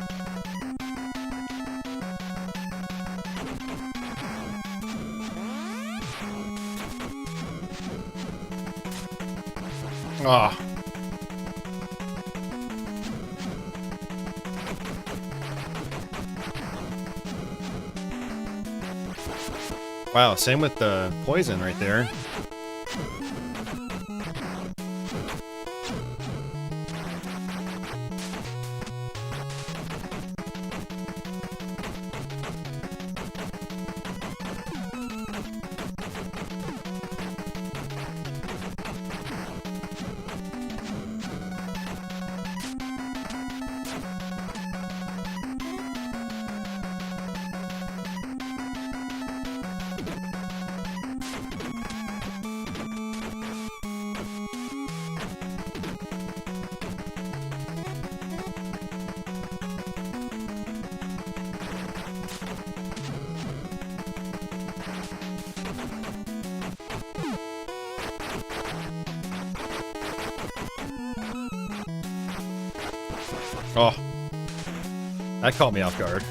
Ah. Wow, same with the poison right there. Oh, that caught me off guard.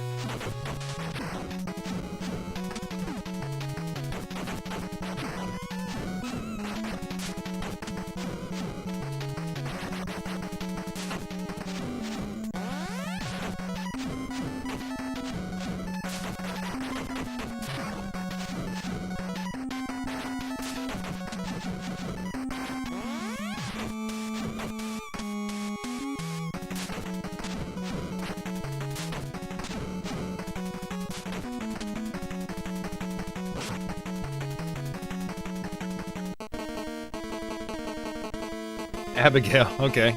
Abigail, okay.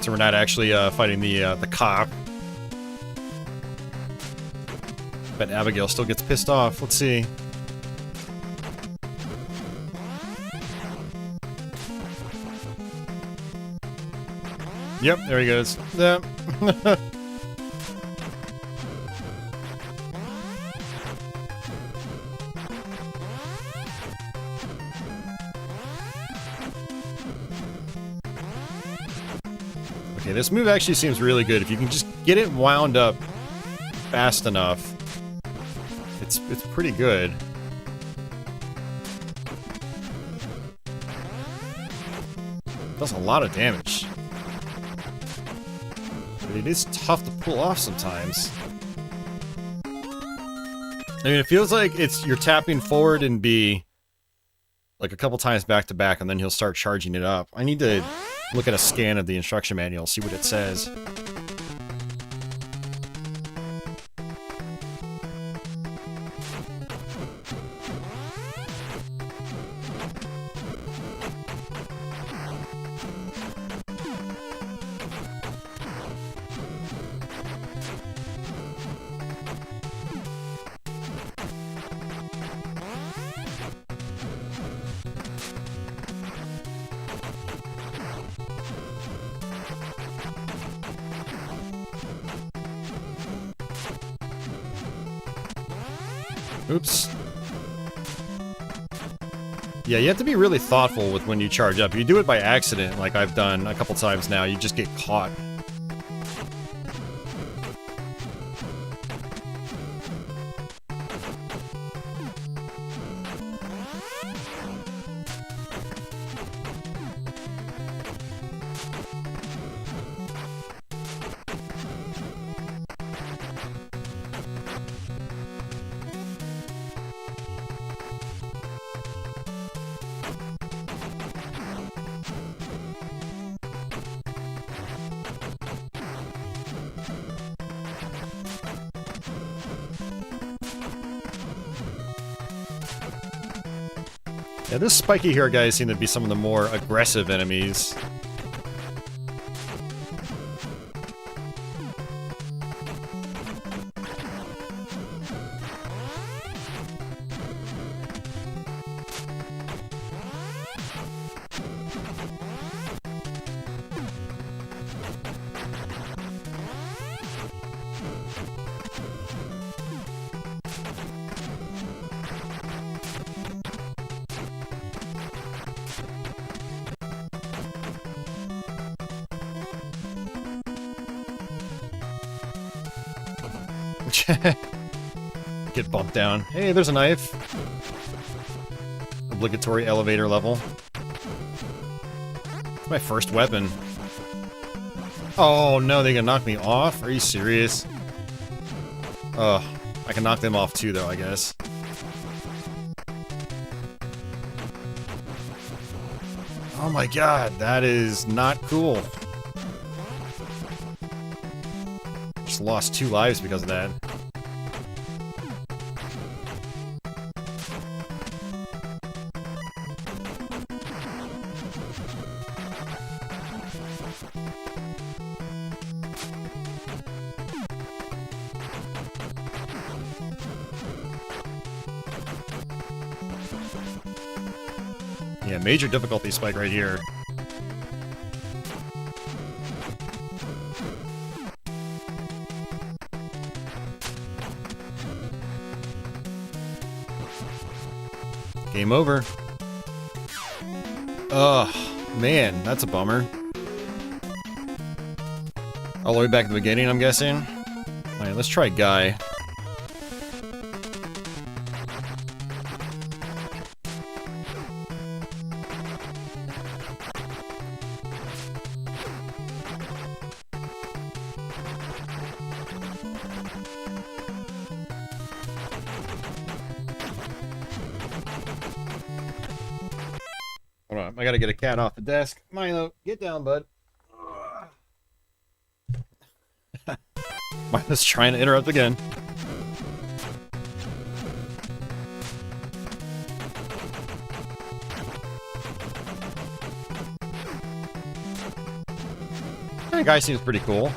So we're not actually fighting the cop. But Abigail still gets pissed off. Let's see. Yep, there he goes. Yep. Okay, this move actually seems really good. If you can just get it wound up fast enough, it's pretty good. Does a lot of damage. But it is tough to pull off sometimes. I mean, it feels like you're tapping forward and B like a couple times back to back, and then he'll start charging it up. I need to look at a scan of the instruction manual, see what it says. Oops. Yeah, you have to be really thoughtful with when you charge up. You do it by accident, like I've done a couple times now, you just get caught. Yeah, this spiky hair guys seem to be some of the more aggressive enemies. Get bumped down. Hey, there's a knife. Obligatory elevator level. It's my first weapon. Oh no, they can knock me off? Are you serious? Ugh. I can knock them off too though, I guess. Oh my god, that is not cool. Just lost 2 lives because of that. Yeah, major difficulty spike right here. Game over. Ugh, man, that's a bummer. All the way back to the beginning, I'm guessing. Alright, let's try Guy. Hold on, I gotta get a cat off the desk. Milo, get down, bud. Milo's trying to interrupt again. That guy seems pretty cool.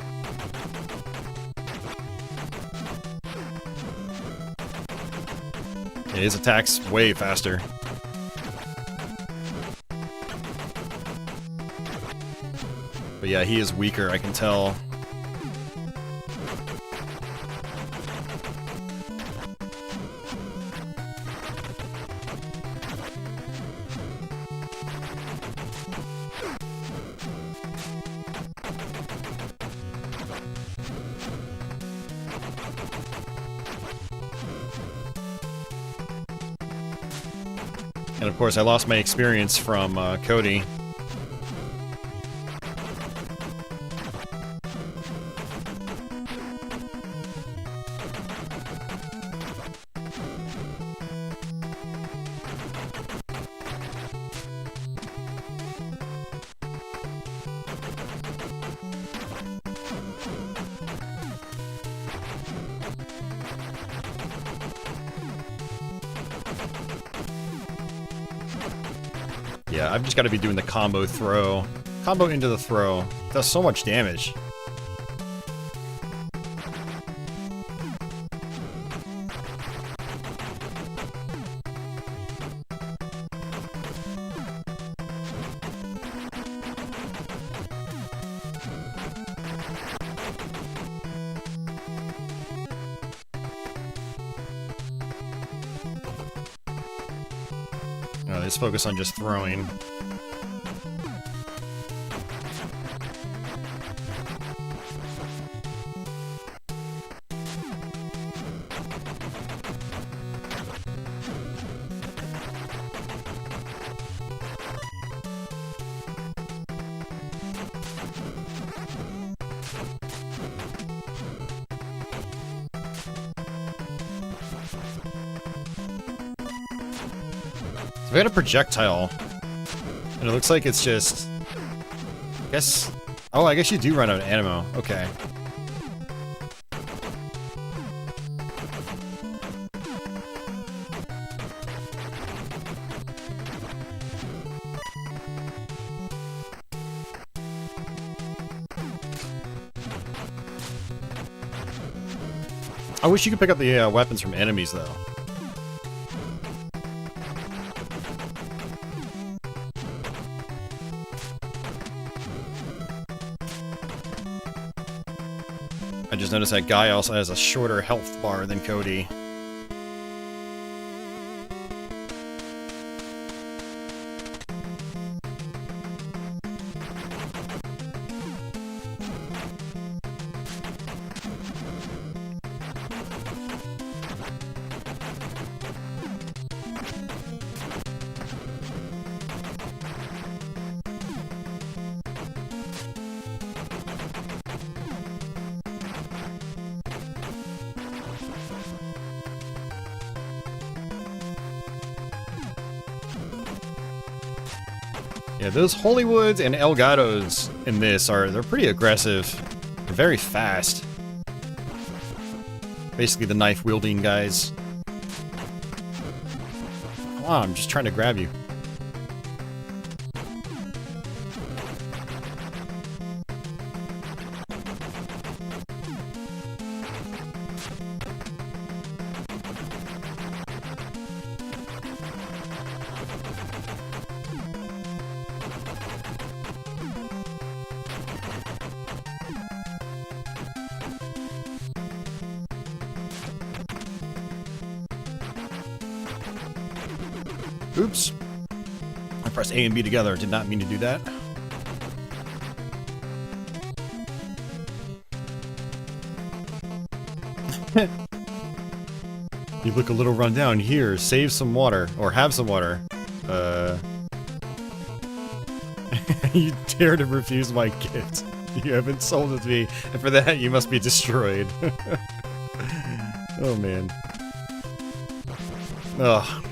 Yeah, his attack's way faster. But yeah, he is weaker, I can tell. And of course, I lost my experience from Cody. Yeah, I've just got to be doing the combo throw. Combo into the throw. Does so much damage. Let's focus on just throwing. So we got a projectile, and it looks like it's just, I guess, oh, I guess you do run out of ammo, okay. I wish you could pick up the weapons from enemies, though. I just noticed that guy also has a shorter health bar than Cody. Yeah, those Hollywoods and Elgatos in this they're pretty aggressive. They're very fast. Basically the knife-wielding guys. Come on, I'm just trying to grab you. Oops. I pressed A and B together. Did not mean to do that. You look a little run down. Here, save some water. Or have some water. You dare to refuse my gift. You have insulted me, and for that you must be destroyed. Oh, man. Ugh.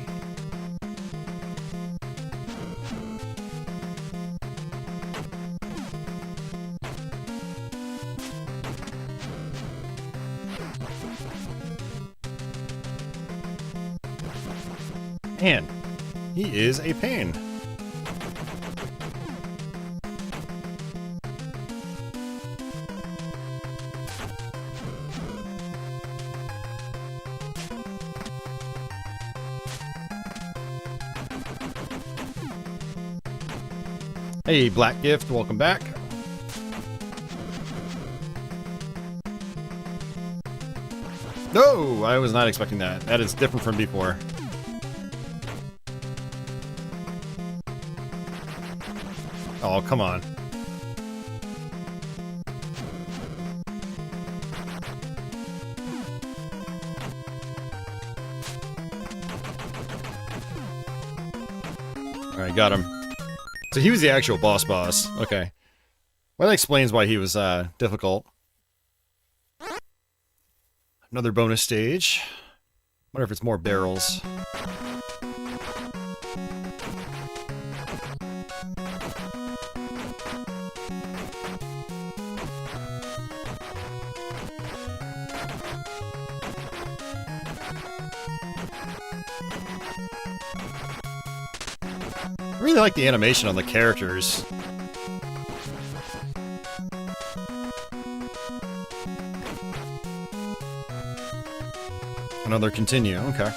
Man, he is a pain. Hey, Black Gift, welcome back. No, I was not expecting that. That is different from before. Oh, come on. Alright, got him. So he was the actual boss. Okay. Well, that explains why he was difficult. Another bonus stage. Wonder if it's more barrels. I really like the animation on the characters. Another continue, okay.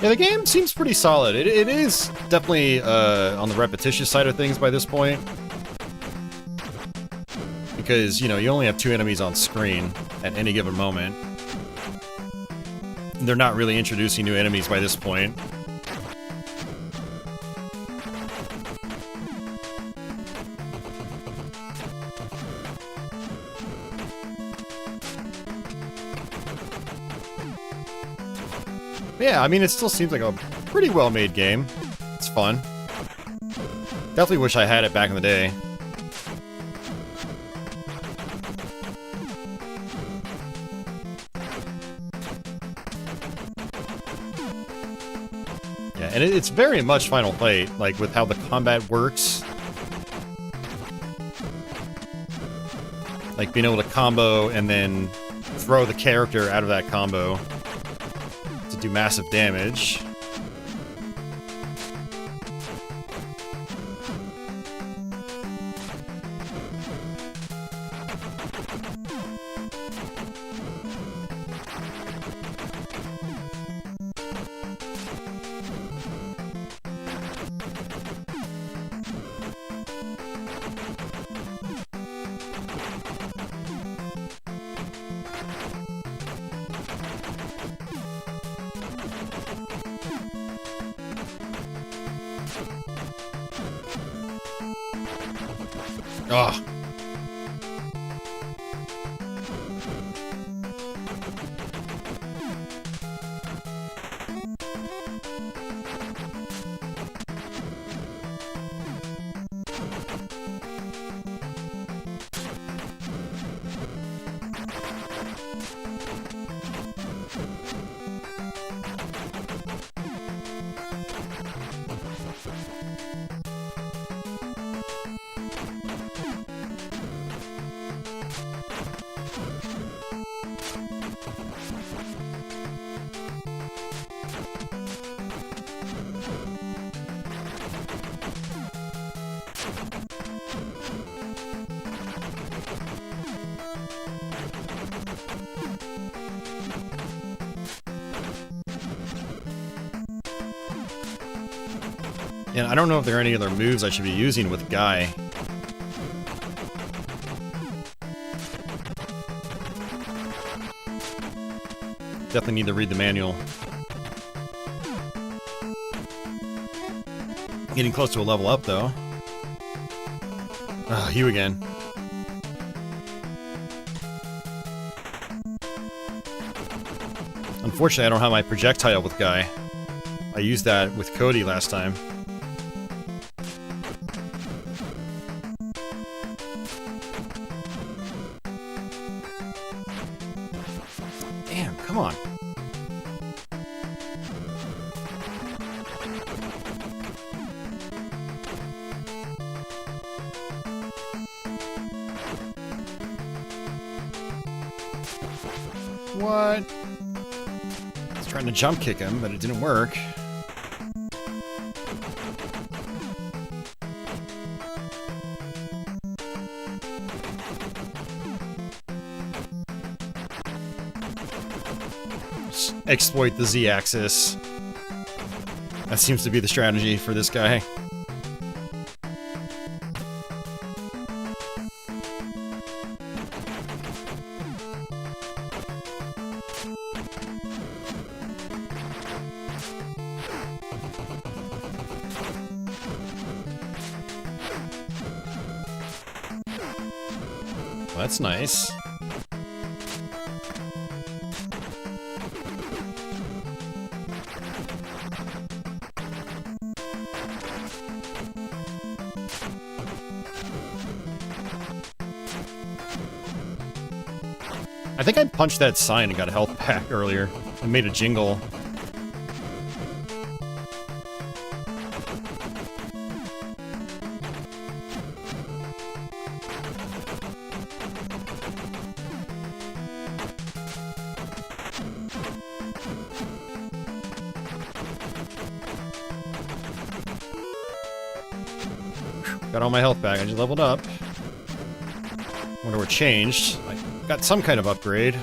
Yeah, the game seems pretty solid. It is definitely on the repetitious side of things by this point. Because, you know, you only have 2 enemies on screen at any given moment. They're not really introducing new enemies by this point. Yeah, I mean, it still seems like a pretty well-made game. It's fun. Definitely wish I had it back in the day. Yeah, and it's very much Final Fight, like, with how the combat works. Like, being able to combo and then throw the character out of that combo to do massive damage. Ugh. And I don't know if there are any other moves I should be using with Guy. Definitely need to read the manual. Getting close to a level up, though. Ah, you again. Unfortunately, I don't have my projectile with Guy. I used that with Cody last time. Damn, come on. What? I was trying to jump kick him, but it didn't work. Just exploit the Z-axis. That seems to be the strategy for this guy. Well, that's nice. I think I punched that sign and got a health pack earlier. I made a jingle. Got all my health back. I just leveled up. Wonder what changed. I got some kind of upgrade.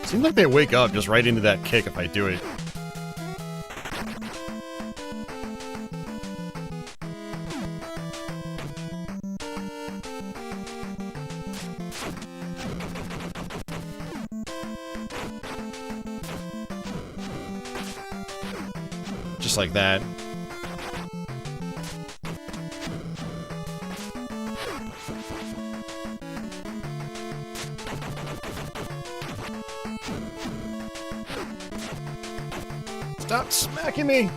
Seems like they wake up just right into that kick if I do it. Just like that. Stop smacking me!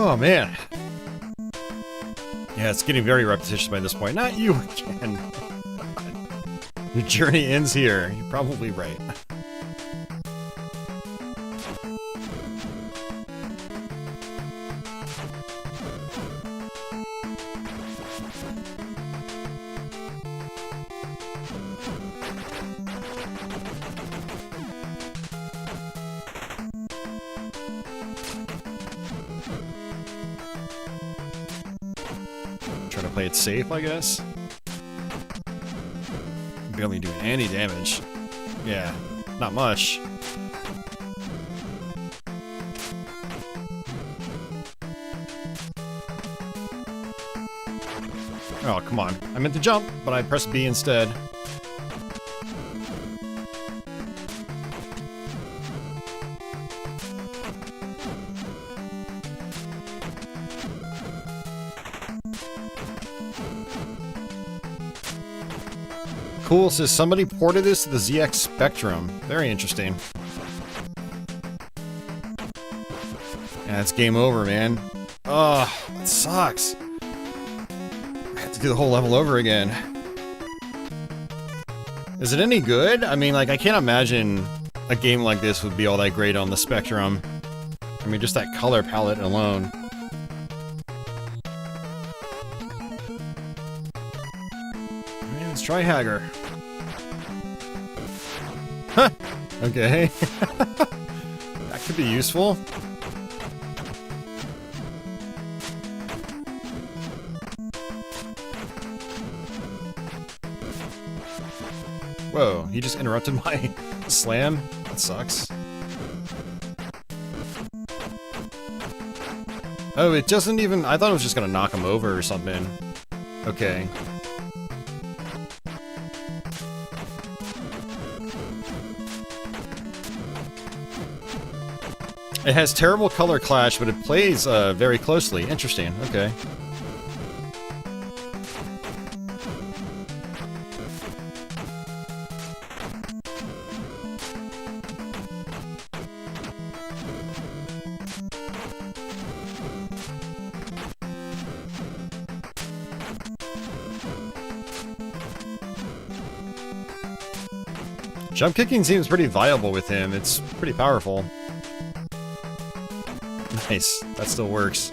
Oh, man. Yeah, it's getting very repetitious by this point. Not you again. Your journey ends here. You're probably right. Try to play it safe, I guess. Barely doing any damage. Yeah, not much. Oh, come on. I meant to jump, but I pressed B instead. Cool, says somebody ported this to the ZX Spectrum. Very interesting. Yeah, it's game over, man. Ugh, it sucks. I have to do the whole level over again. Is it any good? I mean, like, I can't imagine a game like this would be all that great on the Spectrum. I mean, just that color palette alone. Alright, let's try Hager. Huh! Okay. That could be useful. Whoa, he just interrupted my slam? That sucks. Oh, it doesn't even... I thought it was just gonna knock him over or something. Okay. It has terrible color clash, but it plays very closely. Interesting. Okay. Jump kicking seems pretty viable with him. It's pretty powerful. Nice. That still works.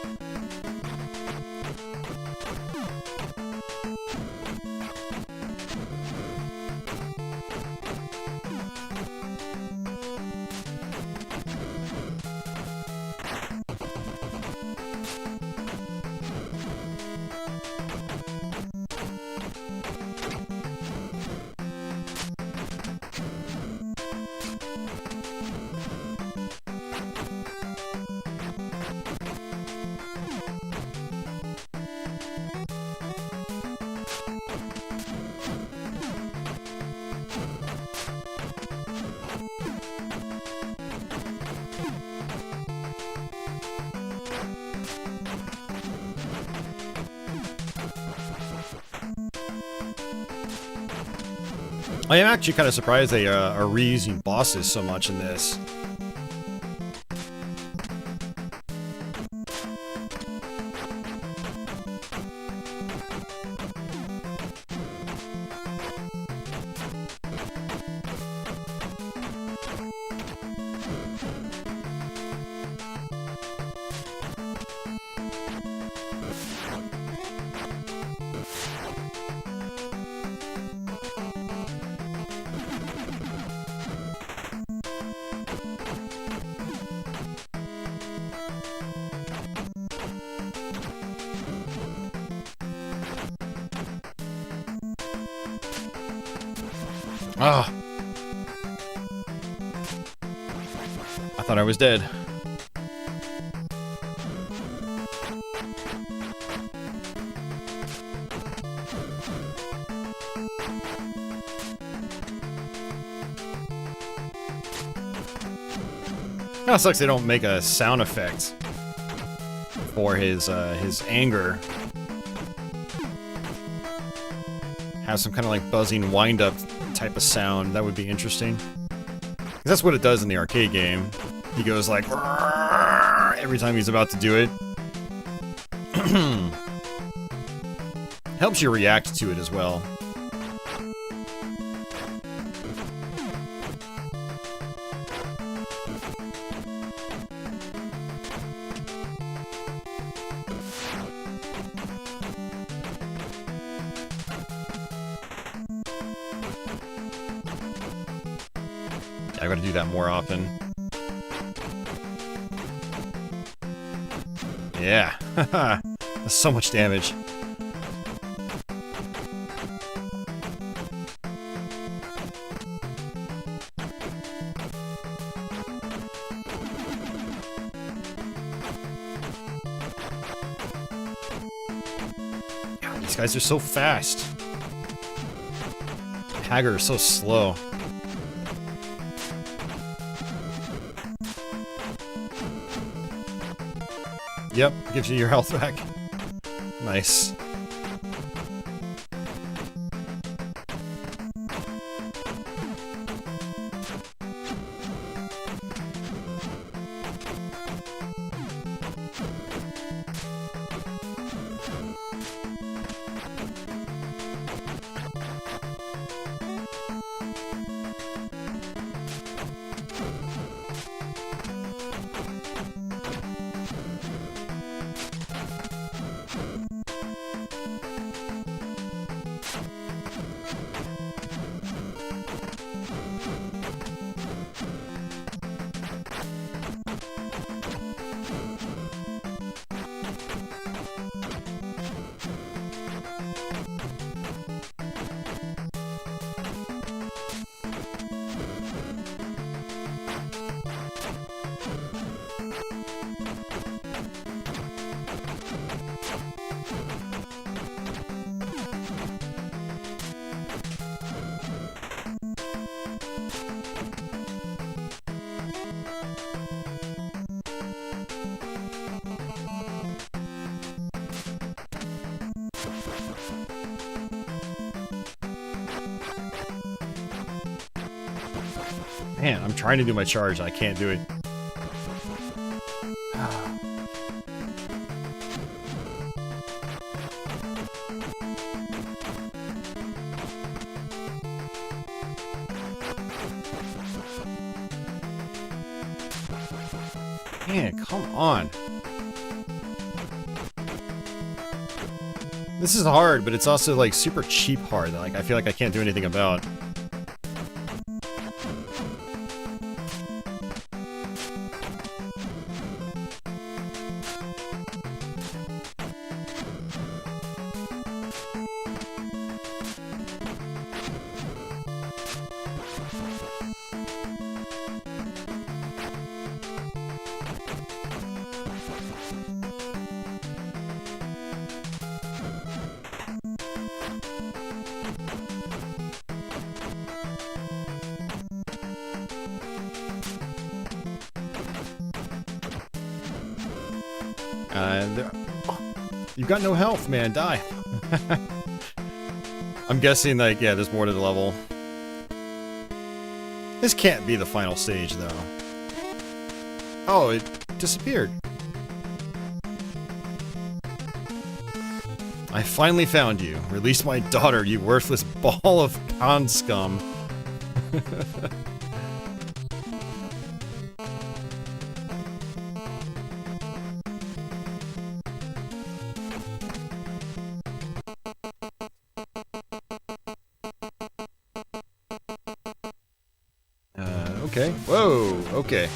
I am actually kind of surprised they are reusing bosses so much in this. Ah! I thought I was dead. Kinda sucks they don't make a sound effect for his anger. Have some kind of like buzzing wind-up type of sound. That would be interesting. 'Cause that's what it does in the arcade game. He goes like every time he's about to do it. Helps you react to it as well. I gotta do that more often. Yeah, that's so much damage. God, these guys are so fast. Hager is so slow. Yep, gives you your health back. Nice. Man, I'm trying to do my charge and I can't do it. Man, come on. This is hard, but it's also like super cheap hard that like I feel like I can't do anything about. You've got no health, man. Die. I'm guessing, like, yeah, there's more to the level. This can't be the final stage, though. Oh, it disappeared. I finally found you. Release my daughter, you worthless ball of con scum. Okay. Whoa, okay.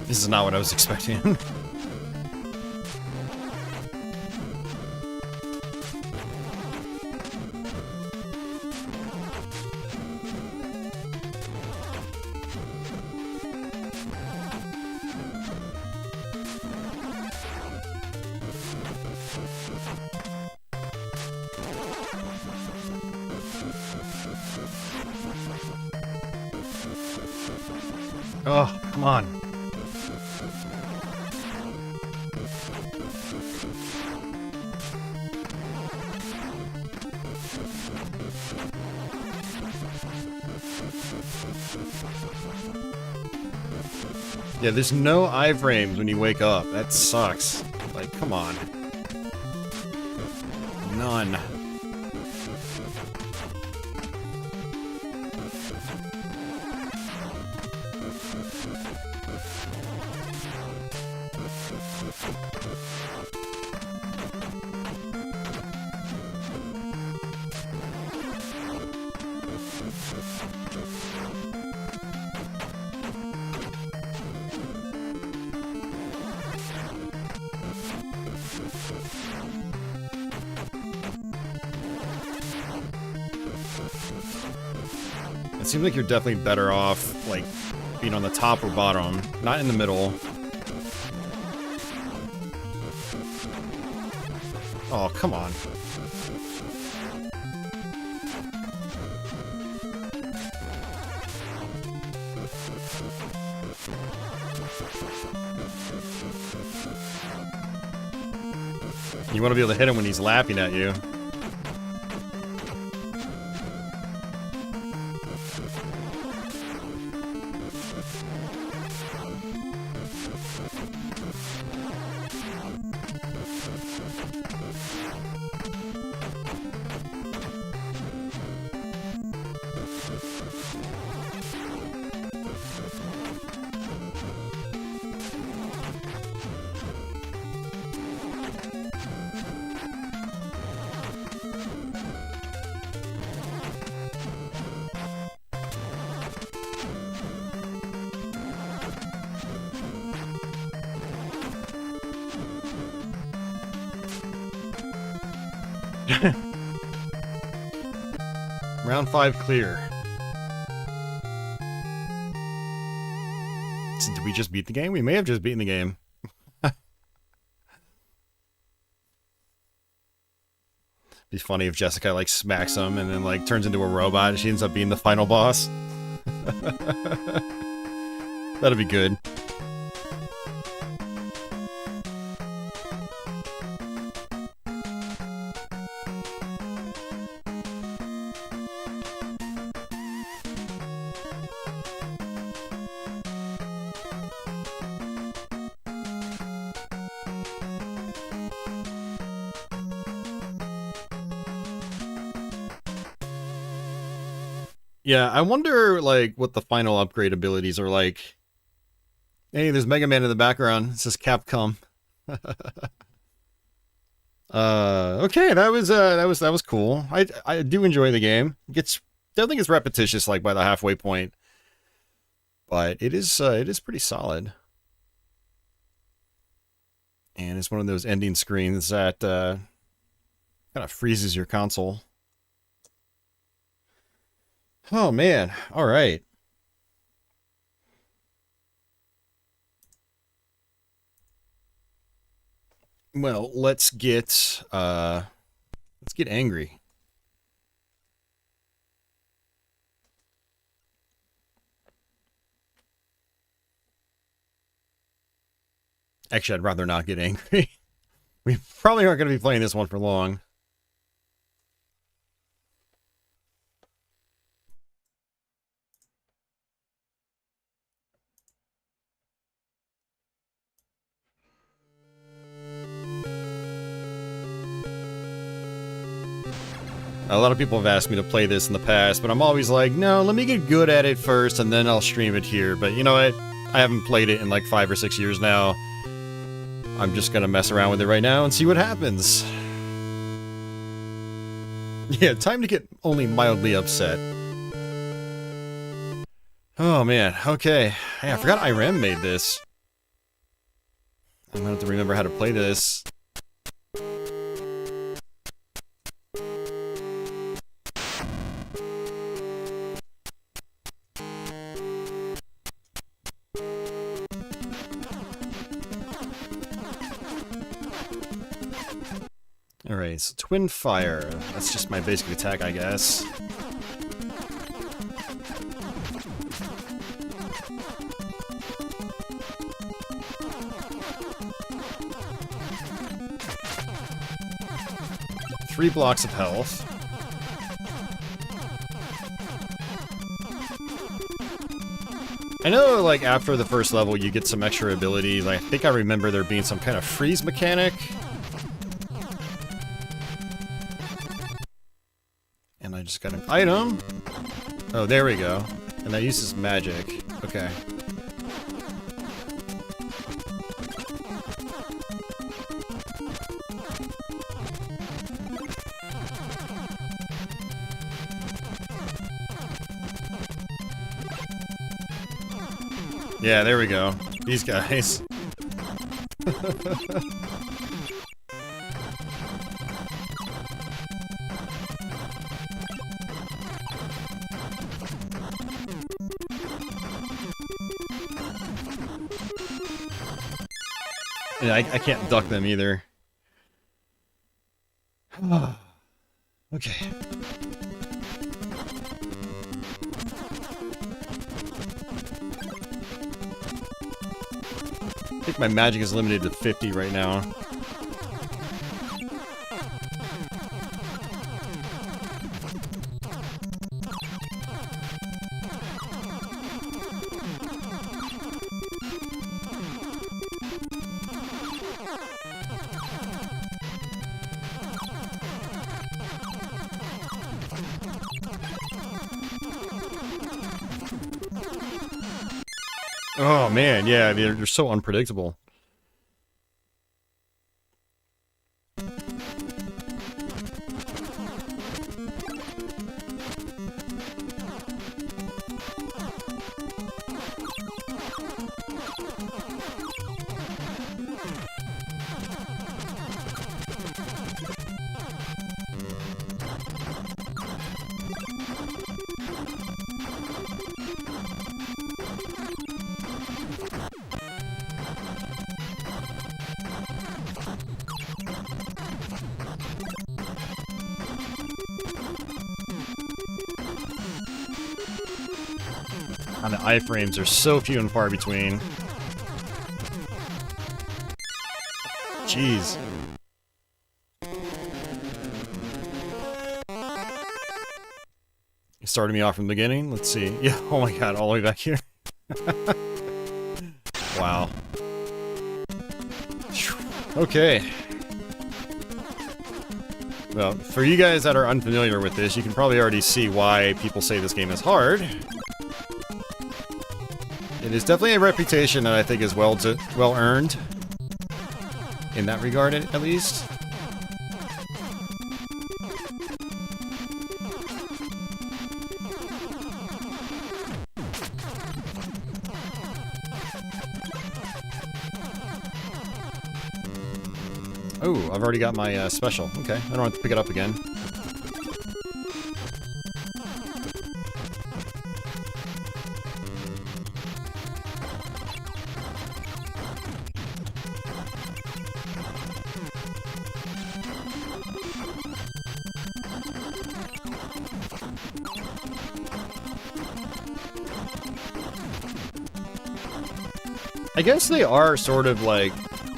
This is not what I was expecting. Oh, come on. Yeah, there's no iframes when you wake up. That sucks. Like, come on. None. It seems like you're definitely better off, like, being on the top or bottom, not in the middle. Oh, come on. You want to be able to hit him when he's laughing at you. Round 5 clear. So did we just beat the game? We may have just beaten the game. Be funny if Jessica like smacks him and then like turns into a robot and she ends up being the final boss. That'd be good. Yeah, I wonder, like, what the final upgrade abilities are like. Hey, there's Mega Man in the background. It says Capcom. Okay, that was cool. I do enjoy the game. Definitely gets repetitious, like by the halfway point, but it is pretty solid. And it's one of those ending screens that kind of freezes your console. Oh, man. All right. Well, let's get angry. Actually, I'd rather not get angry. We probably aren't going to be playing this one for long. A lot of people have asked me to play this in the past, but I'm always like, no, let me get good at it first, and then I'll stream it here. But you know what? I haven't played it in like 5 or 6 years now. I'm just gonna mess around with it right now and see what happens. Yeah, time to get only mildly upset. Oh man, okay. Hey, I forgot IREM made this. I'm gonna have to remember how to play this. Alright, so Twin Fire. That's just my basic attack, I guess. Three blocks of health. I know, like, after the first level, you get some extra abilities. I think I remember there being some kind of freeze mechanic. And I just got an item. Oh, there we go. And that uses magic. Okay. Yeah, there we go. These guys. Yeah, I can't duck them either. Okay. I think my magic is limited to 50 right now. Oh man, yeah, they're so unpredictable. And the iframes are so few and far between. Jeez. You started me off from the beginning? Let's see. Yeah, oh my god, all the way back here. Wow. Okay. Well, for you guys that are unfamiliar with this, you can probably already see why people say this game is hard. It is definitely a reputation that I think is well earned. In that regard, at least. Oh, I've already got my special. Okay, I don't have to pick it up again. I guess they are sort of like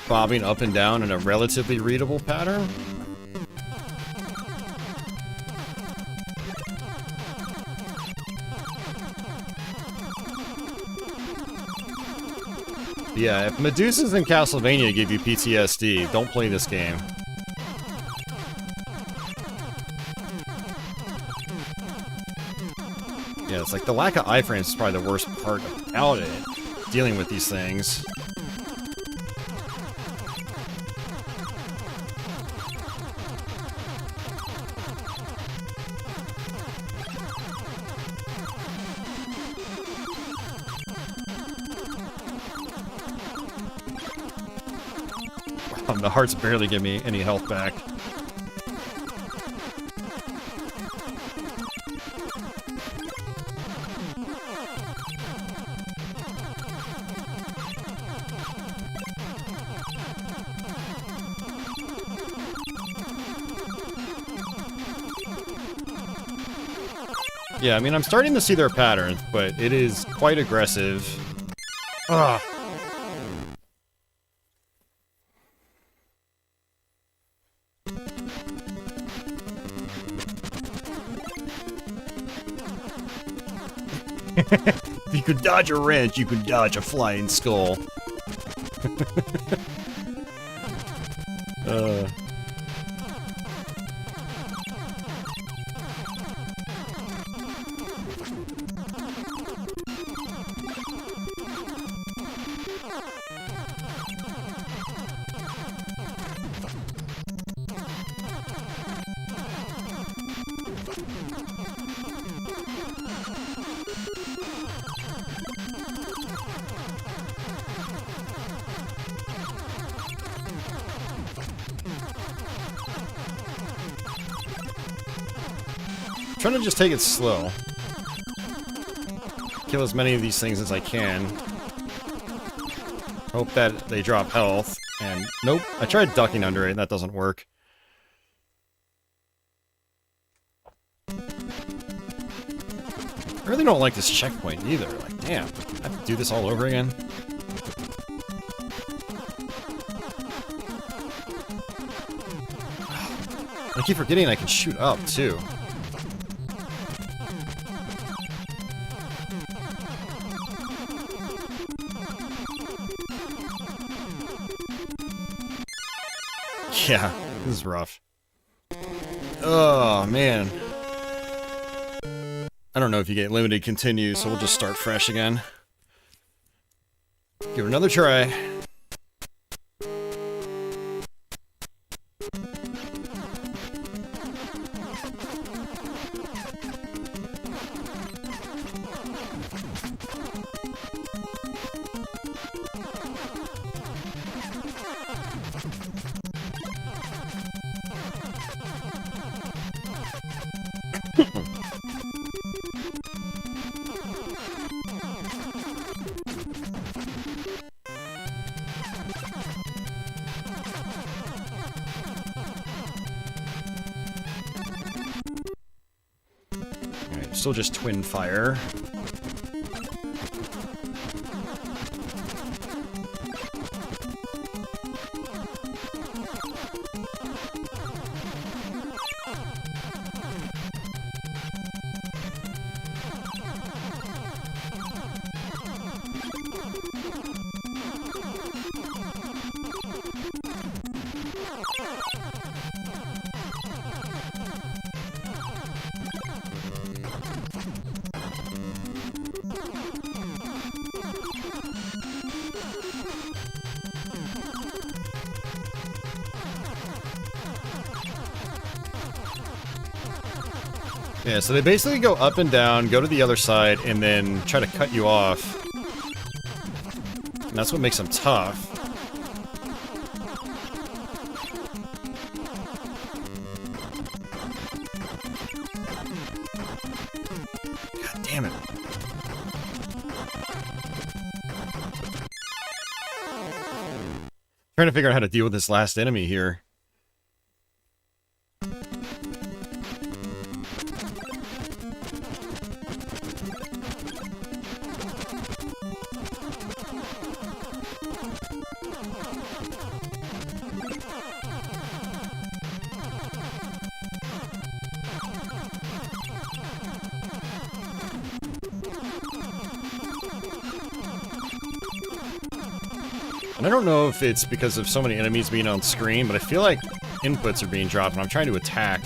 bobbing up and down in a relatively readable pattern. Yeah, if Medusas in Castlevania give you PTSD, don't play this game. Yeah, it's like the lack of iframes is probably the worst part about it. Dealing with these things. Wow, the hearts barely give me any health back. Yeah, I mean, I'm starting to see their patterns, but it is quite aggressive. Ugh. If you could dodge a wrench, you could dodge a flying skull. Trying to just take it slow. Kill as many of these things as I can. Hope that they drop health. And nope, I tried ducking under it and that doesn't work. I really don't like this checkpoint either. Like, damn, I have to do this all over again. I keep forgetting I can shoot up too. Yeah, this is rough. Oh, man. I don't know if you get limited continues, so we'll just start fresh again. Give it another try. Still just twin fire. Yeah, so they basically go up and down, go to the other side, and then try to cut you off. And that's what makes them tough. God damn it. Trying to figure out how to deal with this last enemy here. And I don't know if it's because of so many enemies being on screen, but I feel like inputs are being dropped and I'm trying to attack.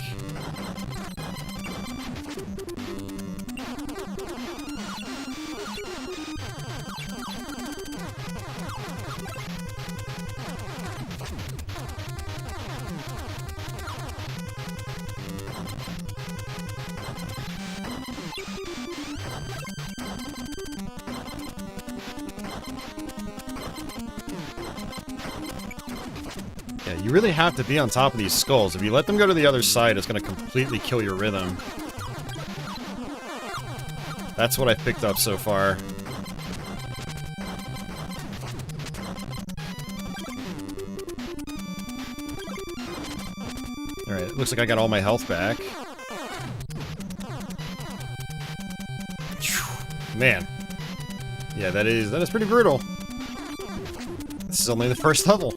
Yeah, you really have to be on top of these skulls. If you let them go to the other side, it's going to completely kill your rhythm. That's what I've picked up so far. Alright, it looks like I got all my health back. Man. Yeah, that is pretty brutal. This is only the first level.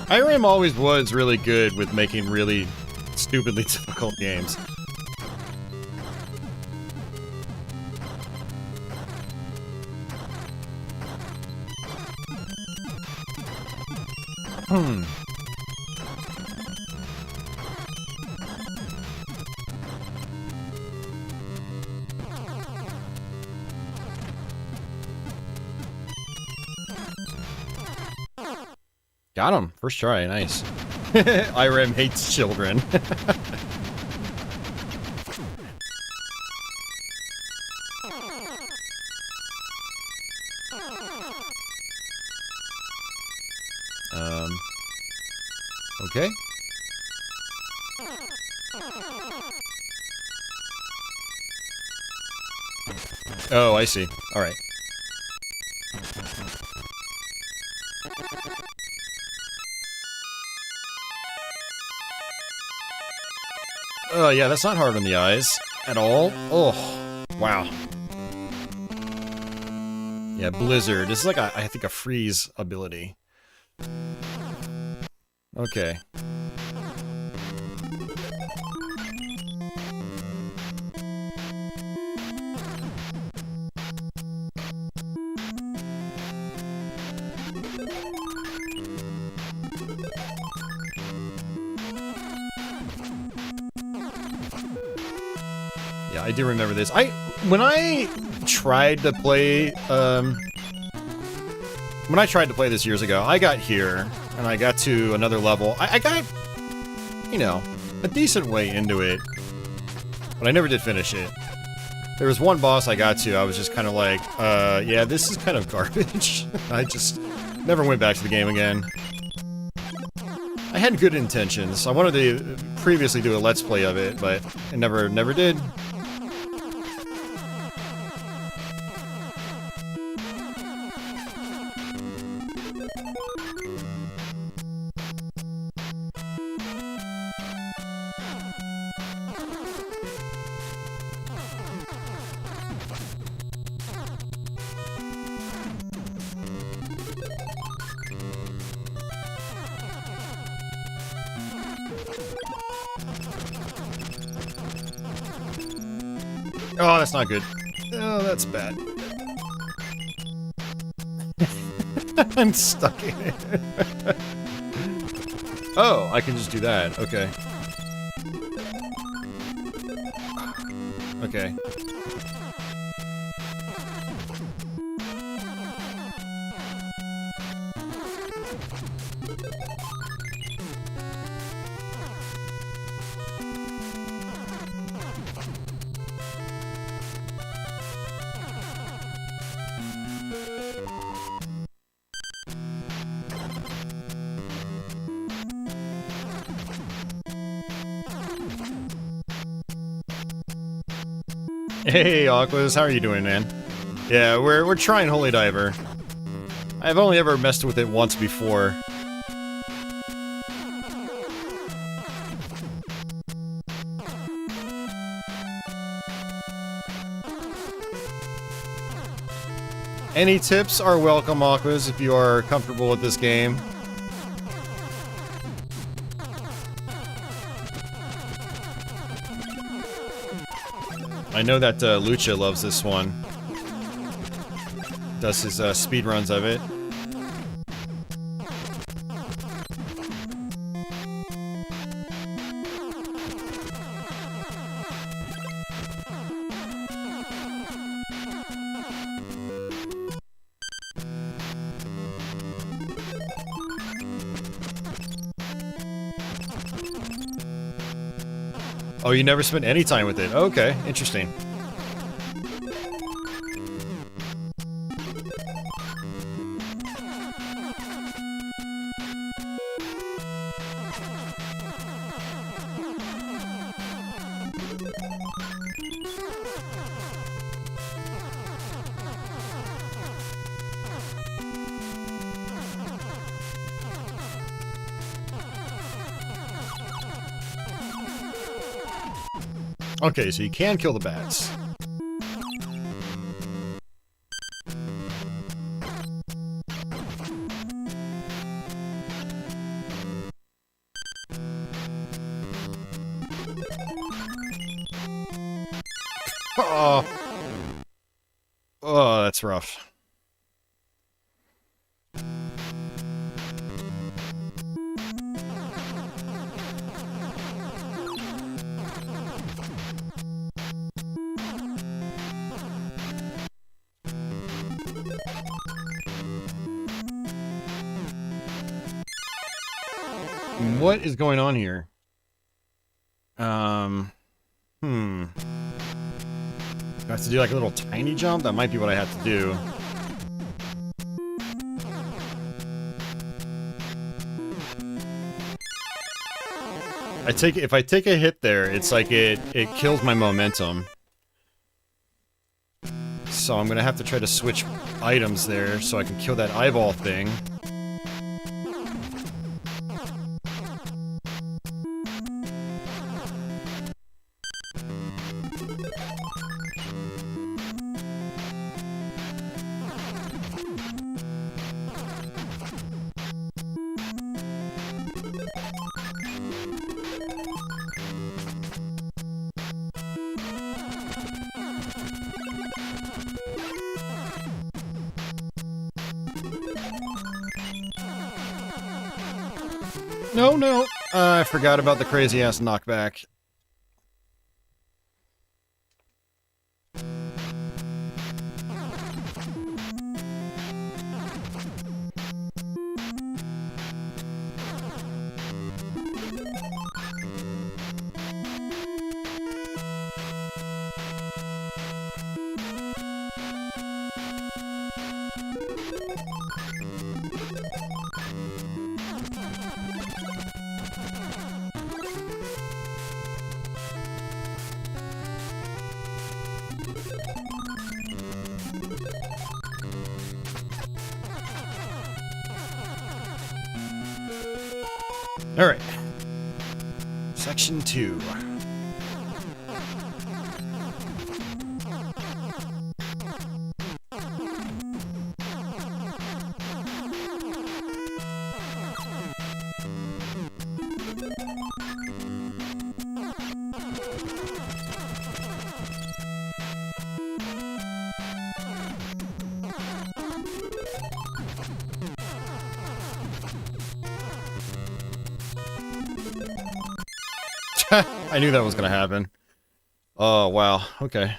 IRM always was really good with making really stupidly difficult games. Got him. First try. Nice. IRM hates children. Okay. Oh, I see. All right. Oh, yeah, that's not hard on the eyes at all. Oh, wow. Yeah, Blizzard. This is like, I think, a freeze ability. Okay. Yeah, I do remember this. When I tried to play, this years ago, I got here, and I got to another level. I got, you know, a decent way into it, but I never did finish it. There was one boss I got to, I was just kind of like, yeah, this is kind of garbage. I just never went back to the game again. I had good intentions. I wanted to previously do a Let's Play of it, but I never did. Oh, that's not good. Oh, that's bad. I'm stuck in it. Oh, I can just do that. Okay. Okay. Hey, Aquas, how are you doing, man? Yeah, we're trying Holy Diver. I've only ever messed with it once before. Any tips are welcome, Aquas, if you are comfortable with this game. I know that Lucha loves this one. Does his speed runs of it. Oh, you never spent any time with it. Okay, interesting. Okay, so you can kill the bats. Oh. Oh, that's rough. What is going on here? Do I have to do like a little tiny jump? That might be what I have to do. If I take a hit there, it's like it kills my momentum. So I'm gonna have to try to switch items there so I can kill that eyeball thing. No. I forgot about the crazy-ass knockback. Alright. Section 2. I knew that was gonna happen. Oh, wow. Okay.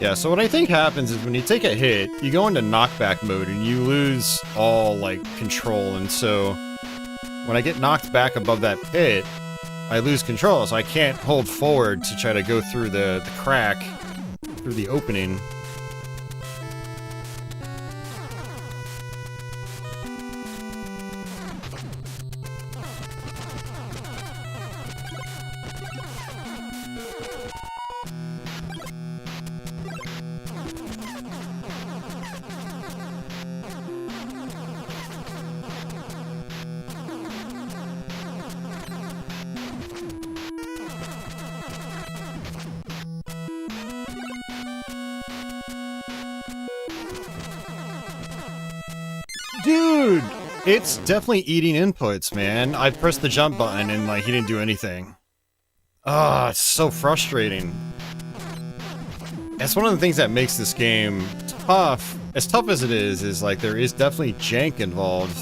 Yeah, so what I think happens is when you take a hit, you go into knockback mode and you lose all, like, control, and so when I get knocked back above that pit, I lose control, so I can't hold forward to try to go through the crack, through the opening. Dude, it's definitely eating inputs, man. I pressed the jump button and, like, he didn't do anything. Ah, it's so frustrating. That's one of the things that makes this game tough. As tough as it is like, there is definitely jank involved.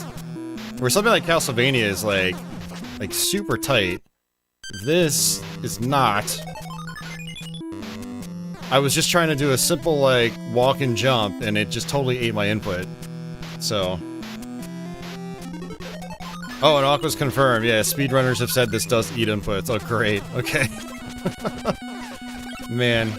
Where something like Castlevania is, like super tight. This is not. I was just trying to do a simple, like, walk and jump, and it just totally ate my input. So... Oh, and Aqua's confirmed. Yeah, speedrunners have said this does eat inputs. Oh, great. Okay. Man.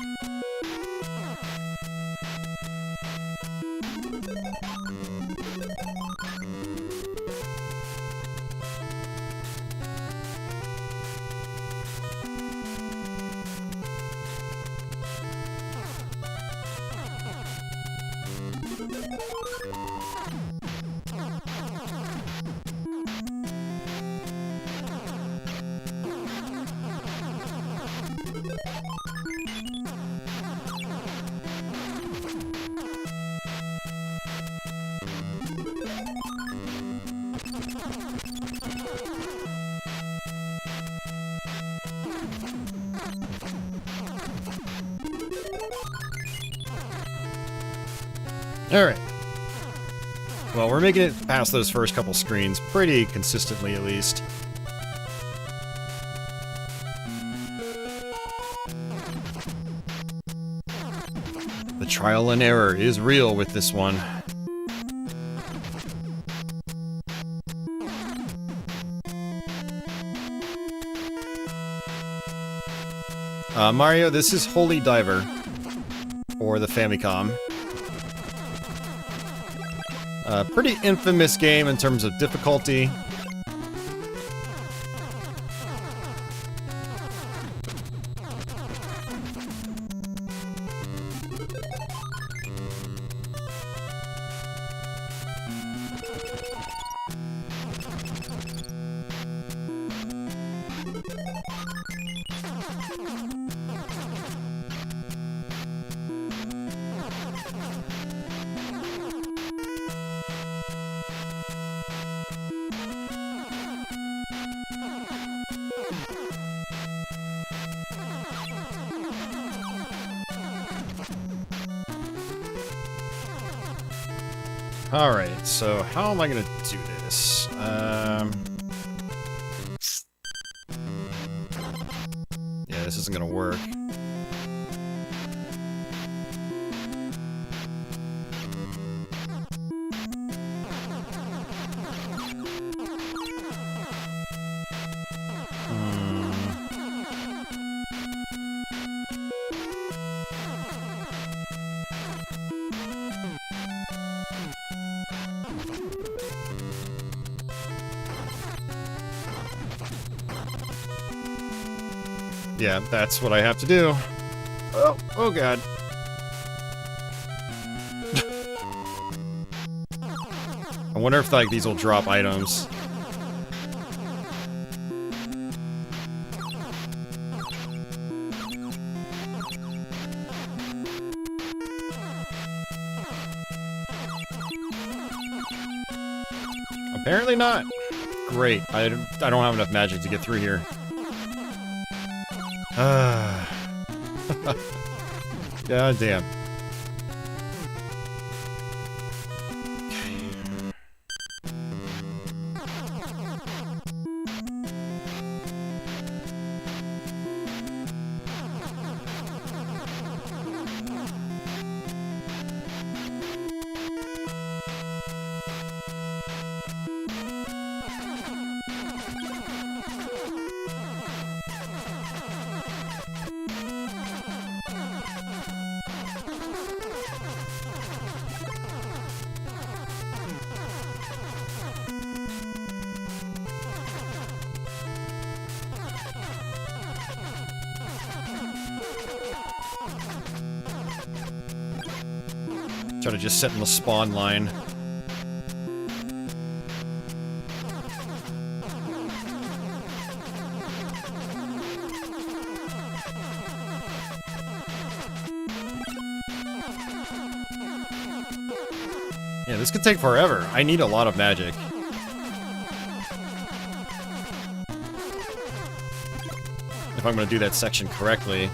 Alright. Well, we're making it past those first couple screens pretty consistently, at least. The trial and error is real with this one. Mario, this is Holy Diver for the Famicom. Pretty infamous game in terms of difficulty. Alright, so how am I gonna do this? Yeah, this isn't gonna work. Yeah, that's what I have to do. Oh, oh god. I wonder if, like, these will drop items. Apparently not. Great. I don't have enough magic to get through here. God damn. Try to just sit in the spawn line. Yeah, this could take forever. I need a lot of magic. If I'm gonna do that section correctly.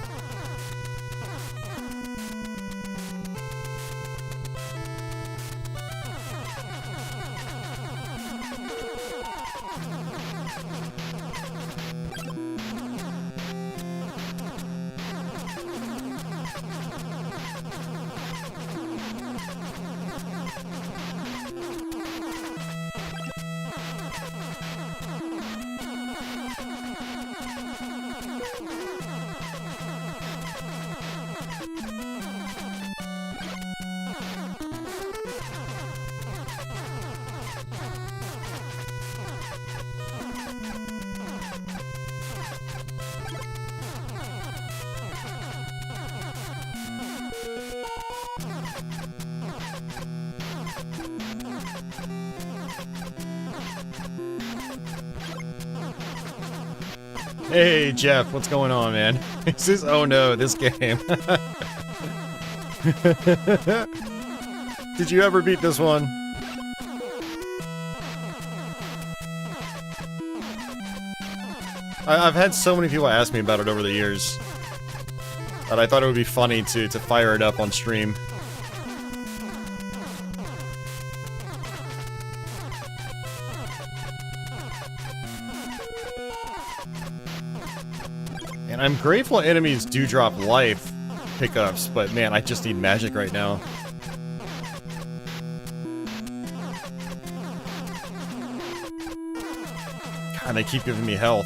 Hey, Jeff, what's going on, man? This is, oh no, this game. Did you ever beat this one? I've had so many people ask me about it over the years that I thought it would be funny to fire it up on stream. And I'm grateful enemies do drop life pickups, but man, I just need magic right now. God, they keep giving me health.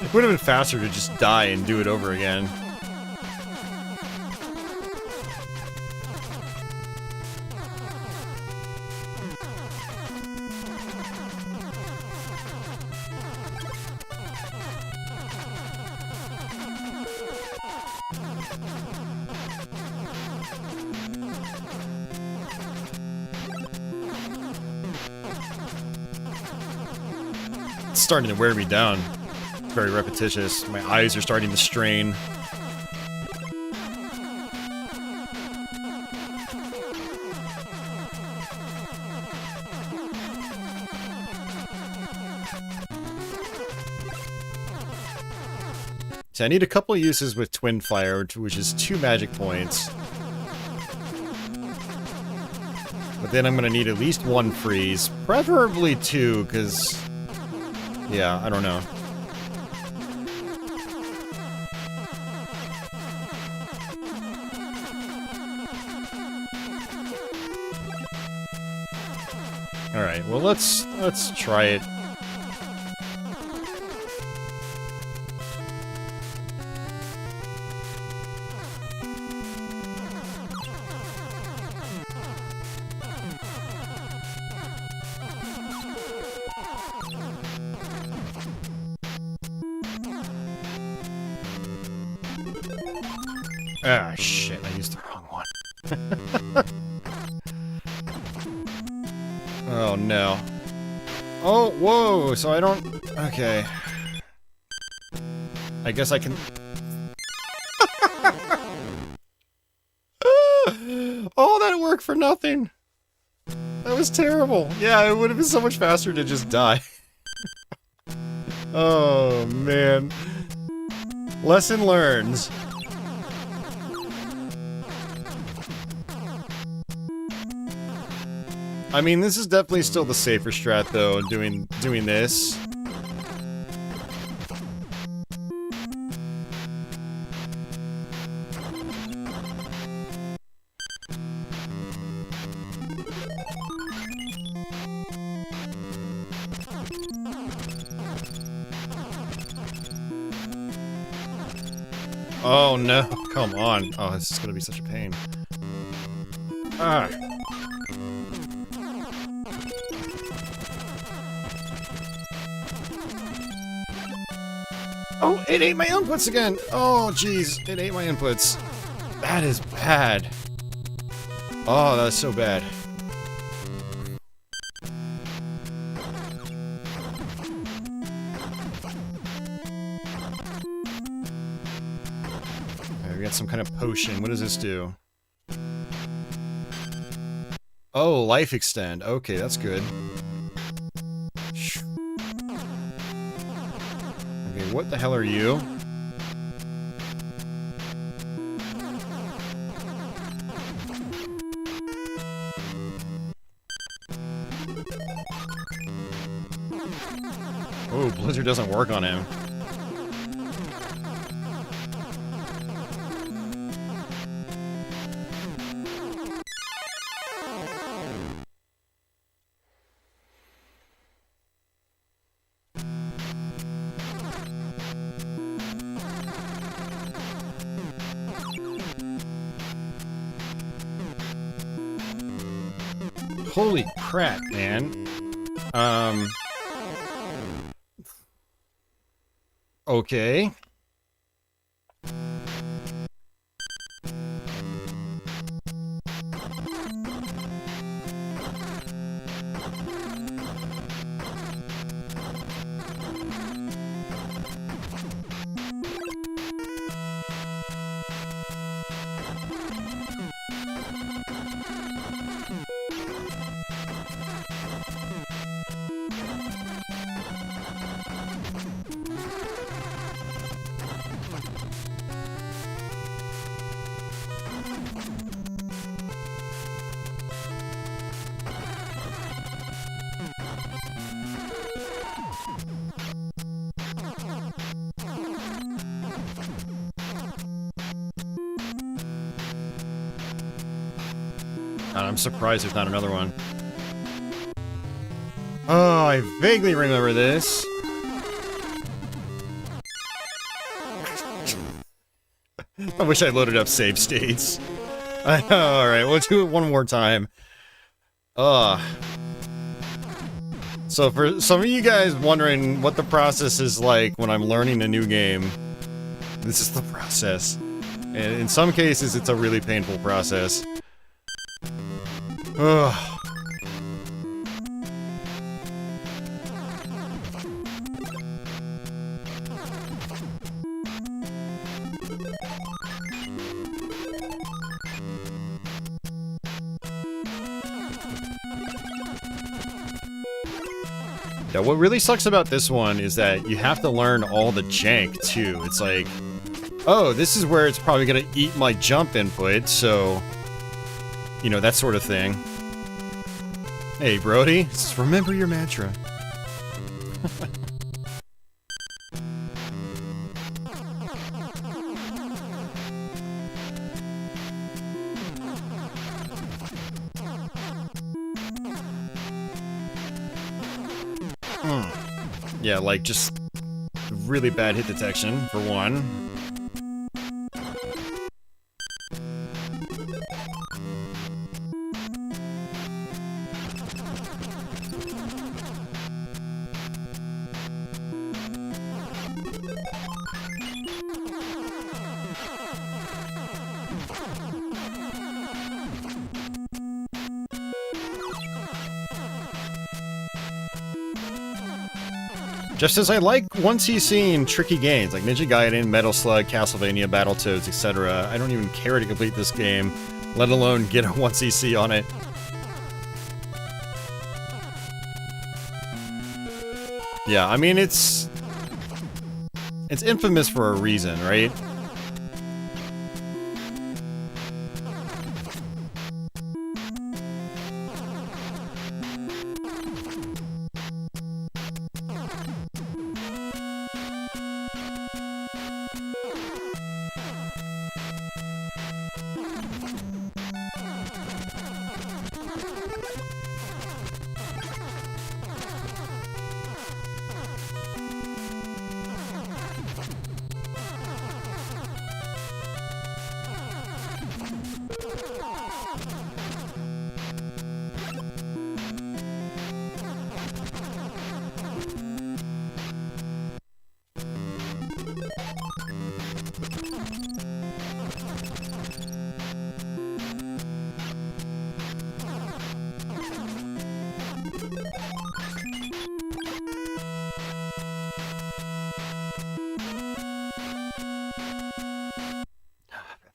It would have been faster to just die and do it over again. It's starting to wear me down. It's very repetitious. My eyes are starting to strain. So I need a couple uses with Twin Fire, which is 2 magic points. But then I'm gonna need at least 1 freeze. Preferably 2, because... yeah, I don't know. Alright, well let's try it. Ah, shit, I used the wrong one. Oh, no. Oh, whoa, so I don't... okay. I guess I can... oh, that worked for nothing! That was terrible. Yeah, it would have been so much faster to just die. Oh, man. Lesson learned. I mean, this is definitely still the safer strat, though, doing this. Oh no, come on. Oh, this is gonna be such a pain. Ah. Oh, it ate my inputs again! Oh, jeez, it ate my inputs. That is bad. Oh, that's so bad. Okay, we got some kind of potion. What does this do? Oh, life extend. Okay, that's good. What the hell are you? Oh, Blizzard doesn't work on him. Holy crap, man. Okay. I'm surprised there's not another one. Oh, I vaguely remember this. I wish I loaded up save states. Alright, we'll do it one more time. So for some of you guys wondering what the process is like when I'm learning a new game, this is the process. And in some cases, it's a really painful process. Ugh. Yeah, what really sucks about this one is that you have to learn all the jank, too. It's like, oh, this is where it's probably gonna eat my jump input, so... You know, that sort of thing. Hey, Brody, just remember your mantra. Yeah, like, just really bad hit detection, for one. Just as I like 1cc in tricky games like Ninja Gaiden, Metal Slug, Castlevania, Battletoads, etc., I don't even care to complete this game, let alone get a 1cc on it. Yeah, I mean, it's infamous for a reason, right?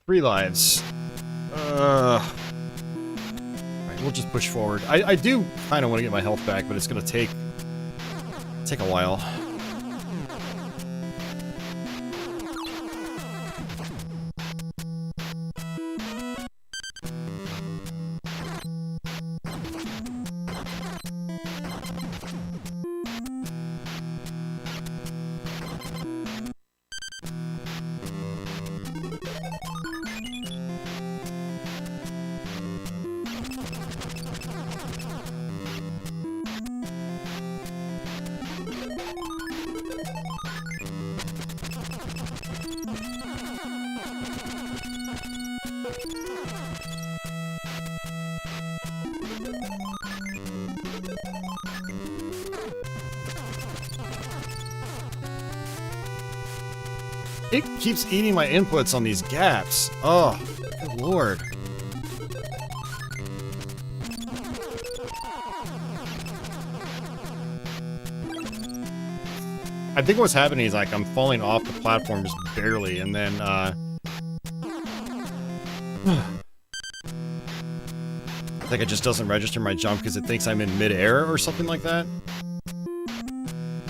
Three lives. Alright, we'll just push forward. I do kind of want to get my health back, but it's going to take a while. It keeps eating my inputs on these gaps. Oh, good lord. I think what's happening is, like, I'm falling off the platform just barely, and then, I think it just doesn't register my jump because it thinks I'm in mid-air or something like that.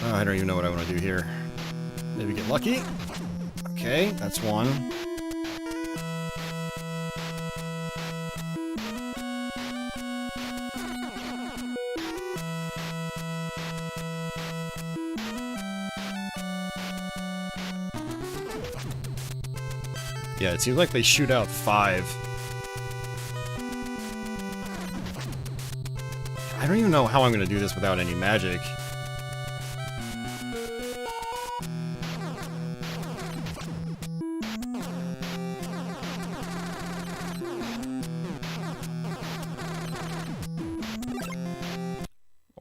Oh, I don't even know what I want to do here. Maybe get lucky. Okay, that's one. Yeah, it seems like they shoot out 5. I don't even know how I'm going to do this without any magic.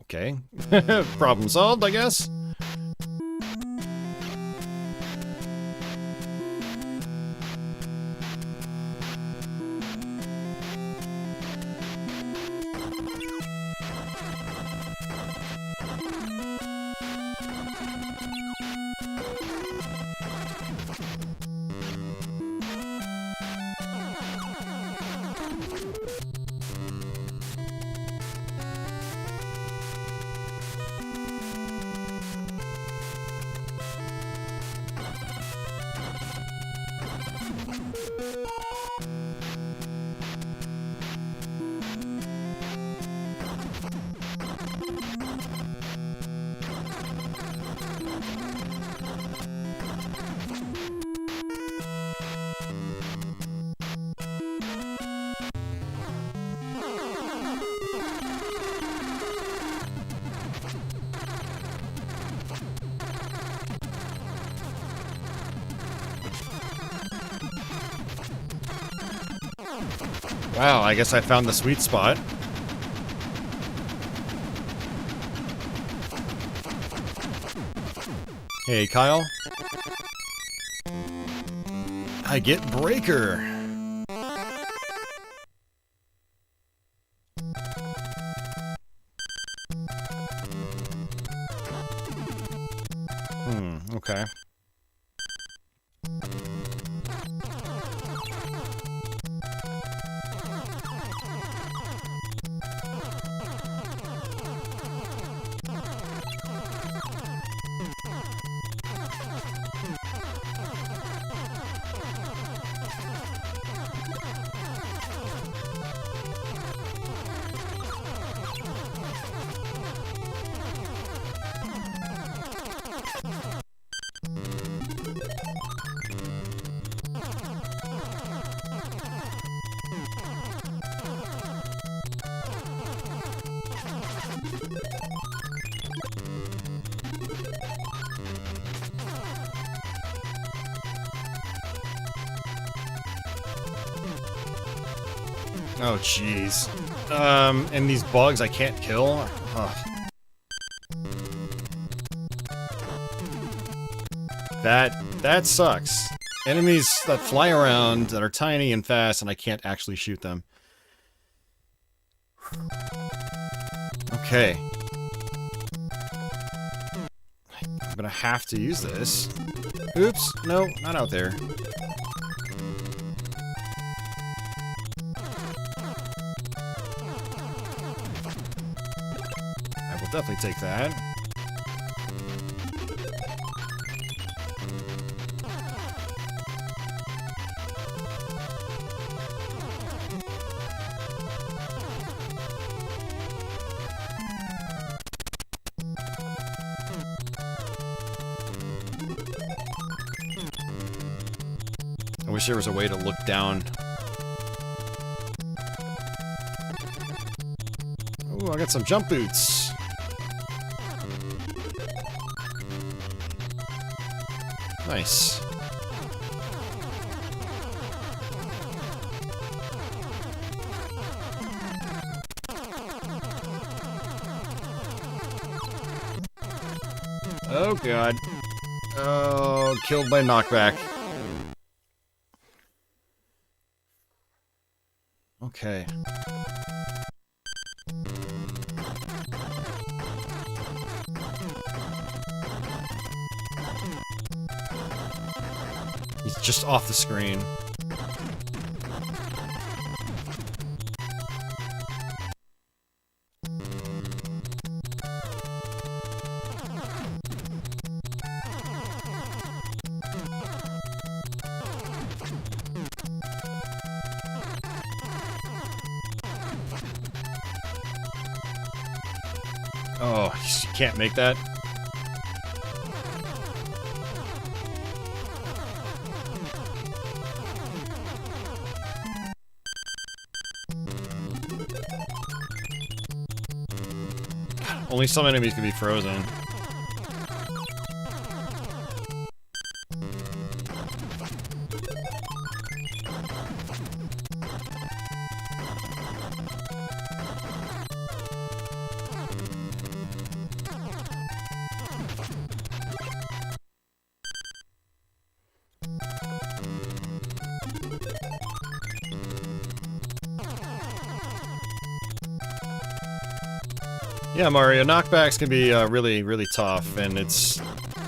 Okay. Problem solved, I guess. Wow, I guess I found the sweet spot. Hey, Kyle. I get Breaker. Okay. Oh, jeez. And these bugs I can't kill? Ugh. That sucks. Enemies that fly around that are tiny and fast and I can't actually shoot them. Okay. I'm gonna have to use this. Oops, no, not out there. I will definitely take that. I wish there was a way to look down. Ooh, I got some jump boots. Nice. Oh god. Oh, killed by knockback. Okay. He's just off the screen. Oh, you can't make that? Only some enemies can be frozen. Yeah, Mario, knockbacks can be really, really tough, and it's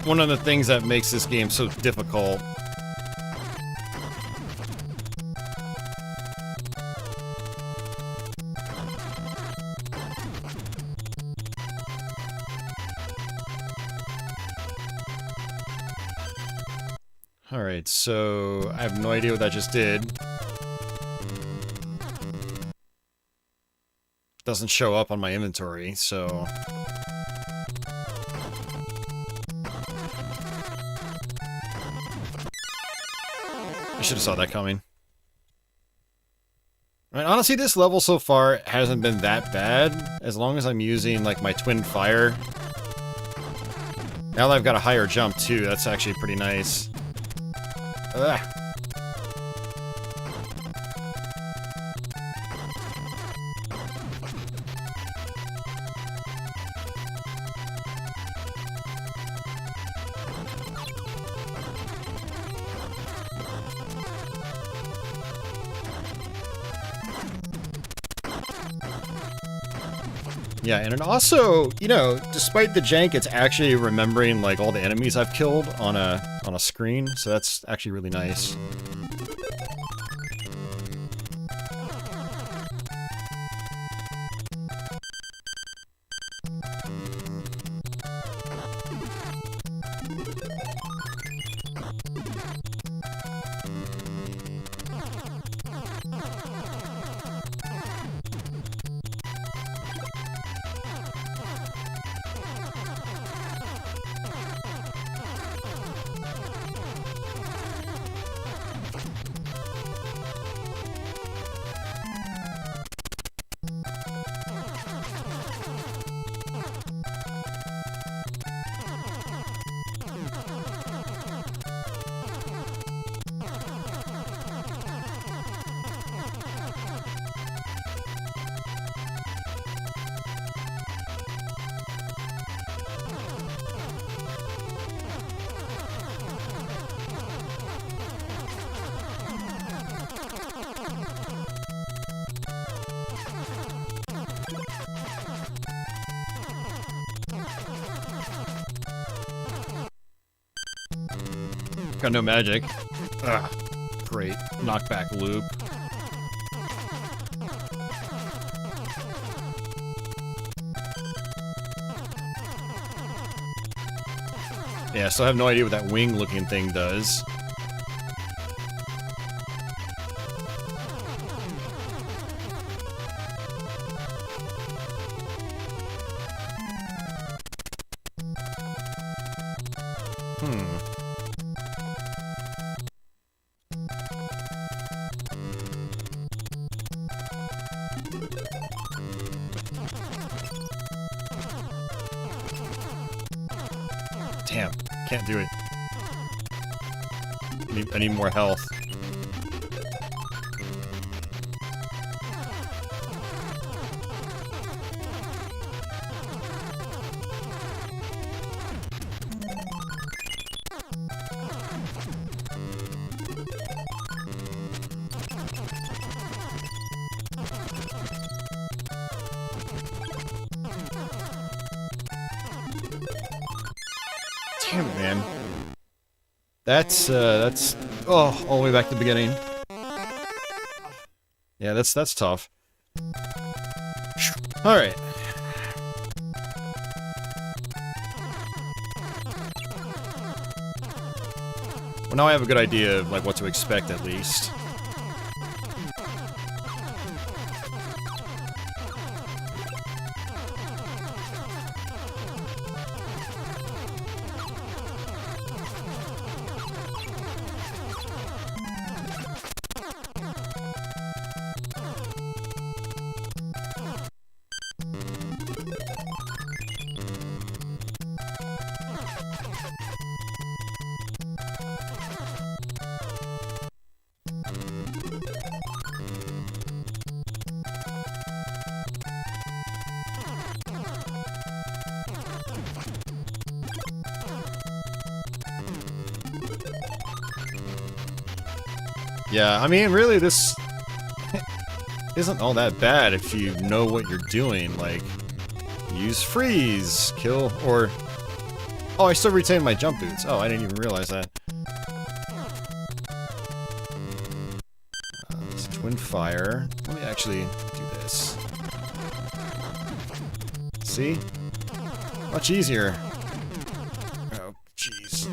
one of the things that makes this game so difficult. Alright, so I have no idea what that just did. Doesn't show up on my inventory, so... I should have saw that coming. I mean, honestly, this level so far hasn't been that bad, as long as I'm using, like, my twin fire. Now that I've got a higher jump, too, that's actually pretty nice. Ugh. Yeah, and it also, you know, despite the jank, it's actually remembering, like, all the enemies I've killed on a screen, so that's actually really nice. Got no magic. Ugh. Great. Knockback loop. Yeah, so I have no idea what that wing-looking thing does. Damn, can't do it. I need more health. Damn it, man. That's oh, all the way back to the beginning. Yeah, that's tough. Alright. Well, now I have a good idea of, like, what to expect, at least. Yeah, I mean, really, this isn't all that bad if you know what you're doing. Like, use freeze, kill, or... Oh, I still retain my jump boots. Oh, I didn't even realize that. It's twin fire. Let me actually do this. See? Much easier. Oh, jeez.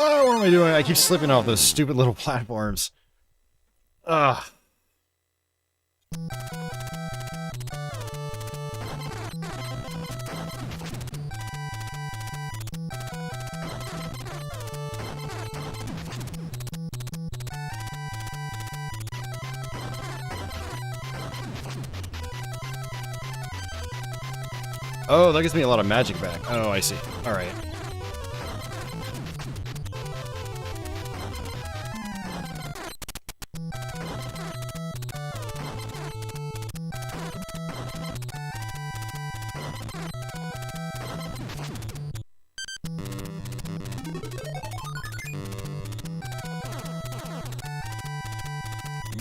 Oh, what am I doing? I keep slipping off those stupid little platforms. Ugh. Oh, that gives me a lot of magic back. Oh, I see. Alright.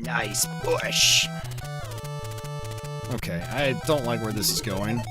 Nice push. Okay, I don't like where this is going.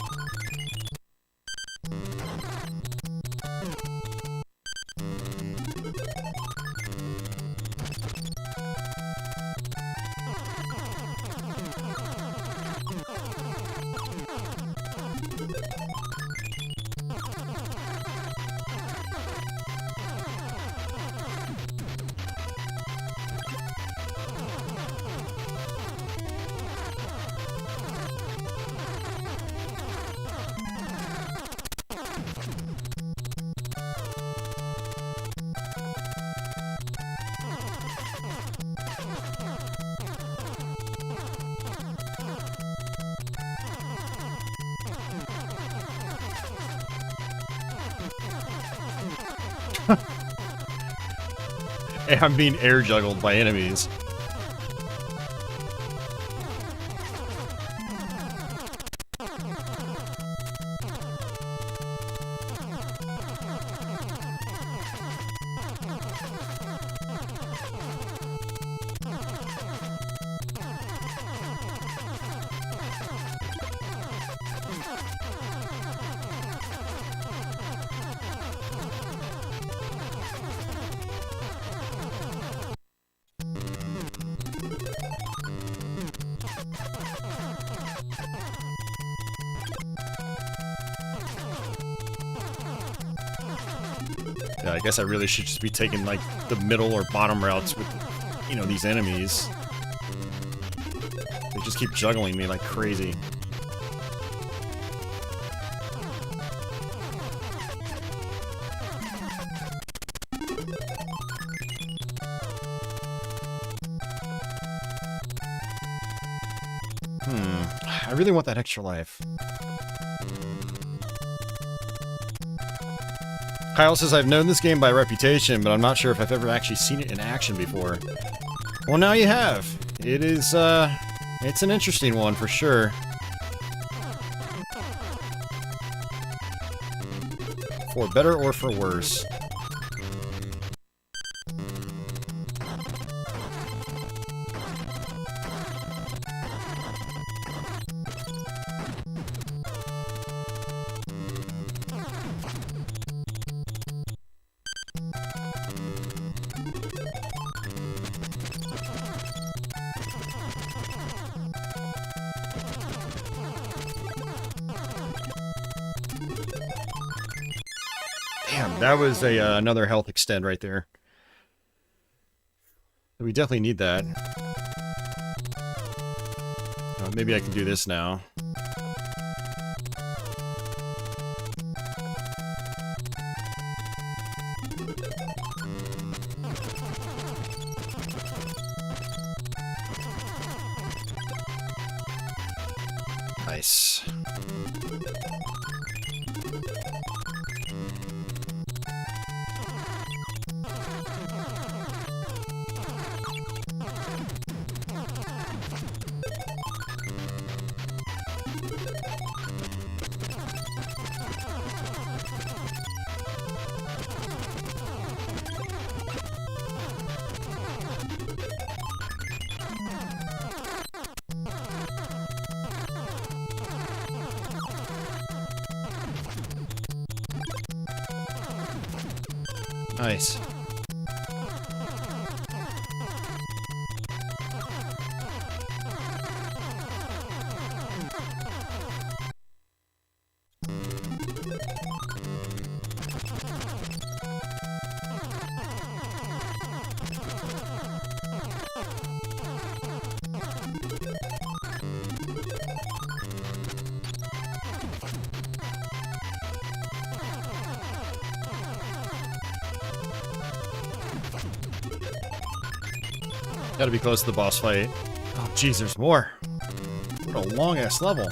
I'm being air juggled by enemies. Yeah, I guess I really should just be taking, like, the middle or bottom routes with, you know, these enemies. They just keep juggling me like crazy. I really want that extra life. Kyle says, I've known this game by reputation, but I'm not sure if I've ever actually seen it in action before. Well, now you have. It is, it's an interesting one for sure. For better or for worse. Damn, that was a another health extend right there. We definitely need that. Maybe I can do this now. Nice. Nice. Gotta be close to the boss fight. Oh, jeez, there's more. What a long-ass level.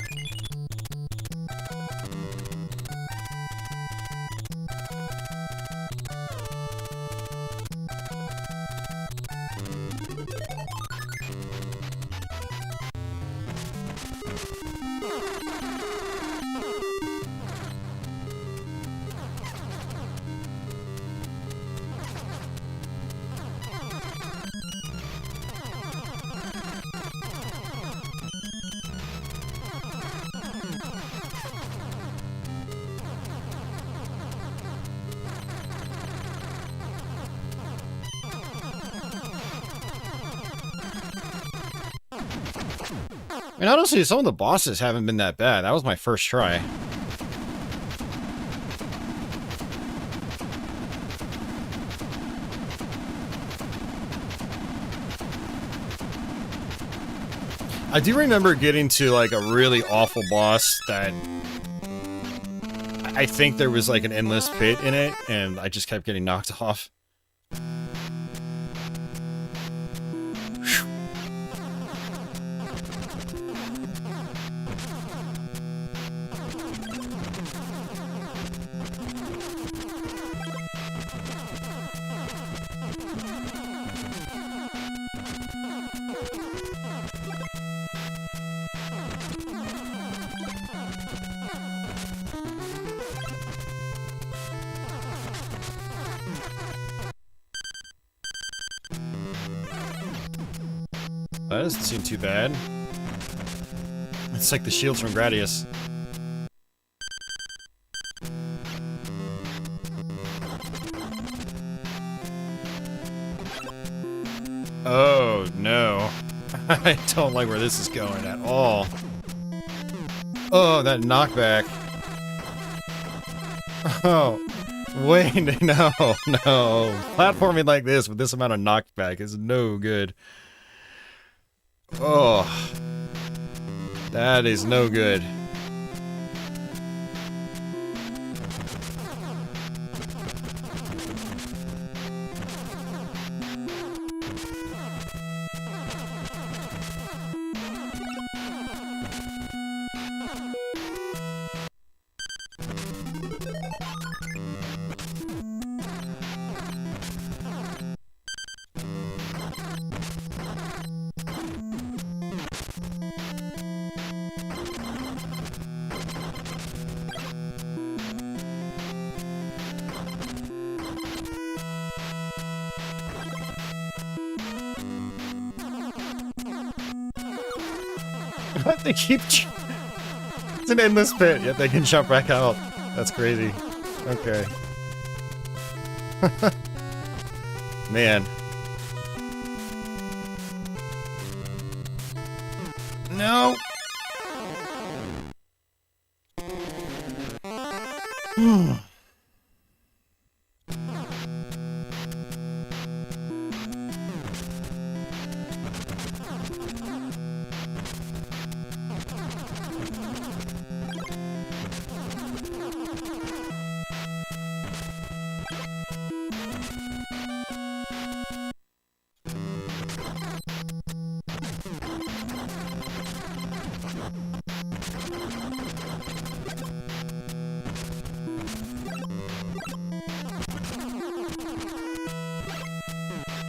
And honestly, some of the bosses haven't been that bad. That was my first try. I do remember getting to like a really awful boss that I think there was like an endless pit in it, and I just kept getting knocked off. That doesn't seem too bad. It's like the shields from Gradius. Oh, no. I don't like where this is going at all. Oh, that knockback. Oh, wait, no, no. Platforming like this with this amount of knockback is no good. Oh, that is no good. What? They keep... It's an endless pit, yet they can jump back out. That's crazy. Okay. Man. No!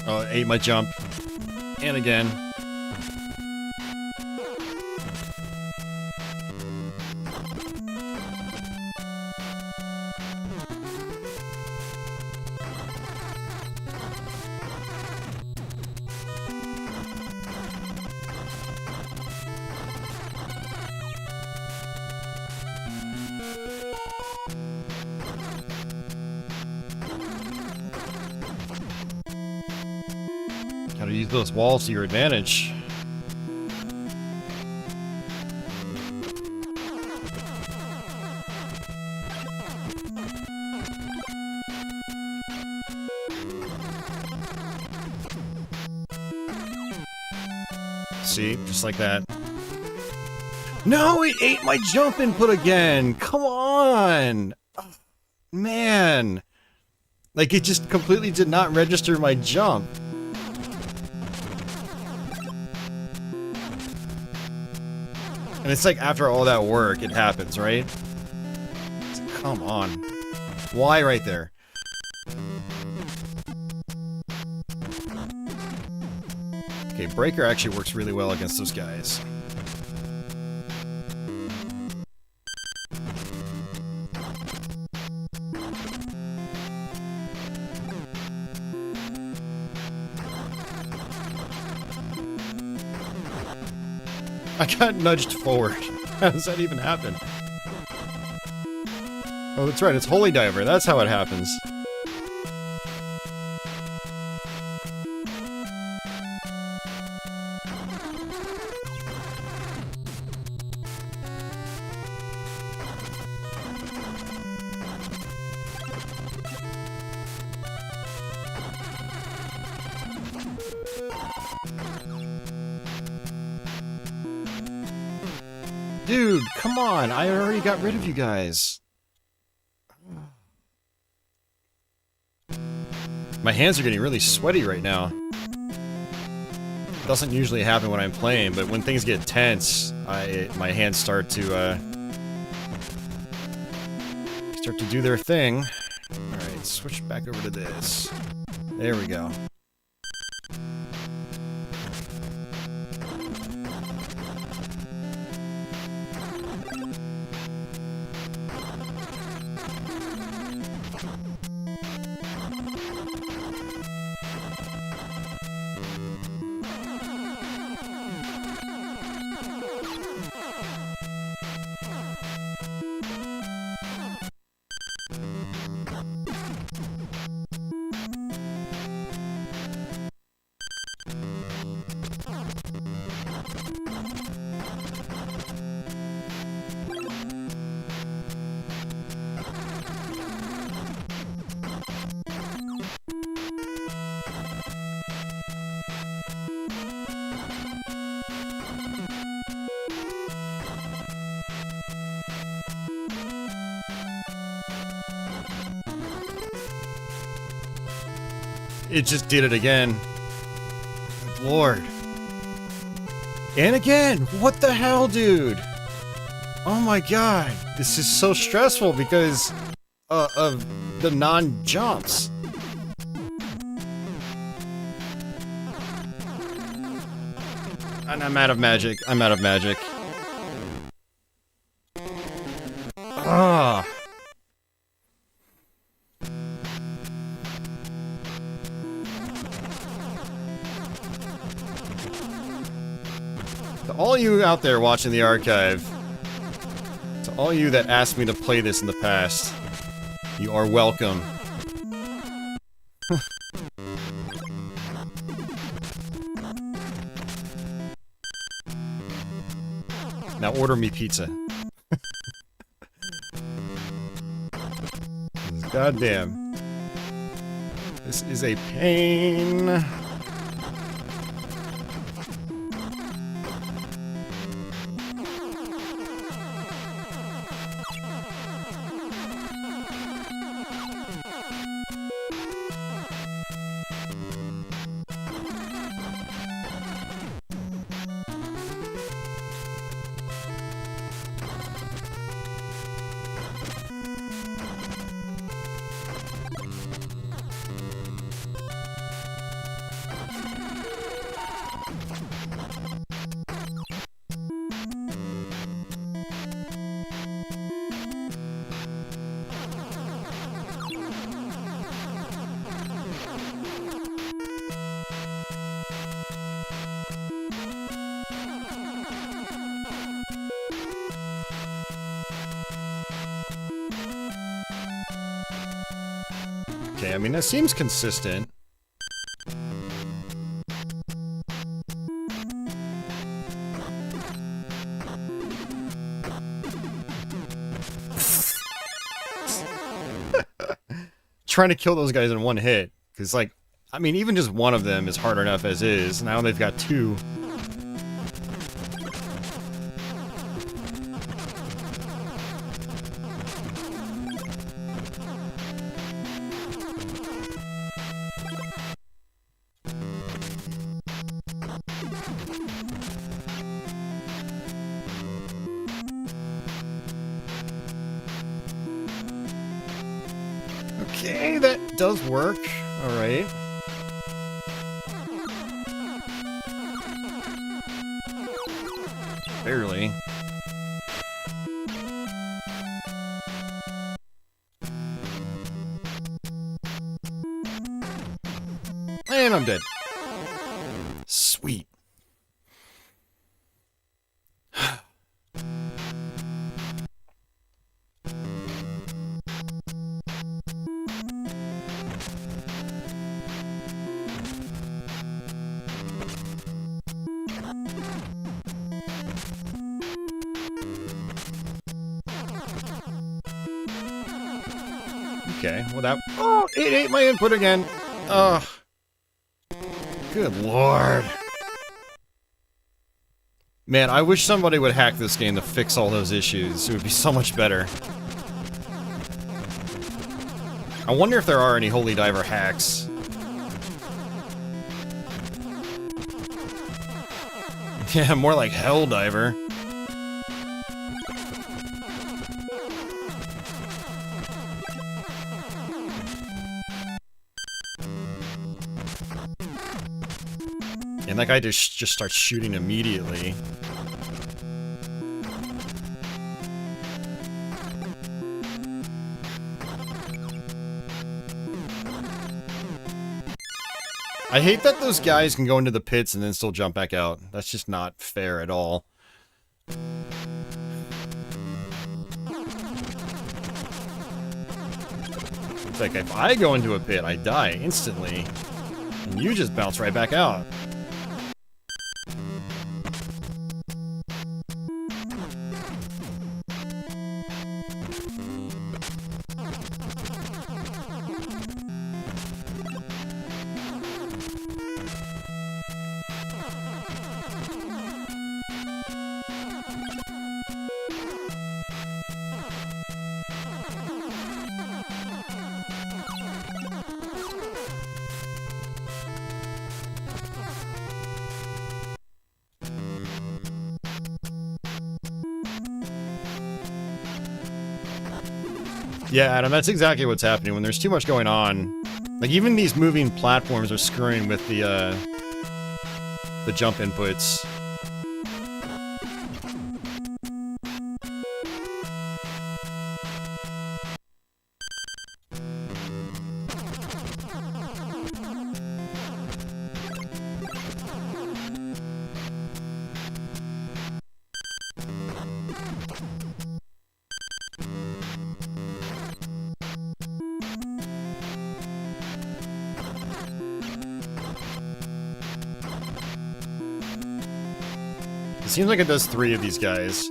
Oh, it ate my jump. And again. Gotta use those walls to your advantage. See? Just like that. No, it ate my jump input again! Come on! Oh, man! Like, it just completely did not register my jump. And it's like after all that work, it happens, right? Come on. Why right there? Okay, Breaker actually works really well against those guys. I got nudged forward. How does that even happen? Oh, that's right, it's Holy Diver. That's how it happens. Dude, come on! I already got rid of you guys. My hands are getting really sweaty right now. It doesn't usually happen when I'm playing, but when things get tense, my hands start to do their thing. Alright, switch back over to this. There we go. It just did it again. Lord. And again! What the hell, dude? Oh my god. This is so stressful because of the non-jumps. And I'm out of magic. I'm out of magic. Ah. To all you out there watching the archive, to all you that asked me to play this in the past, you are welcome. Now order me pizza. Goddamn. This is a pain. Okay, I mean, that seems consistent. Trying to kill those guys in one hit. Because, like, I mean, even just one of them is hard enough as is. Now they've got two. Okay, that does work. Alright. Barely. And I'm dead. Sweet. Okay, well that... Oh, it ate my input again! Ugh. Good lord. Man, I wish somebody would hack this game to fix all those issues. It would be so much better. I wonder if there are any Holy Diver hacks. Yeah, more like Hell Diver. And that guy just starts shooting immediately. I hate that those guys can go into the pits and then still jump back out. That's just not fair at all. It's like, if I go into a pit, I die instantly. And you just bounce right back out. Yeah, Adam, that's exactly what's happening when there's too much going on. Like, even these moving platforms are screwing with the jump inputs. It seems like it does 3 of these guys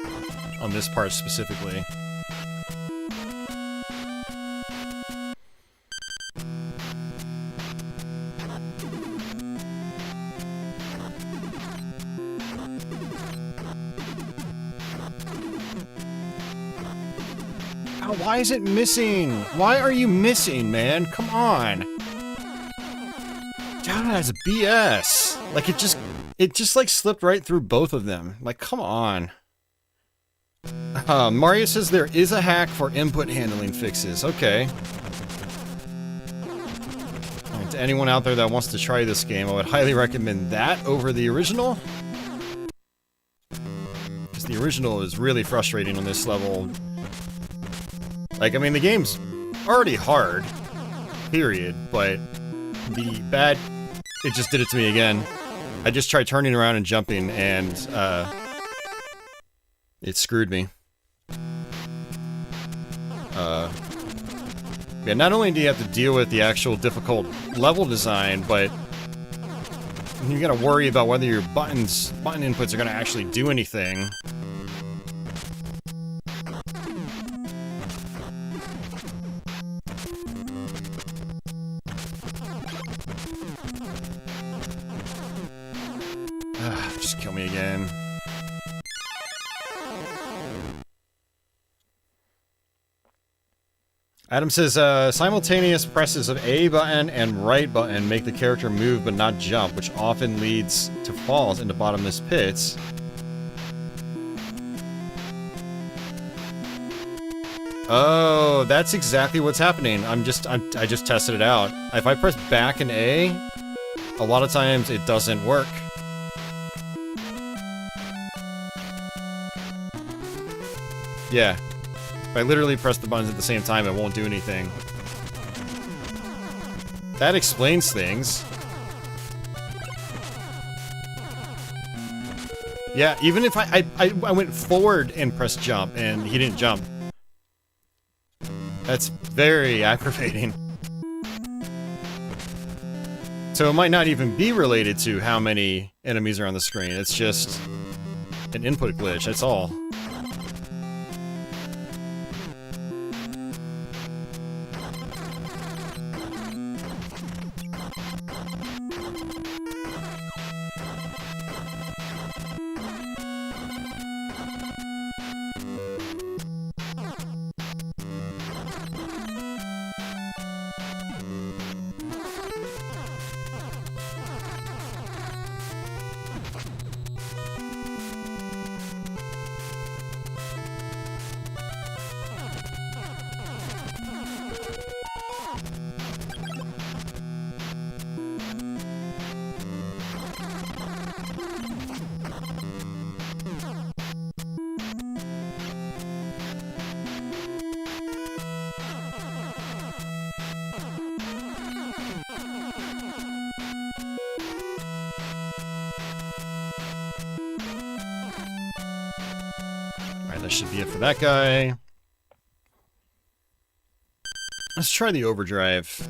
on this part specifically. Oh, why is it missing? Why are you missing, man? Come on. God, that's BS. Like, it just like slipped right through both of them. Like, come on. Mario says there is a hack for input handling fixes. Okay. Right, to anyone out there that wants to try this game, I would highly recommend that over the original. Because the original is really frustrating on this level. Like, I mean, the game's already hard. Period. But the bad... It just did it to me again. I just tried turning around and jumping, and, it screwed me. Yeah, not only do you have to deal with the actual difficult level design, but you gotta worry about whether your button inputs are gonna actually do anything. Just kill me again. Adam says, simultaneous presses of A button and right button make the character move but not jump, which often leads to falls into bottomless pits. Oh, that's exactly what's happening. I just tested it out. If I press back and A, a lot of times it doesn't work. Yeah. If I literally press the buttons at the same time, it won't do anything. That explains things. Yeah, even if I went forward and pressed jump and he didn't jump. That's very aggravating. So it might not even be related to how many enemies are on the screen. It's just an input glitch, that's all. That should be it for that guy. Let's try the overdrive.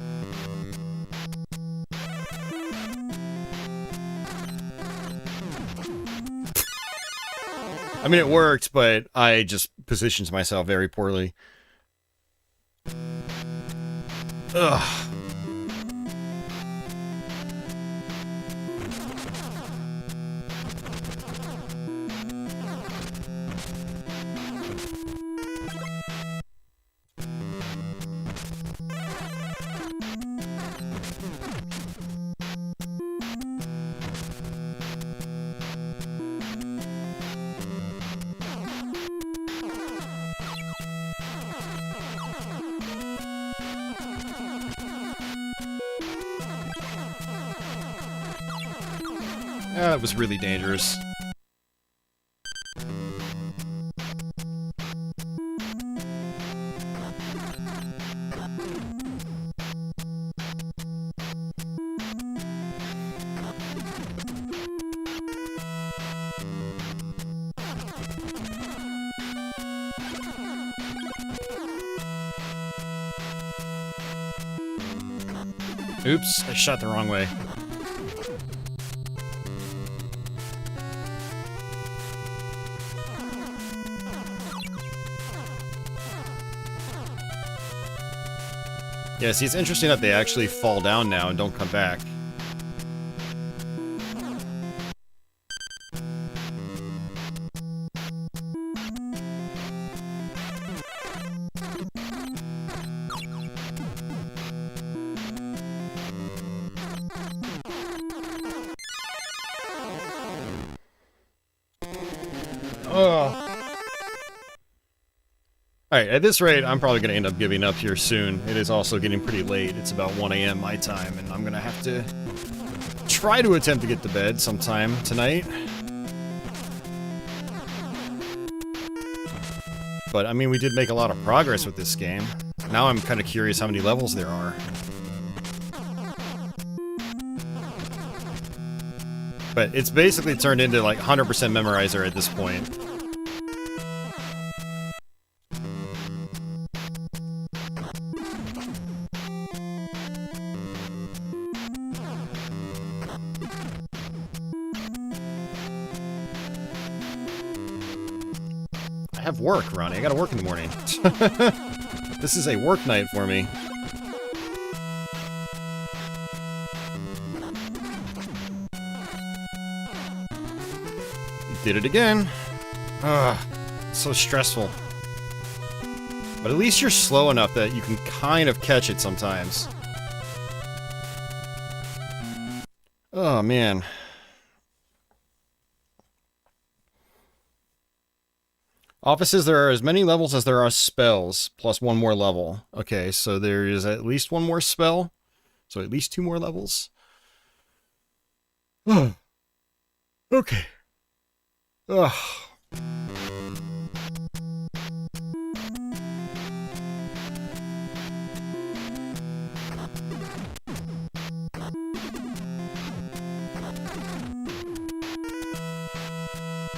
I mean, it worked, but I just positioned myself very poorly. Ugh. That was really dangerous. Oops, I shot the wrong way. Yeah, see, it's interesting that they actually fall down now and don't come back. Alright, at this rate, I'm probably going to end up giving up here soon. It is also getting pretty late. It's about 1 a.m. my time, and I'm going to have to try to attempt to get to bed sometime tonight. But, I mean, we did make a lot of progress with this game. Now I'm kind of curious how many levels there are. But it's basically turned into, like, 100% memorizer at this point. I have work, Ronnie. I gotta work in the morning. This is a work night for me. You did it again. Ugh, so stressful. But at least you're slow enough that you can kind of catch it sometimes. Oh, man. Offices, there are as many levels as there are spells, plus one more level. Okay, so there is at least one more spell. So at least 2 more levels. Okay. Ugh.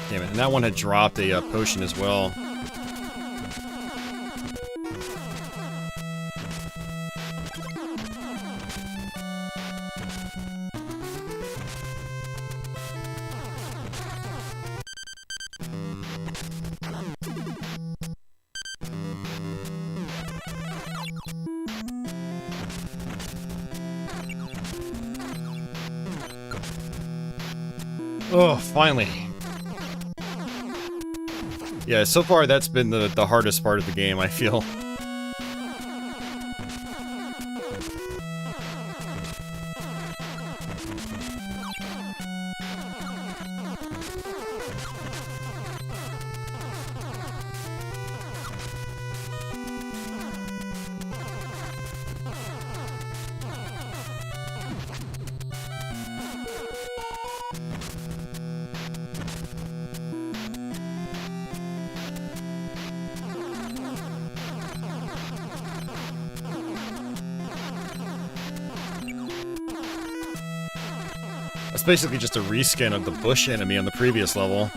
Damn it, and that one had dropped a potion as well. Oh, finally. Yeah, so far that's been the hardest part of the game, I feel. It's basically just a reskin of the bush enemy on the previous level.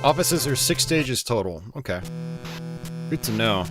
Offices are 6 stages total. Okay. Good to know.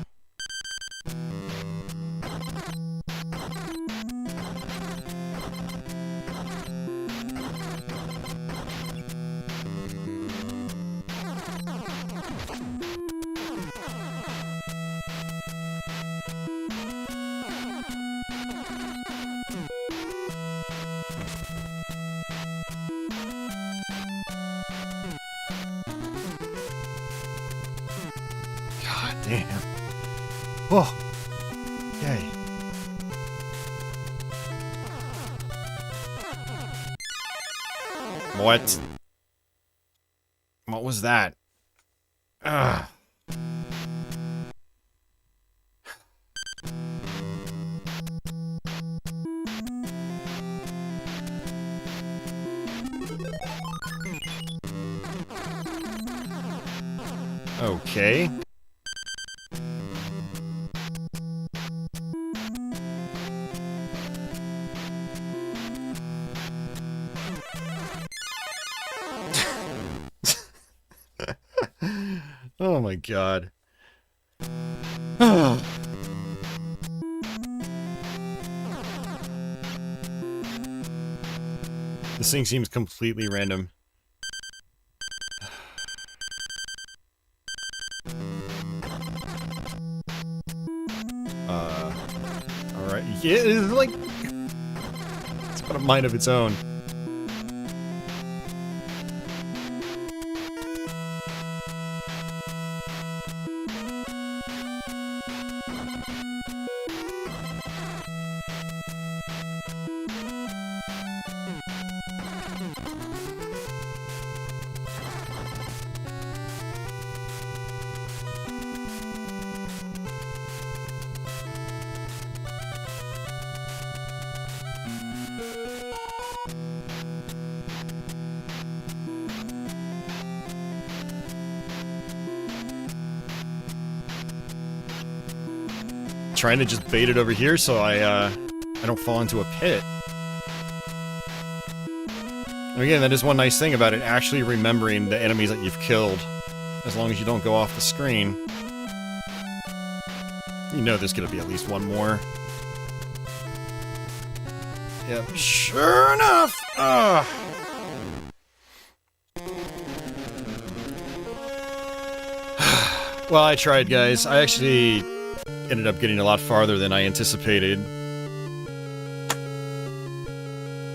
Damn. Oh. Yay. What? What was that? Ugh. Okay. Oh my god. This thing seems completely random. Alright. Yeah, it's like... it's got a mind of its own. Trying to just bait it over here so I don't fall into a pit. And again, that is one nice thing about it, actually remembering the enemies that you've killed, as long as you don't go off the screen. You know there's gonna be at least one more. Yep, sure enough! Ugh. Well, I tried, guys. I actually ended up getting a lot farther than I anticipated.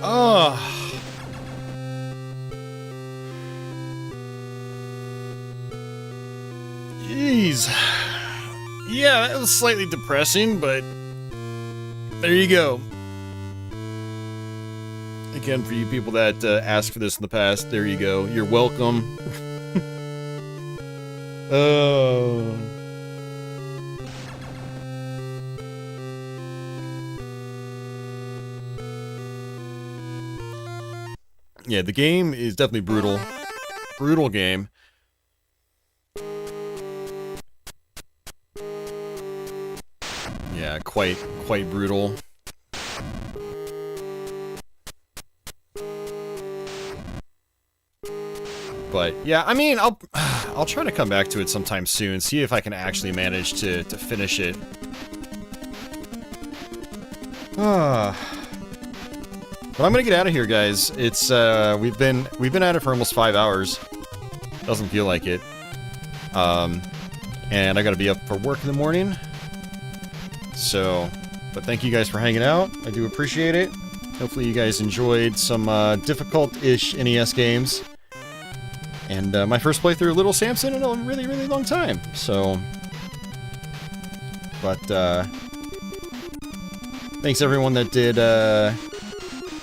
Oh. Jeez geez. Yeah, that was slightly depressing, but there you go. Again, for you people that asked for this in the past, there you go. You're welcome. Oh. Yeah, the game is definitely brutal. Brutal game. Yeah, quite brutal. But yeah, I mean, I'll try to come back to it sometime soon, see if I can actually manage to finish it. But I'm gonna get out of here, guys. It's we've been at it for almost 5 hours. Doesn't feel like it. And I gotta be up for work in the morning. So, but thank you guys for hanging out. I do appreciate it. Hopefully you guys enjoyed some difficult-ish NES games. And my first playthrough of Little Samson in a really, really long time. So, but thanks everyone that did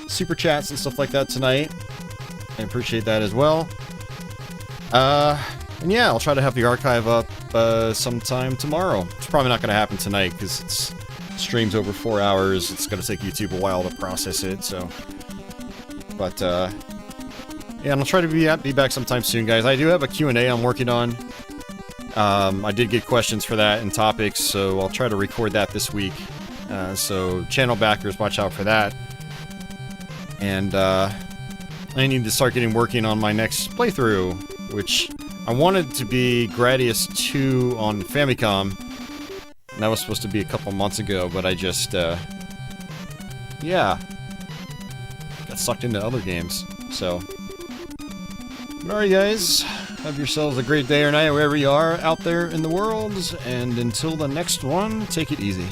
super chats and stuff like that tonight. I appreciate that as well. And yeah, I'll try to have the archive up sometime tomorrow. It's probably not going to happen tonight because it's streams over 4 hours. It's going to take YouTube a while to process it. So, but yeah, and I'll try to be back sometime soon, guys. I do have a Q&A I'm working on. I did get questions for that and topics, so I'll try to record that this week. So channel backers, watch out for that. And I need to start working on my next playthrough, which I wanted to be Gradius 2 on Famicom. And that was supposed to be a couple months ago, but I just, yeah, got sucked into other games, so. Alright guys, have yourselves a great day or night wherever you are out there in the world, and until the next one, take it easy.